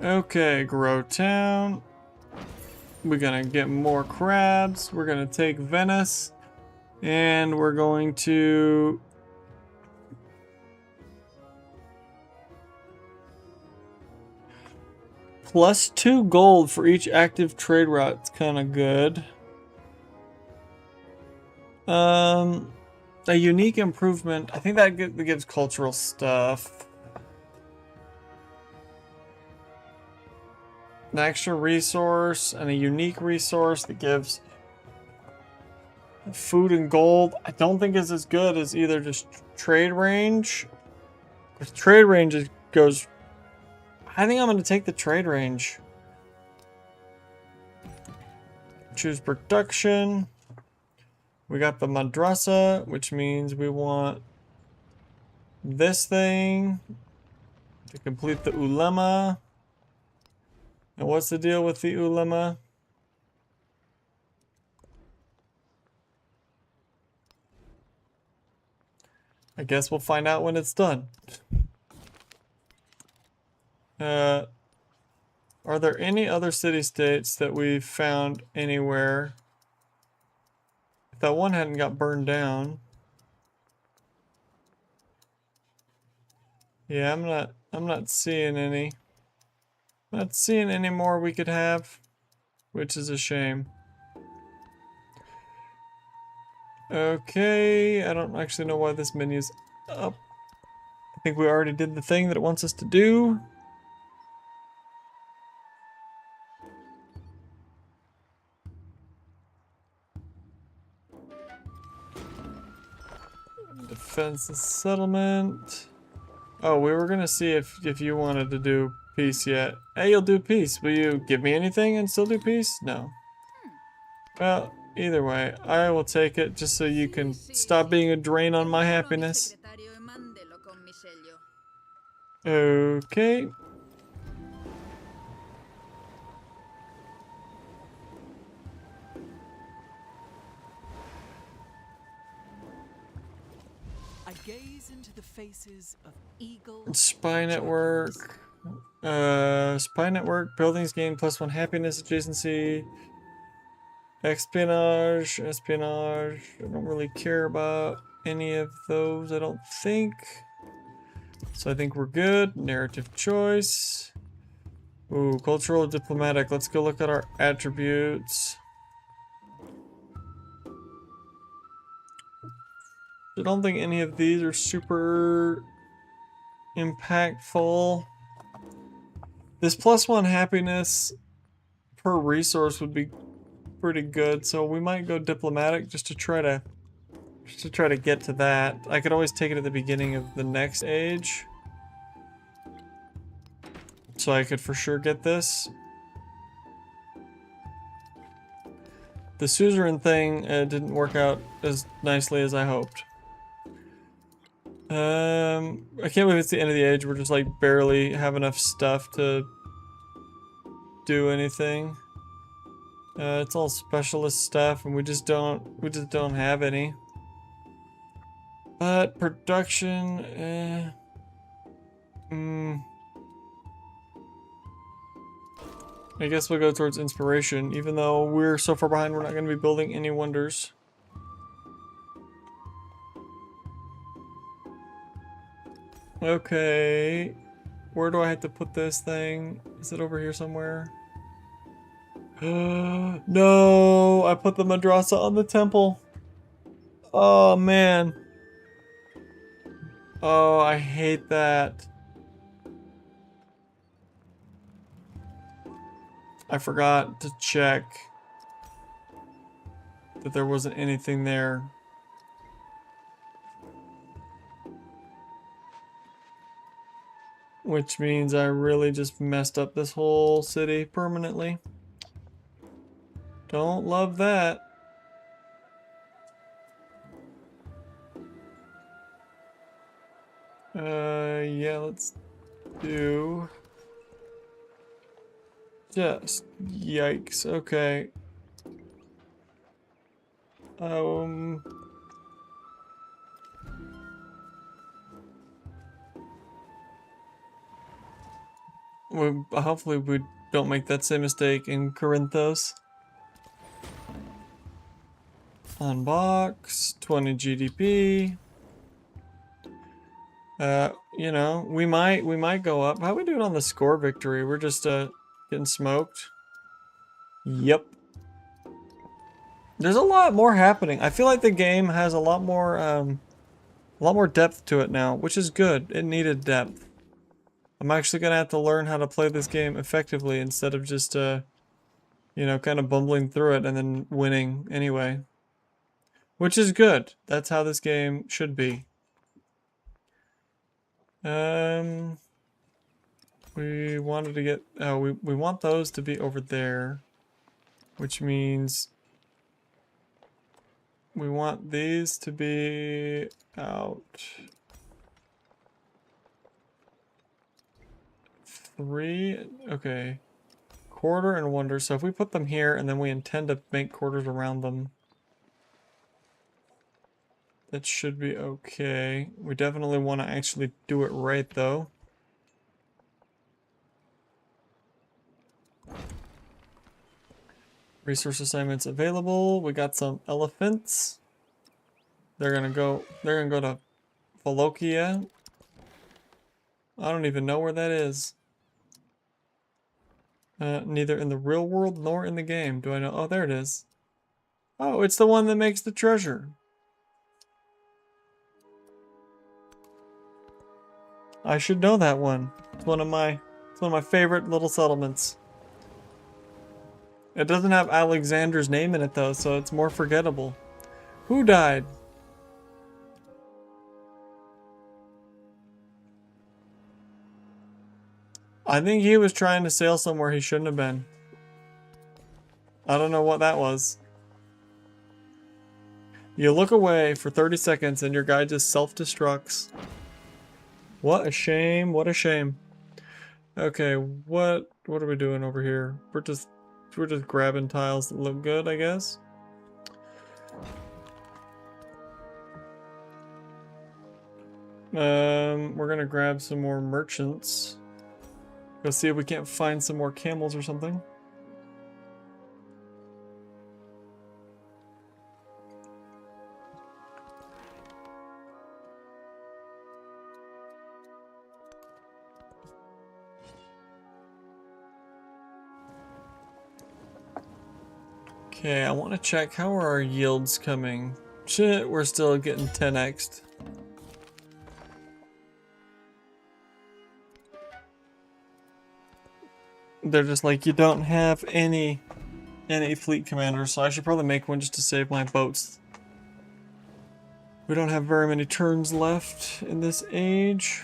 Okay, grow town. We're gonna get more crabs. We're gonna take Venice. And we're going to... +2 gold for each active trade route. It's kind of good. A unique improvement. I think that gives cultural stuff. An extra resource and a unique resource that gives food and gold. I don't think is as good as either just trade range. Because trade range goes... I think I'm going to take the trade range. Choose production. We got the madrasa, which means we want this thing to complete the ulema. And what's the deal with the ulema? I guess we'll find out when it's done. Are there any other city-states that we've found anywhere? If that one hadn't got burned down. Yeah, I'm not seeing any. Not seeing any more we could have, which is a shame. Okay, I don't actually know why this menu's up. I think we already did the thing that it wants us to do. Defense and settlement. Oh, we were gonna see if you wanted to do peace yet. Hey, you'll do peace. Will you give me anything and still do peace? No. Well, either way, I will take it just so you can stop being a drain on my happiness. Okay. I gaze into the faces of eagle Spy network. Spy network. Buildings gain +1 happiness adjacency. Espionage. Espionage. I don't really care about any of those, I don't think. So I think we're good. Narrative choice. Ooh, cultural diplomatic. Let's go look at our attributes. I don't think any of these are super impactful. This +1 happiness per resource would be pretty good, so we might go diplomatic just to try to get to that. I could always take it at the beginning of the next age, so I could for sure get this. The suzerain thing didn't work out as nicely as I hoped. I can't believe it's the end of the age. We're just like barely have enough stuff to do anything. It's all specialist stuff, and we just don't have any. But production, I guess we'll go towards inspiration, even though we're so far behind. We're not going to be building any wonders. Okay, where do I have to put this thing? Is it over here somewhere? No, I put the madrasa on the temple. Oh man. Oh, I hate that. I forgot to check that there wasn't anything there. Which means I really just messed up this whole city permanently. Don't love that. Yeah, let's do... Just yikes, okay. Hopefully we don't make that same mistake in Corinthos. Unbox, 20 GDP. You know, we might go up. How we doing on the score victory? We're just getting smoked. Yep. There's a lot more happening. I feel like the game has a lot more depth to it now, which is good. It needed depth. I'm actually gonna have to learn how to play this game effectively instead of just you know, kind of bumbling through it and then winning anyway. Which is good. That's how this game should be. We wanted to get, oh, we want those to be over there, which means we want these to be out 3, okay. Quarter and wonder, so if we put them here and then we intend to make quarters around them, that should be okay. We definitely want to actually do it right though. Resource assignments available. We got some elephants. They're gonna go to Volokia. I don't even know where that is. Neither in the real world nor in the game. Do I know? Oh, there it is. Oh, it's the one that makes the treasure. I should know that one. It's one of my favorite little settlements. It doesn't have Alexander's name in it though, so it's more forgettable. Who died? I think he was trying to sail somewhere he shouldn't have been. I don't know what that was. You look away for 30 seconds and your guy just self-destructs. What a shame, what a shame. Okay, what are we doing over here? We're just grabbing tiles that look good, I guess. We're gonna grab some more merchants. Go see if we can't find some more camels or something. Okay, I want to check how are our yields coming. Shit, we're still getting 10x'd. They're just like, you don't have any fleet commanders, so I should probably make one just to save my boats. We don't have very many turns left in this age.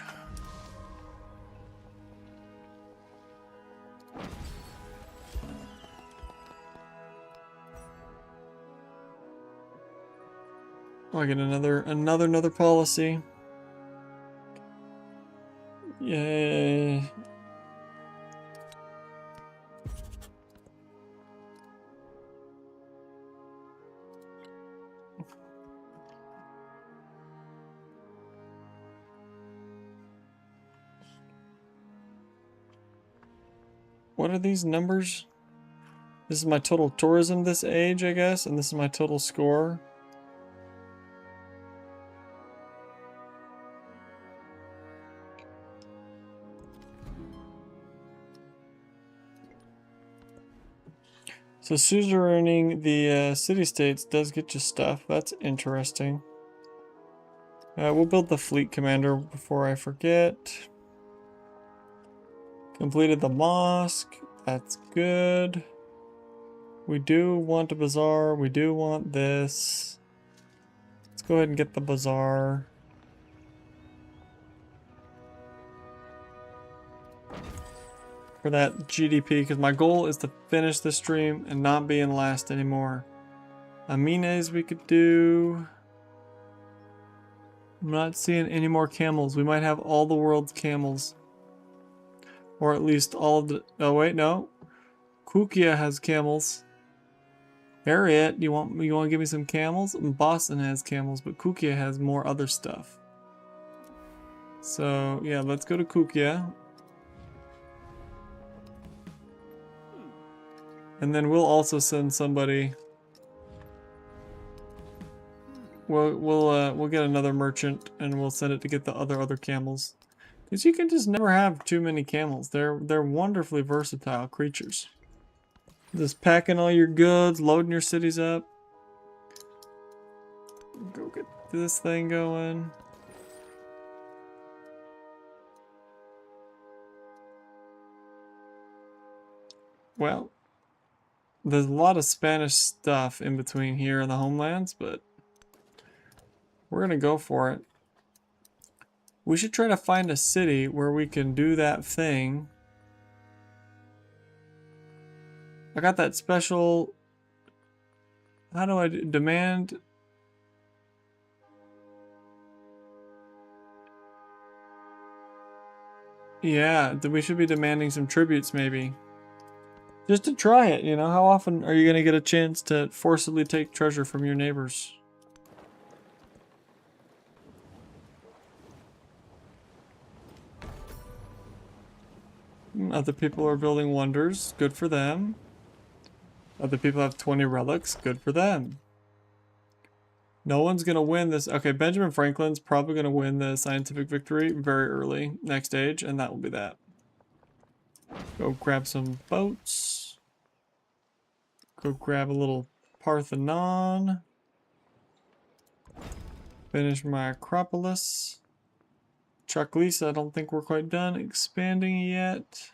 Oh, I get another policy. Yay. What are these numbers? This is my total tourism this age, I guess, and this is my total score. So suzeraining the city-states does get you stuff. That's interesting. We'll build the fleet commander before I forget. Completed the mosque. That's good. We do want a bazaar. We do want this. Let's go ahead and get the bazaar. For that GDP, because my goal is to finish the stream and not be in last anymore. Amines we could do. I'm not seeing any more camels. We might have all the world's camels. Or at least all of the... Oh wait, no. Kukia has camels. Harriet, you want to give me some camels? Boston has camels, but Kukia has more other stuff. So yeah, let's go to Kukia. And then we'll also send somebody. We'll get another merchant and we'll send it to get the other camels. Because you can just never have too many camels. They're wonderfully versatile creatures. Just packing all your goods, loading your cities up. Go get this thing going. Well, there's a lot of Spanish stuff in between here and the homelands, but we're gonna go for it. We should try to find a city where we can do that thing. I got that special... How do I demand... Yeah, we should be demanding some tributes maybe. Just to try it, you know? How often are you going to get a chance to forcibly take treasure from your neighbors? Other people are building wonders. Good for them. Other people have 20 relics. Good for them. No one's going to win this. Okay, Benjamin Franklin's probably going to win the scientific victory very early next stage, and that will be that. Go grab some boats. Go grab a little Parthenon. Finish my Acropolis. Chaklis, I don't think we're quite done expanding yet.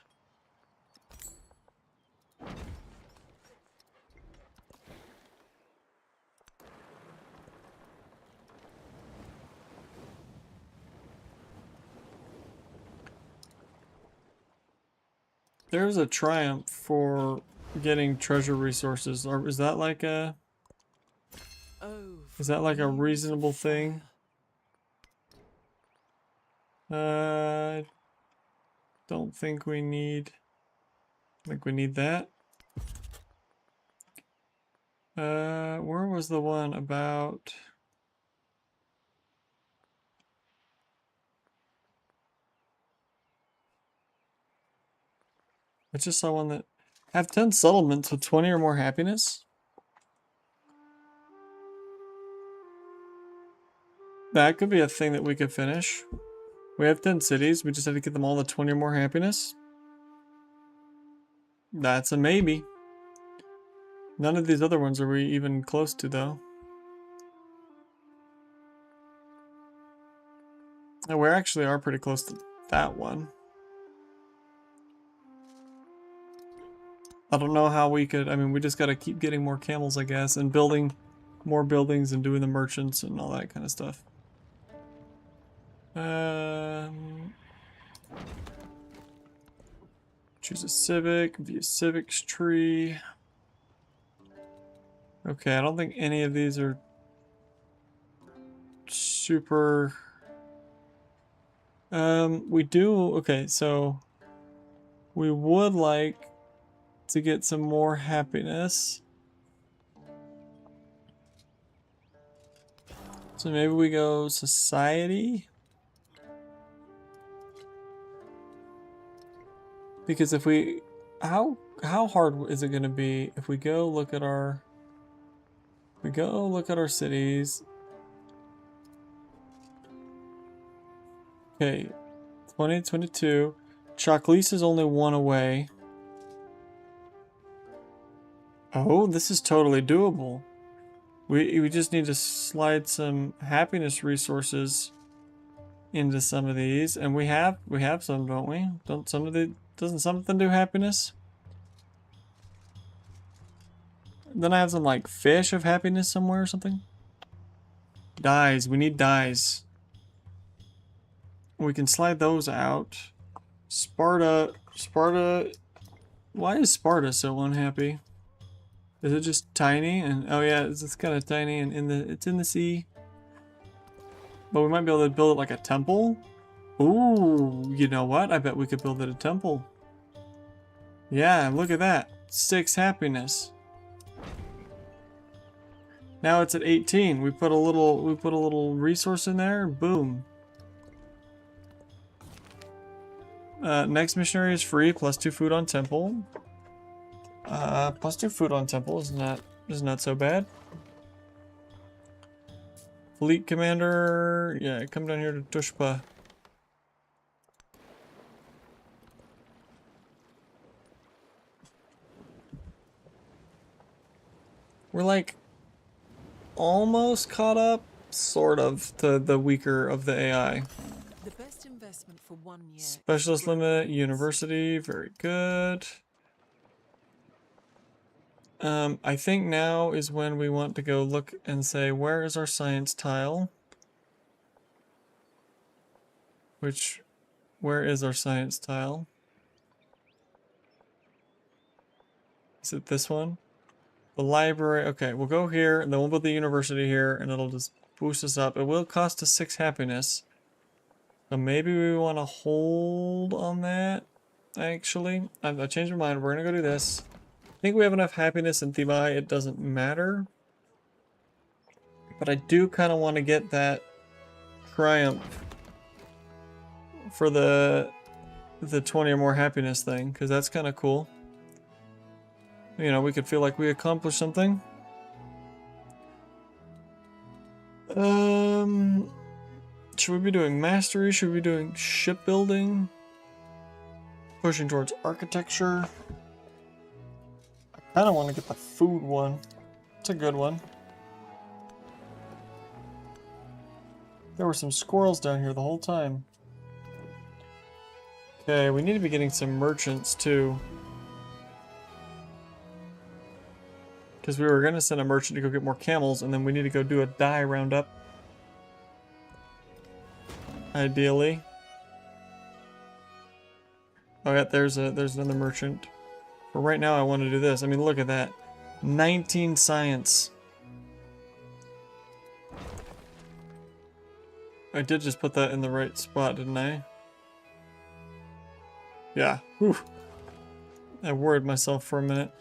There's a triumph for getting treasure resources. Or is that like a... Oh, Is that like a reasonable thing? Don't think we need. I think we need that. Where was the one about? I just saw one that have 10 settlements with 20 or more happiness. That could be a thing that we could finish. We have 10 cities. We just have to get them all to 20 or more happiness. That's a maybe. None of these other ones are we even close to, though. And we actually are pretty close to that one. I don't know how we could. I mean, we just got to keep getting more camels, I guess, and building more buildings and doing the merchants and all that kind of stuff. Choose a civic, view civics tree. Okay, I don't think any of these are super. We do. Okay, so we would like to get some more happiness. So maybe we go society. Because if we, how hard is it going to be if we go look at our, cities. Okay, 2022. Choclise is only one away. Oh, this is totally doable. We just need to slide some happiness resources into some of these, and we have some, don't we? Doesn't something do happiness? Then I have some like fish of happiness somewhere or something. Dyes, we need dyes. We can slide those out. Sparta. Why is Sparta so unhappy? Is it just tiny? And oh yeah, it's kind of tiny and it's in the sea. But we might be able to build it like a temple. Ooh, you know what? I bet we could build it a temple. Yeah, look at that. 6 happiness. Now it's at 18. We put a little resource in there. Boom. Next missionary is free, plus 2 food on temple. Plus 2 food on temple is not so bad. Fleet commander, yeah, come down here to Tushpa. We're like almost caught up, sort of, to the weaker of the AI. The best investment for 1 year. Specialist limit, university, very good. I think now is when we want to go look and say, where is our science tile? Where is our science tile? Is it this one? The library, okay, we'll go here, and then we'll put the university here, and it'll just boost us up. It will cost us 6 happiness. So maybe we want to hold on that, actually. I've changed my mind, we're gonna go do this. I think we have enough happiness in Thebai, it doesn't matter. But I do kind of want to get that triumph for the 20 or more happiness thing, because that's kind of cool. You know, we could feel like we accomplished something. Should we be doing mastery? Should we be doing shipbuilding? Pushing towards architecture. I kind of want to get the food one. It's a good one. There were some squirrels down here the whole time. Okay, we need to be getting some merchants too. Because we were going to send a merchant to go get more camels, and then we need to go do a dye roundup. Ideally. Oh yeah, there's another merchant. But right now I want to do this. I mean, look at that. 19 science. I did just put that in the right spot, didn't I? Yeah. Whew. I worried myself for a minute.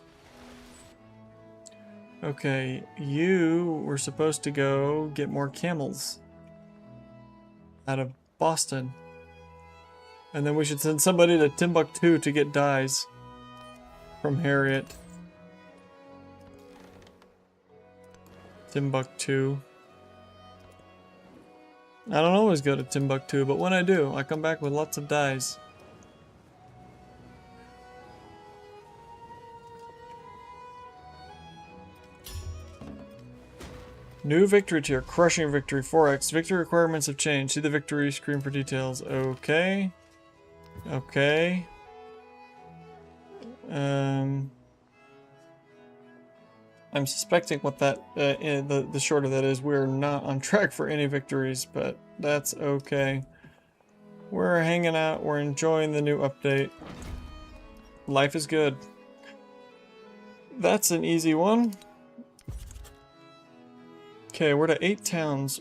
Okay, you were supposed to go get more camels out of Boston. And then we should send somebody to Timbuktu to get dyes from Harriet. Timbuktu. I don't always go to Timbuktu, but when I do, I come back with lots of dyes. New victory tier, crushing victory, 4x. Victory requirements have changed. See the victory screen for details. Okay. Okay. I'm suspecting what that, the short of that is. We're not on track for any victories, but that's okay. We're hanging out. We're enjoying the new update. Life is good. That's an easy one. Okay, we're to 8 towns.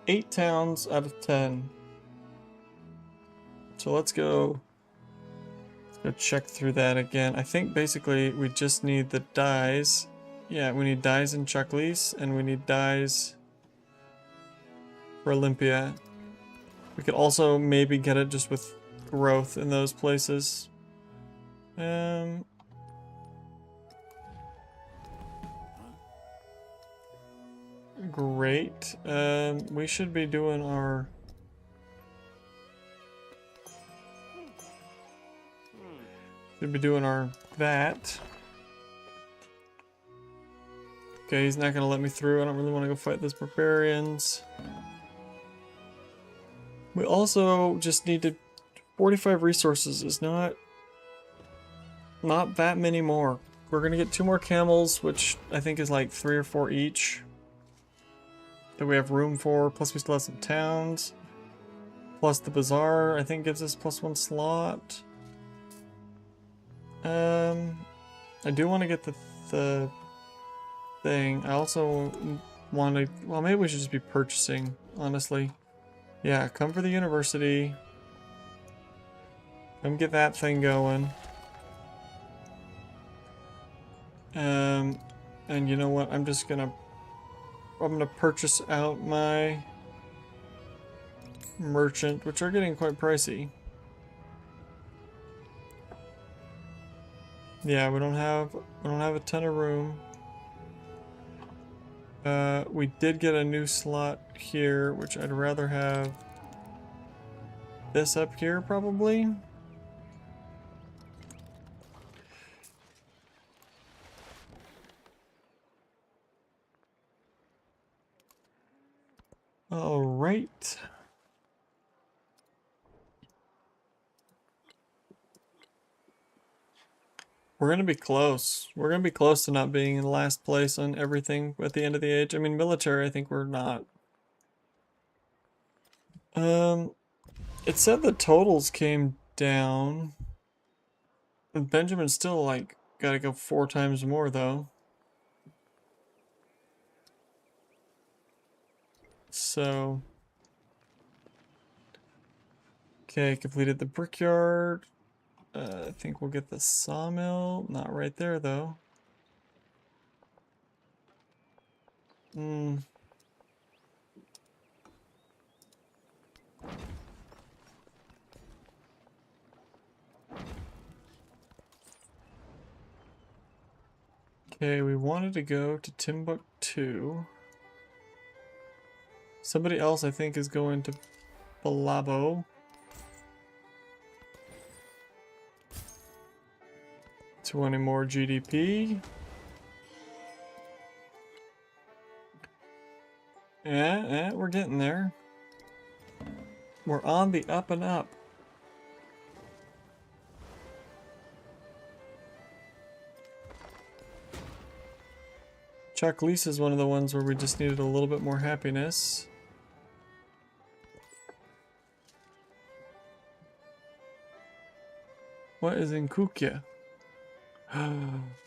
8 towns out of 10. So let's go check through that again. I think basically we just need the dyes. Yeah, we need dyes in Chuckleys, and we need dyes for Olympia. We could also maybe get it just with growth in those places. Great. We should be doing our... that. Okay, he's not gonna let me through. I don't really want to go fight those barbarians. We also just needed 45 resources. Is not that many more. We're gonna get 2 more camels, which I think is like 3 or 4 each that we have room for. Plus we still have some towns. Plus the bazaar, I think, gives us +1 slot. I do want to get the thing. I also want to... Well, maybe we should just be purchasing, honestly. Yeah, come for the university. Come get that thing going. And you know what? I'm gonna purchase out my merchant, which are getting quite pricey. Yeah, we don't have a ton of room. We did get a new slot here, which I'd rather have this up here probably. All right. We're gonna be close. We're gonna be close to not being in last place on everything at the end of the age. I mean, military, I think we're not. It said the totals came down. And Benjamin's still, like, gotta go 4 times more, though. So... Okay, completed the brickyard. I think we'll get the sawmill. Not right there, though. Okay, we wanted to go to Timbuktu. Somebody else, I think, is going to Balabo. 20 more GDP. Yeah, we're getting there. We're on the up and up. Chuck Lease is one of the ones where we just needed a little bit more happiness. What is in Kukya?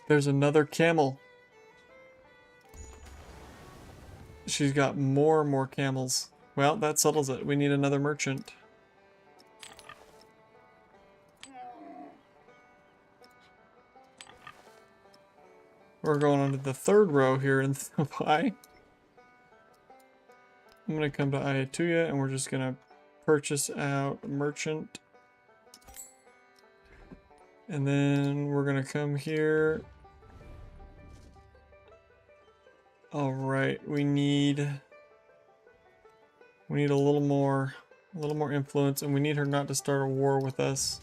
There's another camel. She's got more and more camels. Well, that settles it. We need another merchant. We're going on to the third row here in the pie. I'm going to come to Ayatuya and we're just going to purchase out a merchant. And then we're going to come here. All right, we need a little more influence, and we need her not to start a war with us.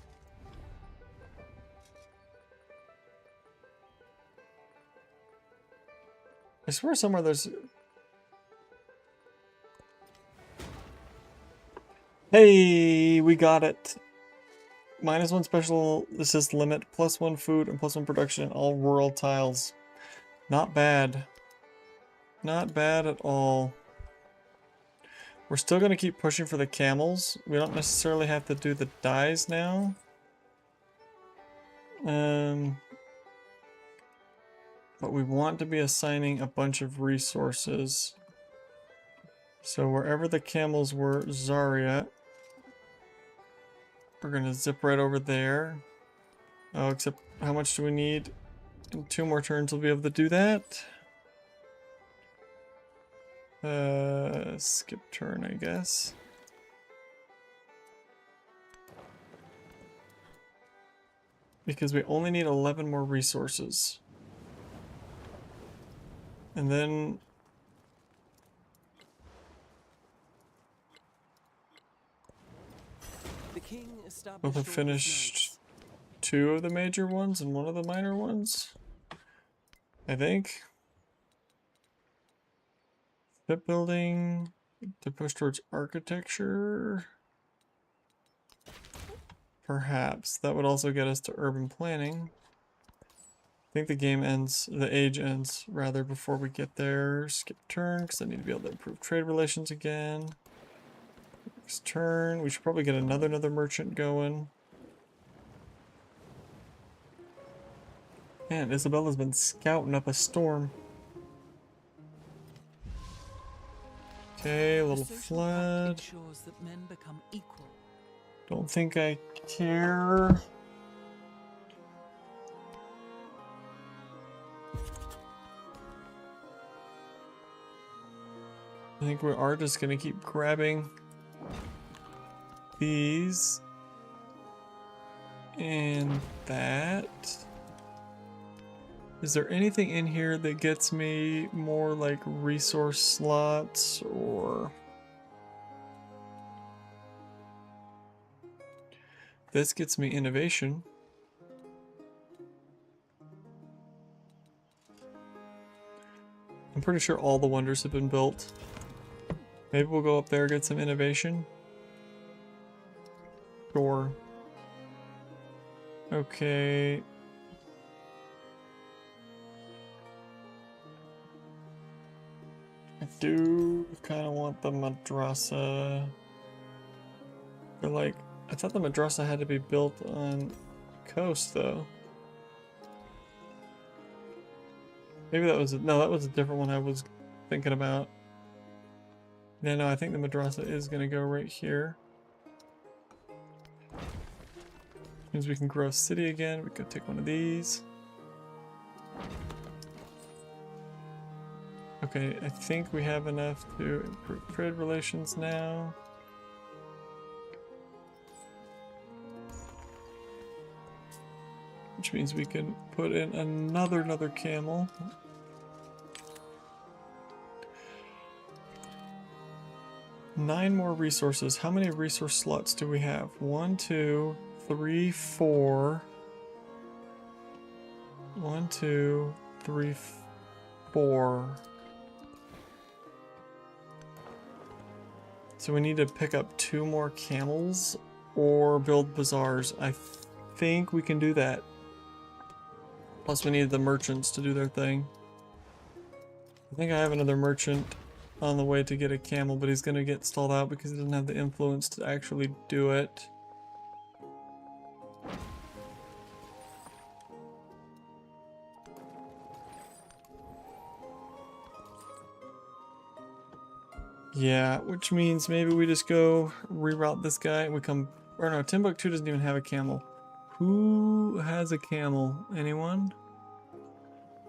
I swear somewhere there's... Hey, we got it. -1 special assist limit, +1 food, and +1 production in all rural tiles. Not bad. Not bad at all. We're still going to keep pushing for the camels. We don't necessarily have to do the dyes now. But we want to be assigning a bunch of resources. So wherever the camels were, Zarya, we're going to zip right over there. Oh, except how much do we need? In 2 more turns we'll be able to do that. Skip turn, I guess. Because we only need 11 more resources. And then... The king we'll have established all his finished knights. 2 of the major ones and 1 of the minor ones. I think. Shipbuilding to push towards architecture. Perhaps. That would also get us to urban planning. I think the game ends, the age ends rather before we get there. Skip turn because I need to be able to improve trade relations again. Next turn, we should probably get another merchant going. Man, Isabella's been scouting up a storm. Okay, a little The social flood. pact ensures that men become equal. Don't think I care. I think we are just gonna keep grabbing these and that. Is there anything in here that gets me more like resource slots or... This gets me innovation. I'm pretty sure all the wonders have been built. Maybe we'll go up there and get some innovation. Sure. Okay. I do kind of want the madrasa. But like, I thought the madrasa had to be built on coast though. Maybe that was, no, that was a different one I was thinking about. Yeah, no, I think the madrasa is gonna go right here. Means we can grow a city again. We could take one of these. Okay, I think we have enough to improve trade relations now. Which means we can put in another camel. Nine more resources. How many resource slots do we have? 1, 2, 3, 4. 1, 2, 3, 4. So we need to pick up 2 more camels or build bazaars. I think we can do that. Plus we need the merchants to do their thing. I think I have another merchant on the way to get a camel, but he's gonna get stalled out because he doesn't have the influence to actually do it. Yeah, which means maybe we just go reroute this guy. We come, or no, Timbuktu doesn't even have a camel. Who has a camel? Anyone?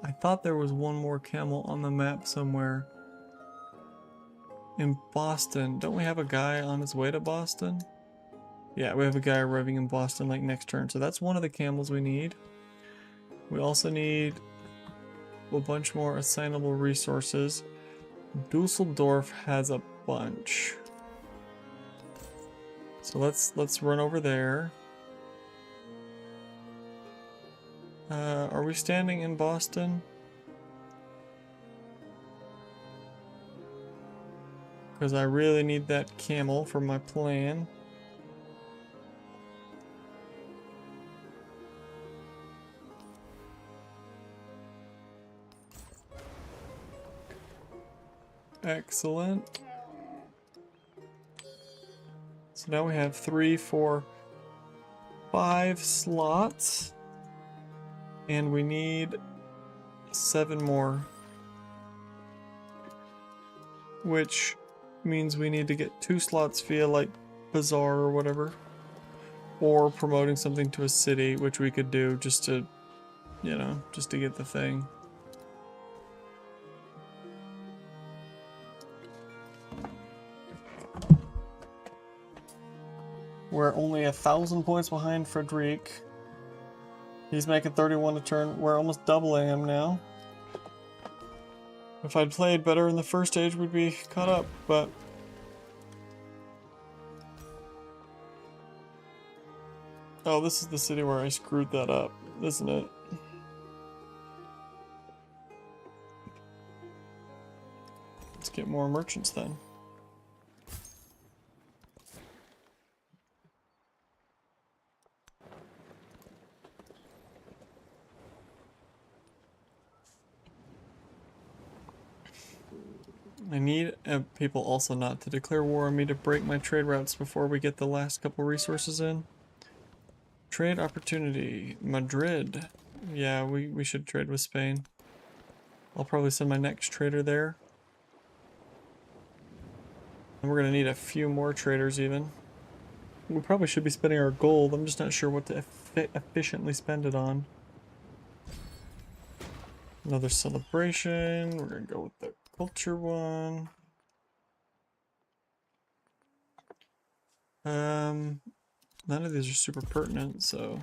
I thought there was one more camel on the map somewhere. In Boston. Don't we have a guy on his way to Boston? Yeah, we have a guy arriving in Boston like next turn. So that's one of the camels we need. We also need a bunch more assignable resources. Dusseldorf has a bunch. So let's run over there. Are we standing in Boston? Because I really need that camel for my plan. Excellent. So now we have 3, 4, 5 slots. And we need 7 more. Which means we need to get 2 slots via like Bazaar or whatever. Or promoting something to a city, which we could do just to, you know, just to get the thing. We're only 1,000 points behind Frederic. He's making 31 a turn. We're almost doubling him now. If I'd played better in the first stage, we'd be caught up, but... Oh, this is the city where I screwed that up, isn't it? Let's get more merchants then. I need people also not to declare war on me to break my trade routes before we get the last couple resources in. Trade opportunity. Madrid. Yeah, we should trade with Spain. I'll probably send my next trader there. And we're gonna need a few more traders even. We probably should be spending our gold. I'm just not sure what to efficiently spend it on. Another celebration. We're gonna go with the culture one. None of these are super pertinent, so.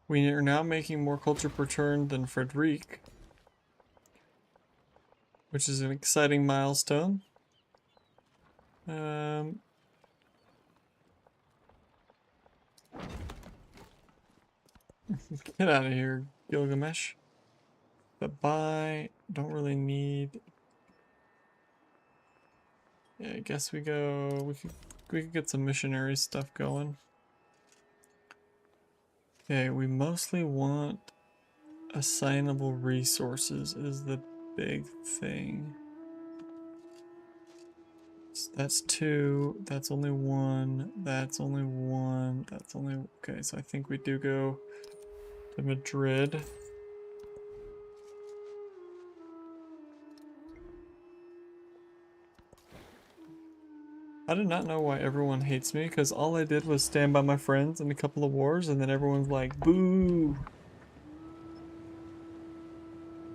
We are now making more culture per turn than Frederic, which is an exciting milestone. Get out of here, Gilgamesh. But buy, don't really need. Yeah, I guess we could get some missionary stuff going. Okay, we mostly want assignable resources is the big thing. So that's 2, that's only 1, that's only 1, that's only... Okay, so I think we do go to Madrid. I did not know why everyone hates me, because all I did was stand by my friends in a couple of wars, and then everyone's like, boo!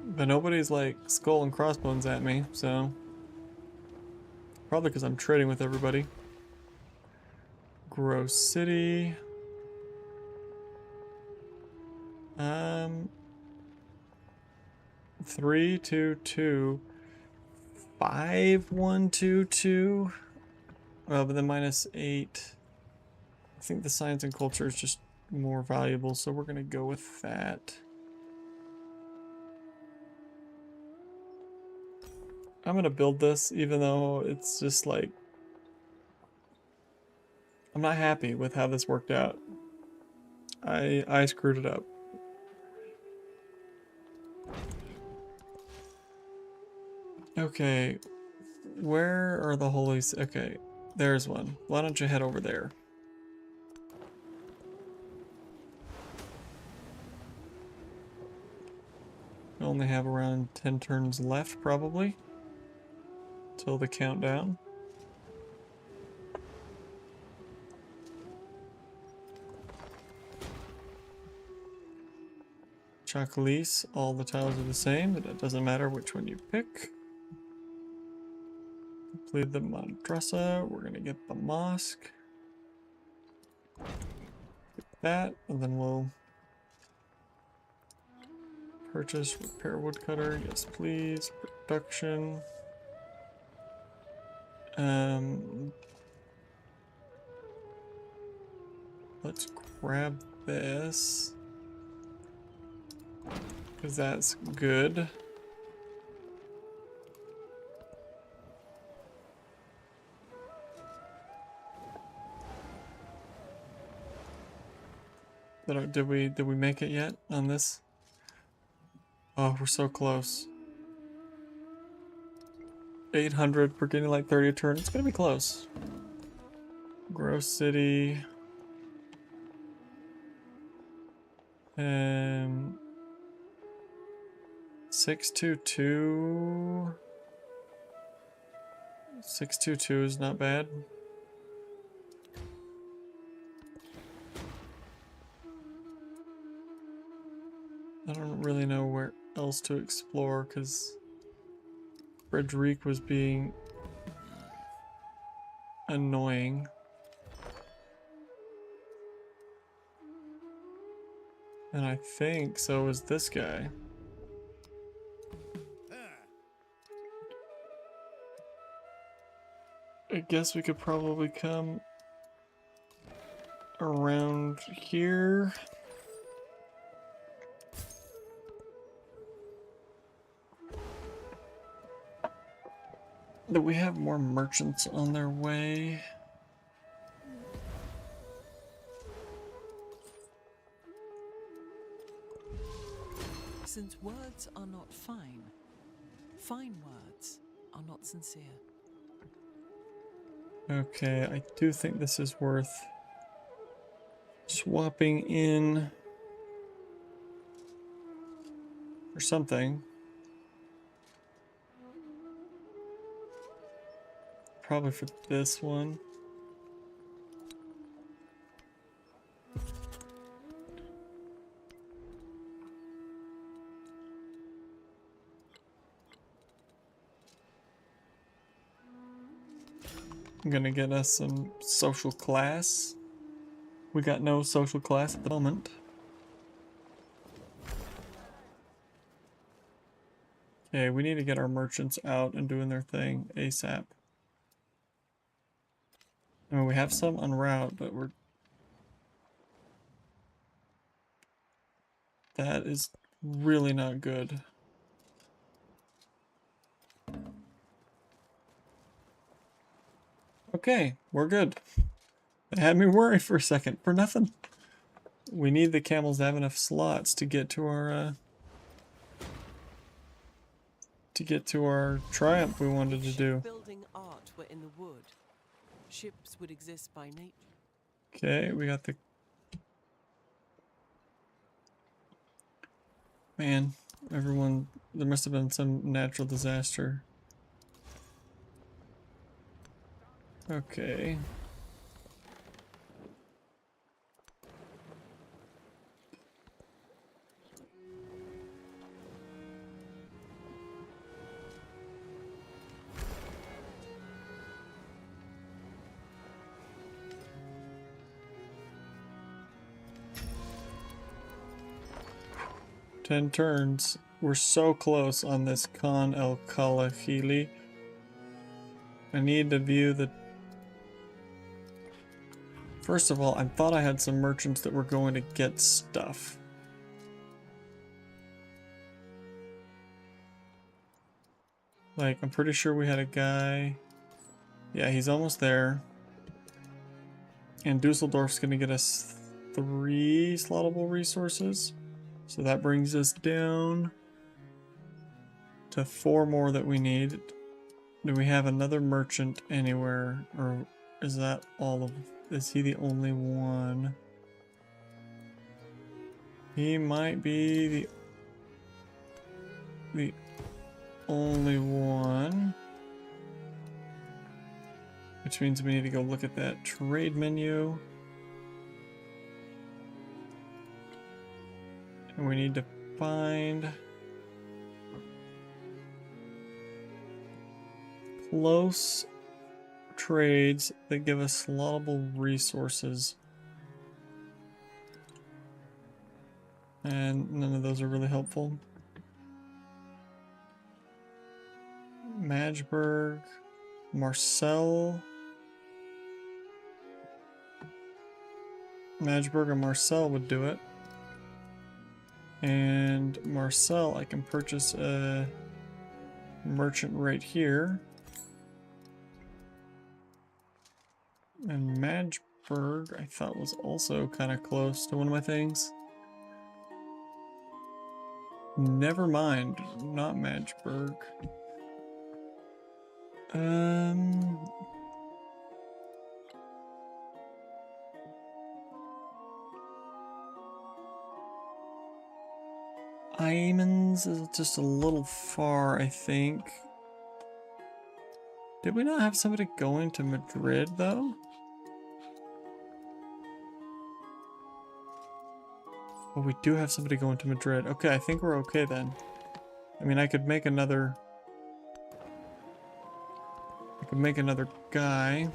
But nobody's like skull and crossbones at me, so... Probably because I'm trading with everybody. Gross City. 3, 2, 2. 5, 1, 2, 2. Well, but then -8. I think the science and culture is just more valuable, so we're gonna go with that. I'm gonna build this, even though it's just like... I'm not happy with how this worked out. I screwed it up. Okay. Where are the holy... Okay, there's one. Why don't you head over there? We only have around 10 turns left, probably. Till the countdown. Chocolates, all the tiles are the same, but it doesn't matter which one you pick. Complete the madrasa, we're gonna get the mosque. Get that, and then we'll purchase repair woodcutter, yes please. Production. Let's grab this. Because that's good. Did we make it yet on this? Oh, we're so close. 800, we're getting like 30 a turn. It's gonna be close. Grove City. 622. 622 is not bad. I don't really know where else to explore because Frederic was being annoying. And I think so is this guy. I guess we could probably come around here. Do we have more merchants on their way? Since words are not fine, fine words are not sincere. Okay, I do think this is worth swapping in or something. Probably for this one. I'm gonna get us some social class. We got no social class at the moment. Okay, we need to get our merchants out and doing their thing ASAP. I mean, we have some en route, but we're... That is really not good. Okay, we're good. They had me worried for a second, for nothing. We need the camels to have enough slots to get to our triumph we wanted to do. Building art were in the wood. Ships would exist by nature. Okay, we got the... Man, everyone... There must have been some natural disaster. Okay. Ten turns. We're so close on this Khan el Kalahili. I need to view the... First of all, I thought I had some merchants that were going to get stuff. Like, I'm pretty sure we had a guy... Yeah, he's almost there. And Dusseldorf's gonna get us 3 slottable resources. So that brings us down to 4 more that we need. Do we have another merchant anywhere? Or is that all of... Is he the only one? He might be the only one. Which means we need to go look at that trade menu. And we need to find close trades that give us slotable resources. And none of those are really helpful. Magdeburg, Marcel. Magdeburg or Marcel would do it. And Marcel, I can purchase a merchant right here. And Magdeburg, I thought was also kind of close to one of my things. Never mind, not Magdeburg. Iman's is just a little far, I think. Did we not have somebody going to Madrid, though? Oh, we do have somebody going to Madrid. Okay, I think we're okay then. I mean, I could make another guy.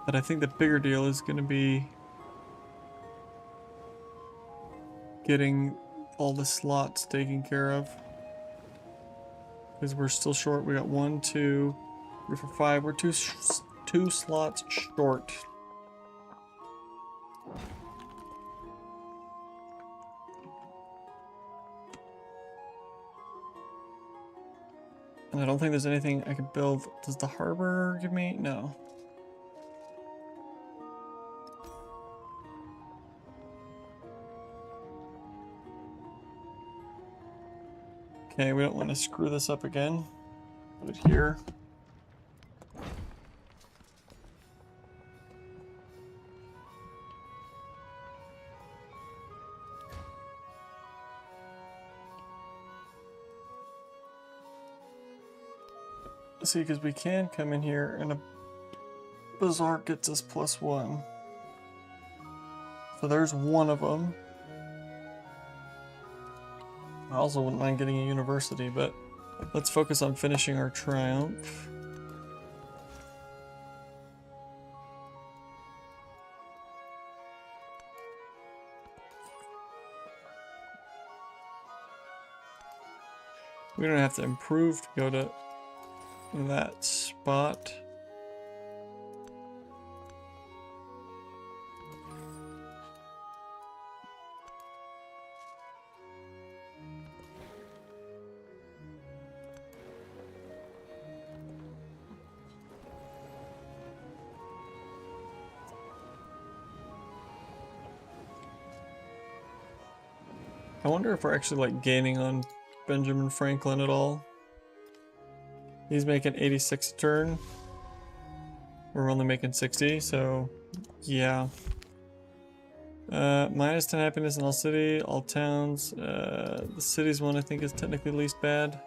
But I think the bigger deal is going to be getting all the slots taken care of. Because we're still short. We got 1, 2, 3, 4, 5. We're two slots short. And I don't think there's anything I could build. Does the harbor give me? No. Okay, we don't want to screw this up again. Put it here. See, because we can come in here and a bazaar gets us +1. So there's one of them. I also wouldn't mind getting a university, but let's focus on finishing our triumph. We don't have to improve to go to that spot. I wonder if we're actually like gaining on Benjamin Franklin at all. He's making 86 a turn. We're only making 60, so yeah. -10 happiness in all city, all towns. The cities one I think is technically least bad.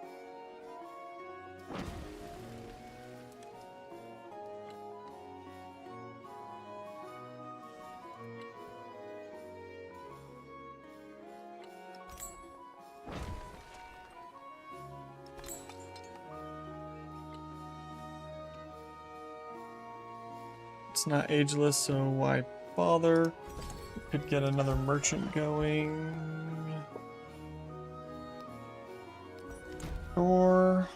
It's not ageless, so why bother? Could get another merchant going. Sure.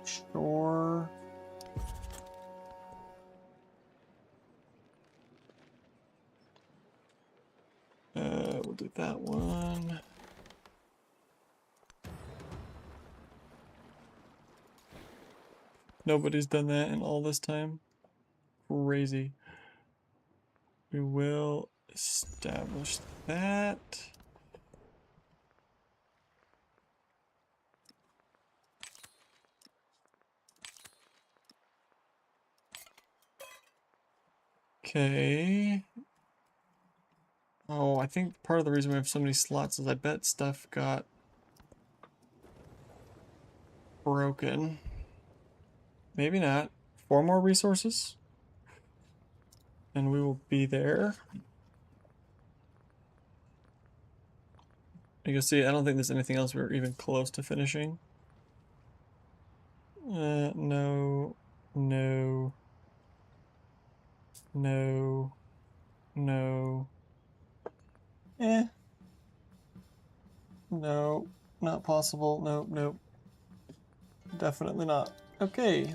Sure. We'll do that one. Nobody's done that in all this time. Crazy. We will establish that. Okay. Oh, I think part of the reason we have so many slots is I bet stuff got broken. Maybe not. 4 more resources? And we will be there. You can see, I don't think there's anything else we're even close to finishing. No, no, no, no. No, not possible. Nope, nope. Definitely not. Okay.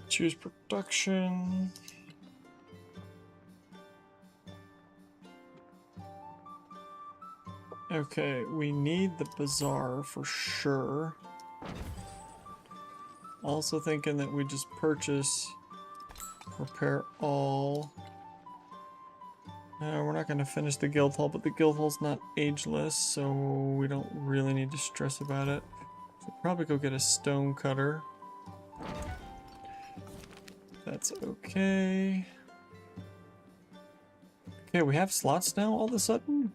Choose production. Okay, we need the bazaar for sure. Also thinking that we just purchase repair all. We're not going to finish the guild hall, but the guild hall's not ageless, so we don't really need to stress about it. So probably go get a stone cutter. That's okay. Okay, we have slots now all of a sudden?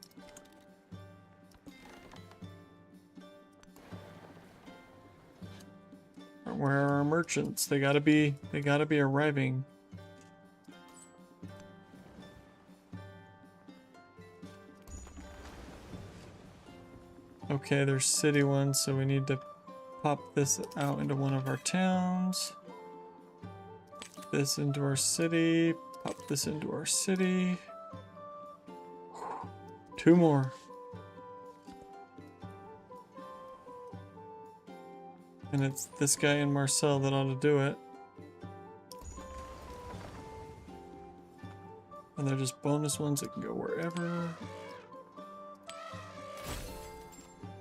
Where are our merchants? They gotta be arriving. Okay, there's city ones, so we need to pop this out into one of our towns. This into our city. Pop this into our city. 2 more. And it's this guy in Marcel that ought to do it. And they're just bonus ones that can go wherever.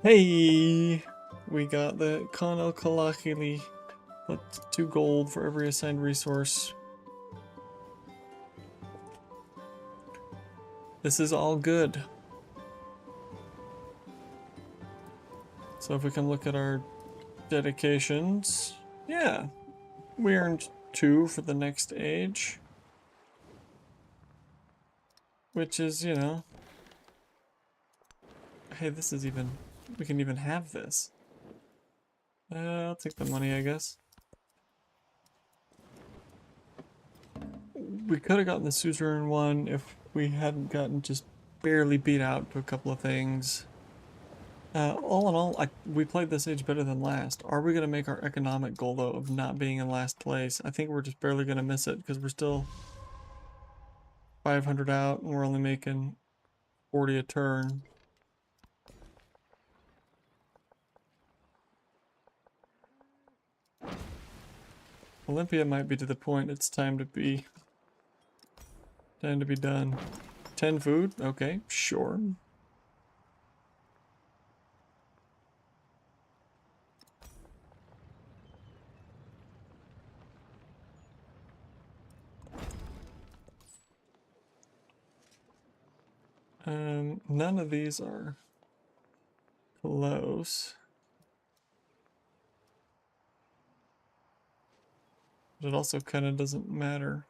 Hey! We got the Khan el Kalakili. That's 2 gold for every assigned resource. This is all good. So if we can look at our dedications, yeah, we earned 2 for the next age, which is, you know, hey, this is even, we can even have this. I'll take the money, I guess. We could have gotten the suzerain one if we hadn't gotten just barely beat out to a couple of things. All in all, we played this age better than last. Are we going to make our economic goal, though, of not being in last place? I think we're just barely going to miss it because we're still 500 out and we're only making 40 a turn. Olympia might be to the point it's time to be done. 10 food? Okay, sure. None of these are close. But it also kind of doesn't matter.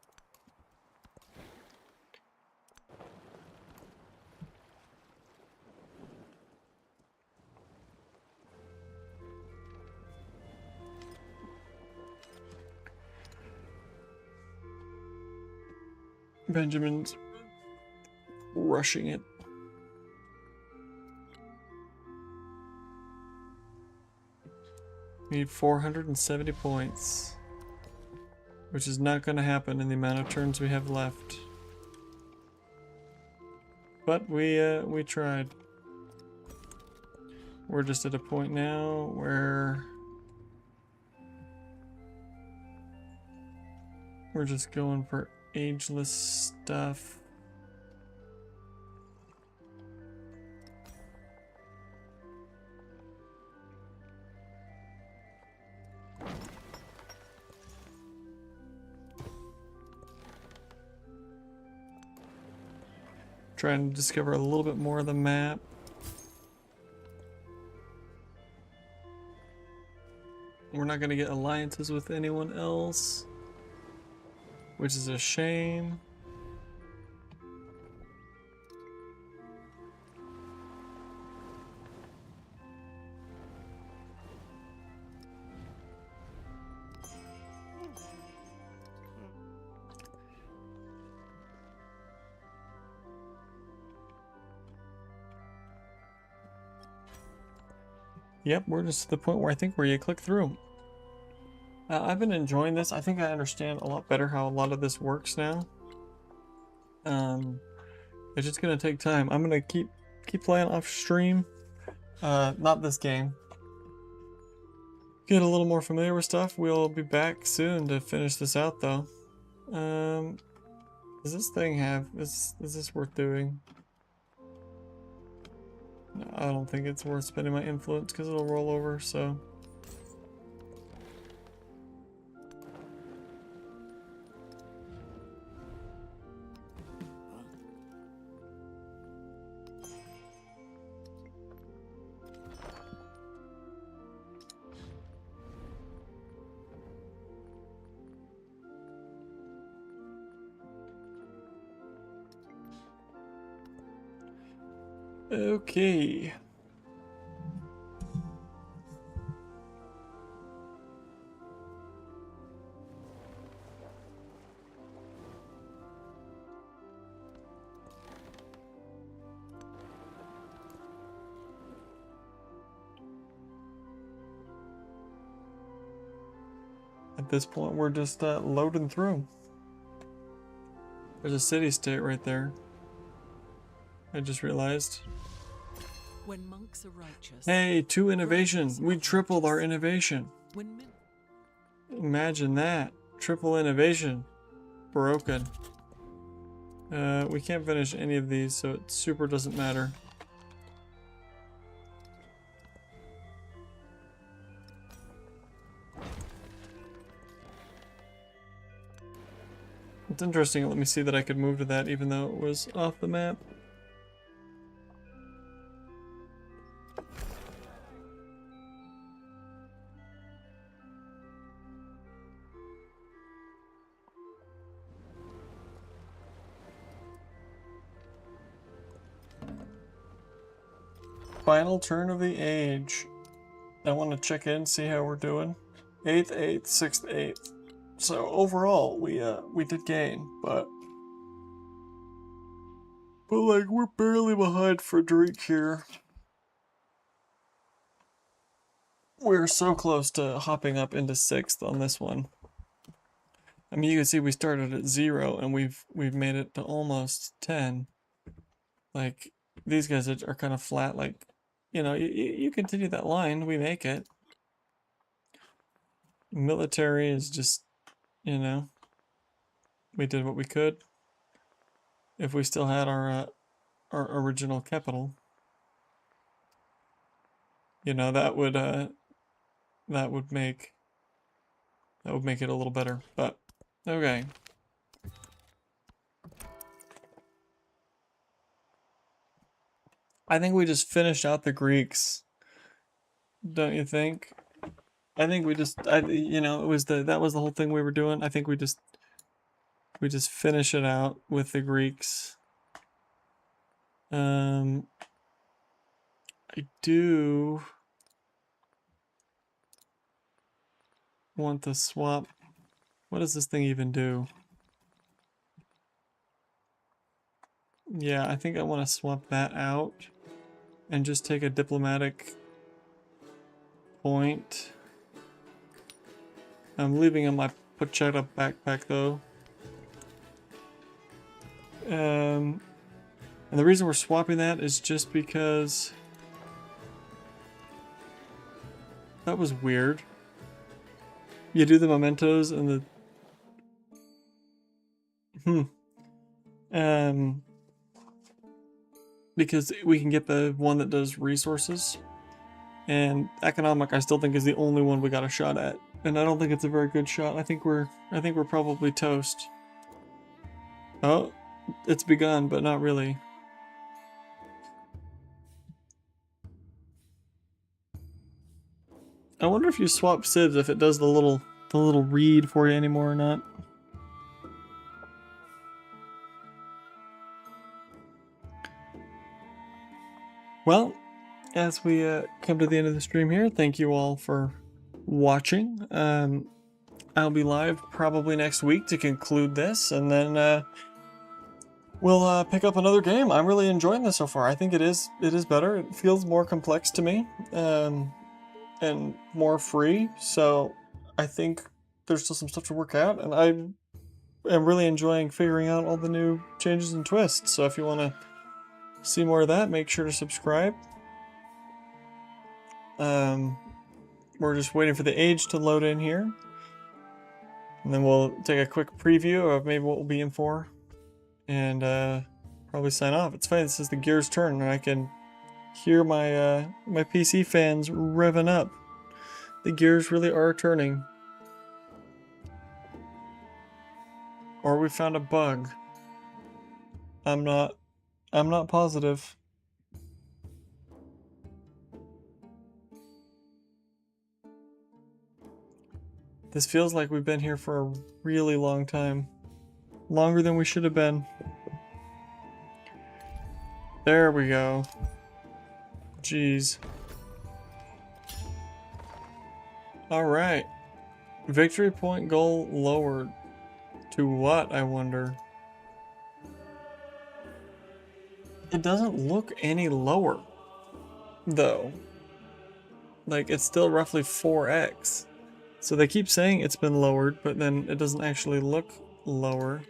Benjamin's rushing it. We need 470 points, which is not going to happen in the amount of turns we have left. But we tried. we're just at a point now where we're just going for ageless stuff. Trying to discover a little bit more of the map. We're not going to get alliances with anyone else, which is a shame. Yep, we're just at the point where I think where you click through. I've been enjoying this. I think I understand a lot better how a lot of this works now. It's just gonna take time. I'm gonna keep playing off stream. Not this game. Get a little more familiar with stuff. We'll be back soon to finish this out, though. Does this thing have is this worth doing? No, I don't think it's worth spending my influence because it'll roll over. So. Okay. At this point, we're just loading through. There's a city-state right there. I just realized. When monks are righteous. Hey, 2 innovation. We tripled our innovation. When Imagine that. Triple innovation. Broken. We can't finish any of these, so it super doesn't matter. It's interesting. Let me see that I could move to that even though it was off the map. Final turn of the age. I want to check in, see how we're doing. 8th, 8th, 6th, 8th. So overall, we did gain, but like we're barely behind Frederic here. We're so close to hopping up into 6th on this one. I mean, you can see we started at 0 and we've made it to almost 10. Like these guys are kind of flat. Like, you know, you continue that line, we make it. Military is just, you know, we did what we could. If we still had our original capital, you know, that would make it a little better. But okay. I think we just finished out the Greeks. Don't you think? I think we just, you know, that was the whole thing we were doing. I think we just finish it out with the Greeks. I do want to swap. What does this thing even do? Yeah, I think I want to swap that out and just take a diplomatic point. I'm leaving in my Pochetta backpack though. And the reason we're swapping that is just because That was weird. You do the mementos and the... because we can get the one that does resources. And economic, I still think is the only one we got a shot at, and I don't think it's a very good shot. I think we're probably toast. Oh, it's begun, but not really. I wonder if you swap civs if it does the little read for you anymore or not. Well, as we come to the end of the stream here, thank you all for watching. I'll be live probably next week to conclude this, and then we'll pick up another game. I'm really enjoying this so far. I think it is better. It feels more complex to me, and more free. So I think there's still some stuff to work out, and I am really enjoying figuring out all the new changes and twists. So if you want to see more of that, make sure to subscribe. We're just waiting for the age to load in here, and then we'll take a quick preview of maybe what we'll be in for, and probably sign off. It's funny, this is the Gears turn, and I can hear my my PC fans revving up. The gears really are turning. Or we found a bug. I'm not positive. This feels like we've been here for a really long time. Longer than we should have been. There we go. Jeez. Alright. Victory point goal lowered. To what, I wonder? It doesn't look any lower, though. Like, it's still roughly 4x. So they keep saying it's been lowered, but then it doesn't actually look lower.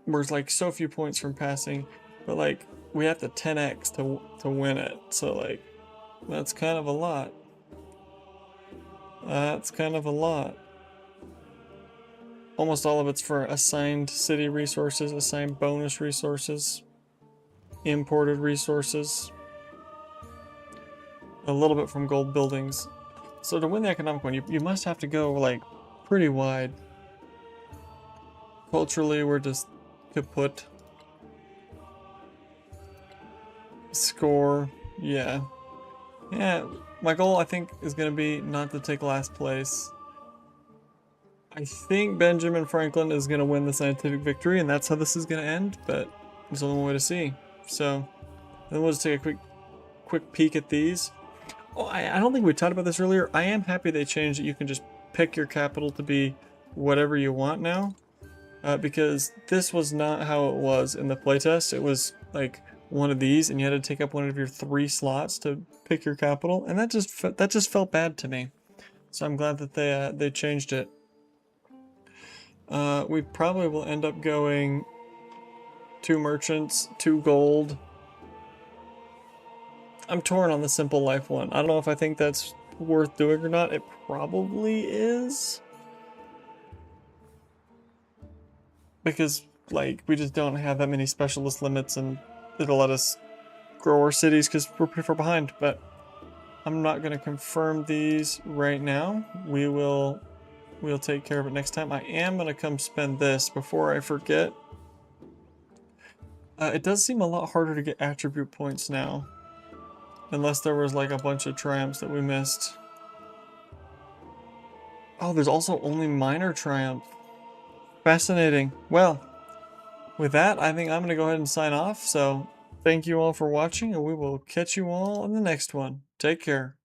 We're like so few points from passing, but like we have to 10x to win it. So like that's kind of a lot. That's kind of a lot. Almost all of it's for assigned city resources, assigned bonus resources, imported resources, a little bit from gold buildings. So to win the economic one, you must have to go like pretty wide. Culturally, we're just kaput. Score, yeah. Yeah, my goal I think is going to be not to take last place. I think Benjamin Franklin is going to win the scientific victory, and that's how this is going to end, but there's only one way to see. So, then we'll just take a quick peek at these. Oh, I don't think we talked about this earlier. I am happy they changed it. You can just pick your capital to be whatever you want now. Because this was not how it was in the playtest. It was like one of these, and you had to take up one of your 3 slots to pick your capital, and that just felt bad to me. So I'm glad that they changed it. We probably will end up going 2 merchants, 2 gold. I'm torn on the simple life one. I don't know if I think that's worth doing or not. It probably is. Because, like, we just don't have that many specialist limits, and it'll let us grow our cities because we're pretty far behind. But I'm not going to confirm these right now. We'll take care of it next time. I am going to come spend this before I forget. It does seem a lot harder to get attribute points now. Unless there was like a bunch of triumphs that we missed. Oh, there's also only minor triumph. Fascinating. Well, with that, I think I'm going to go ahead and sign off. So, thank you all for watching, and we will catch you all in the next one. Take care.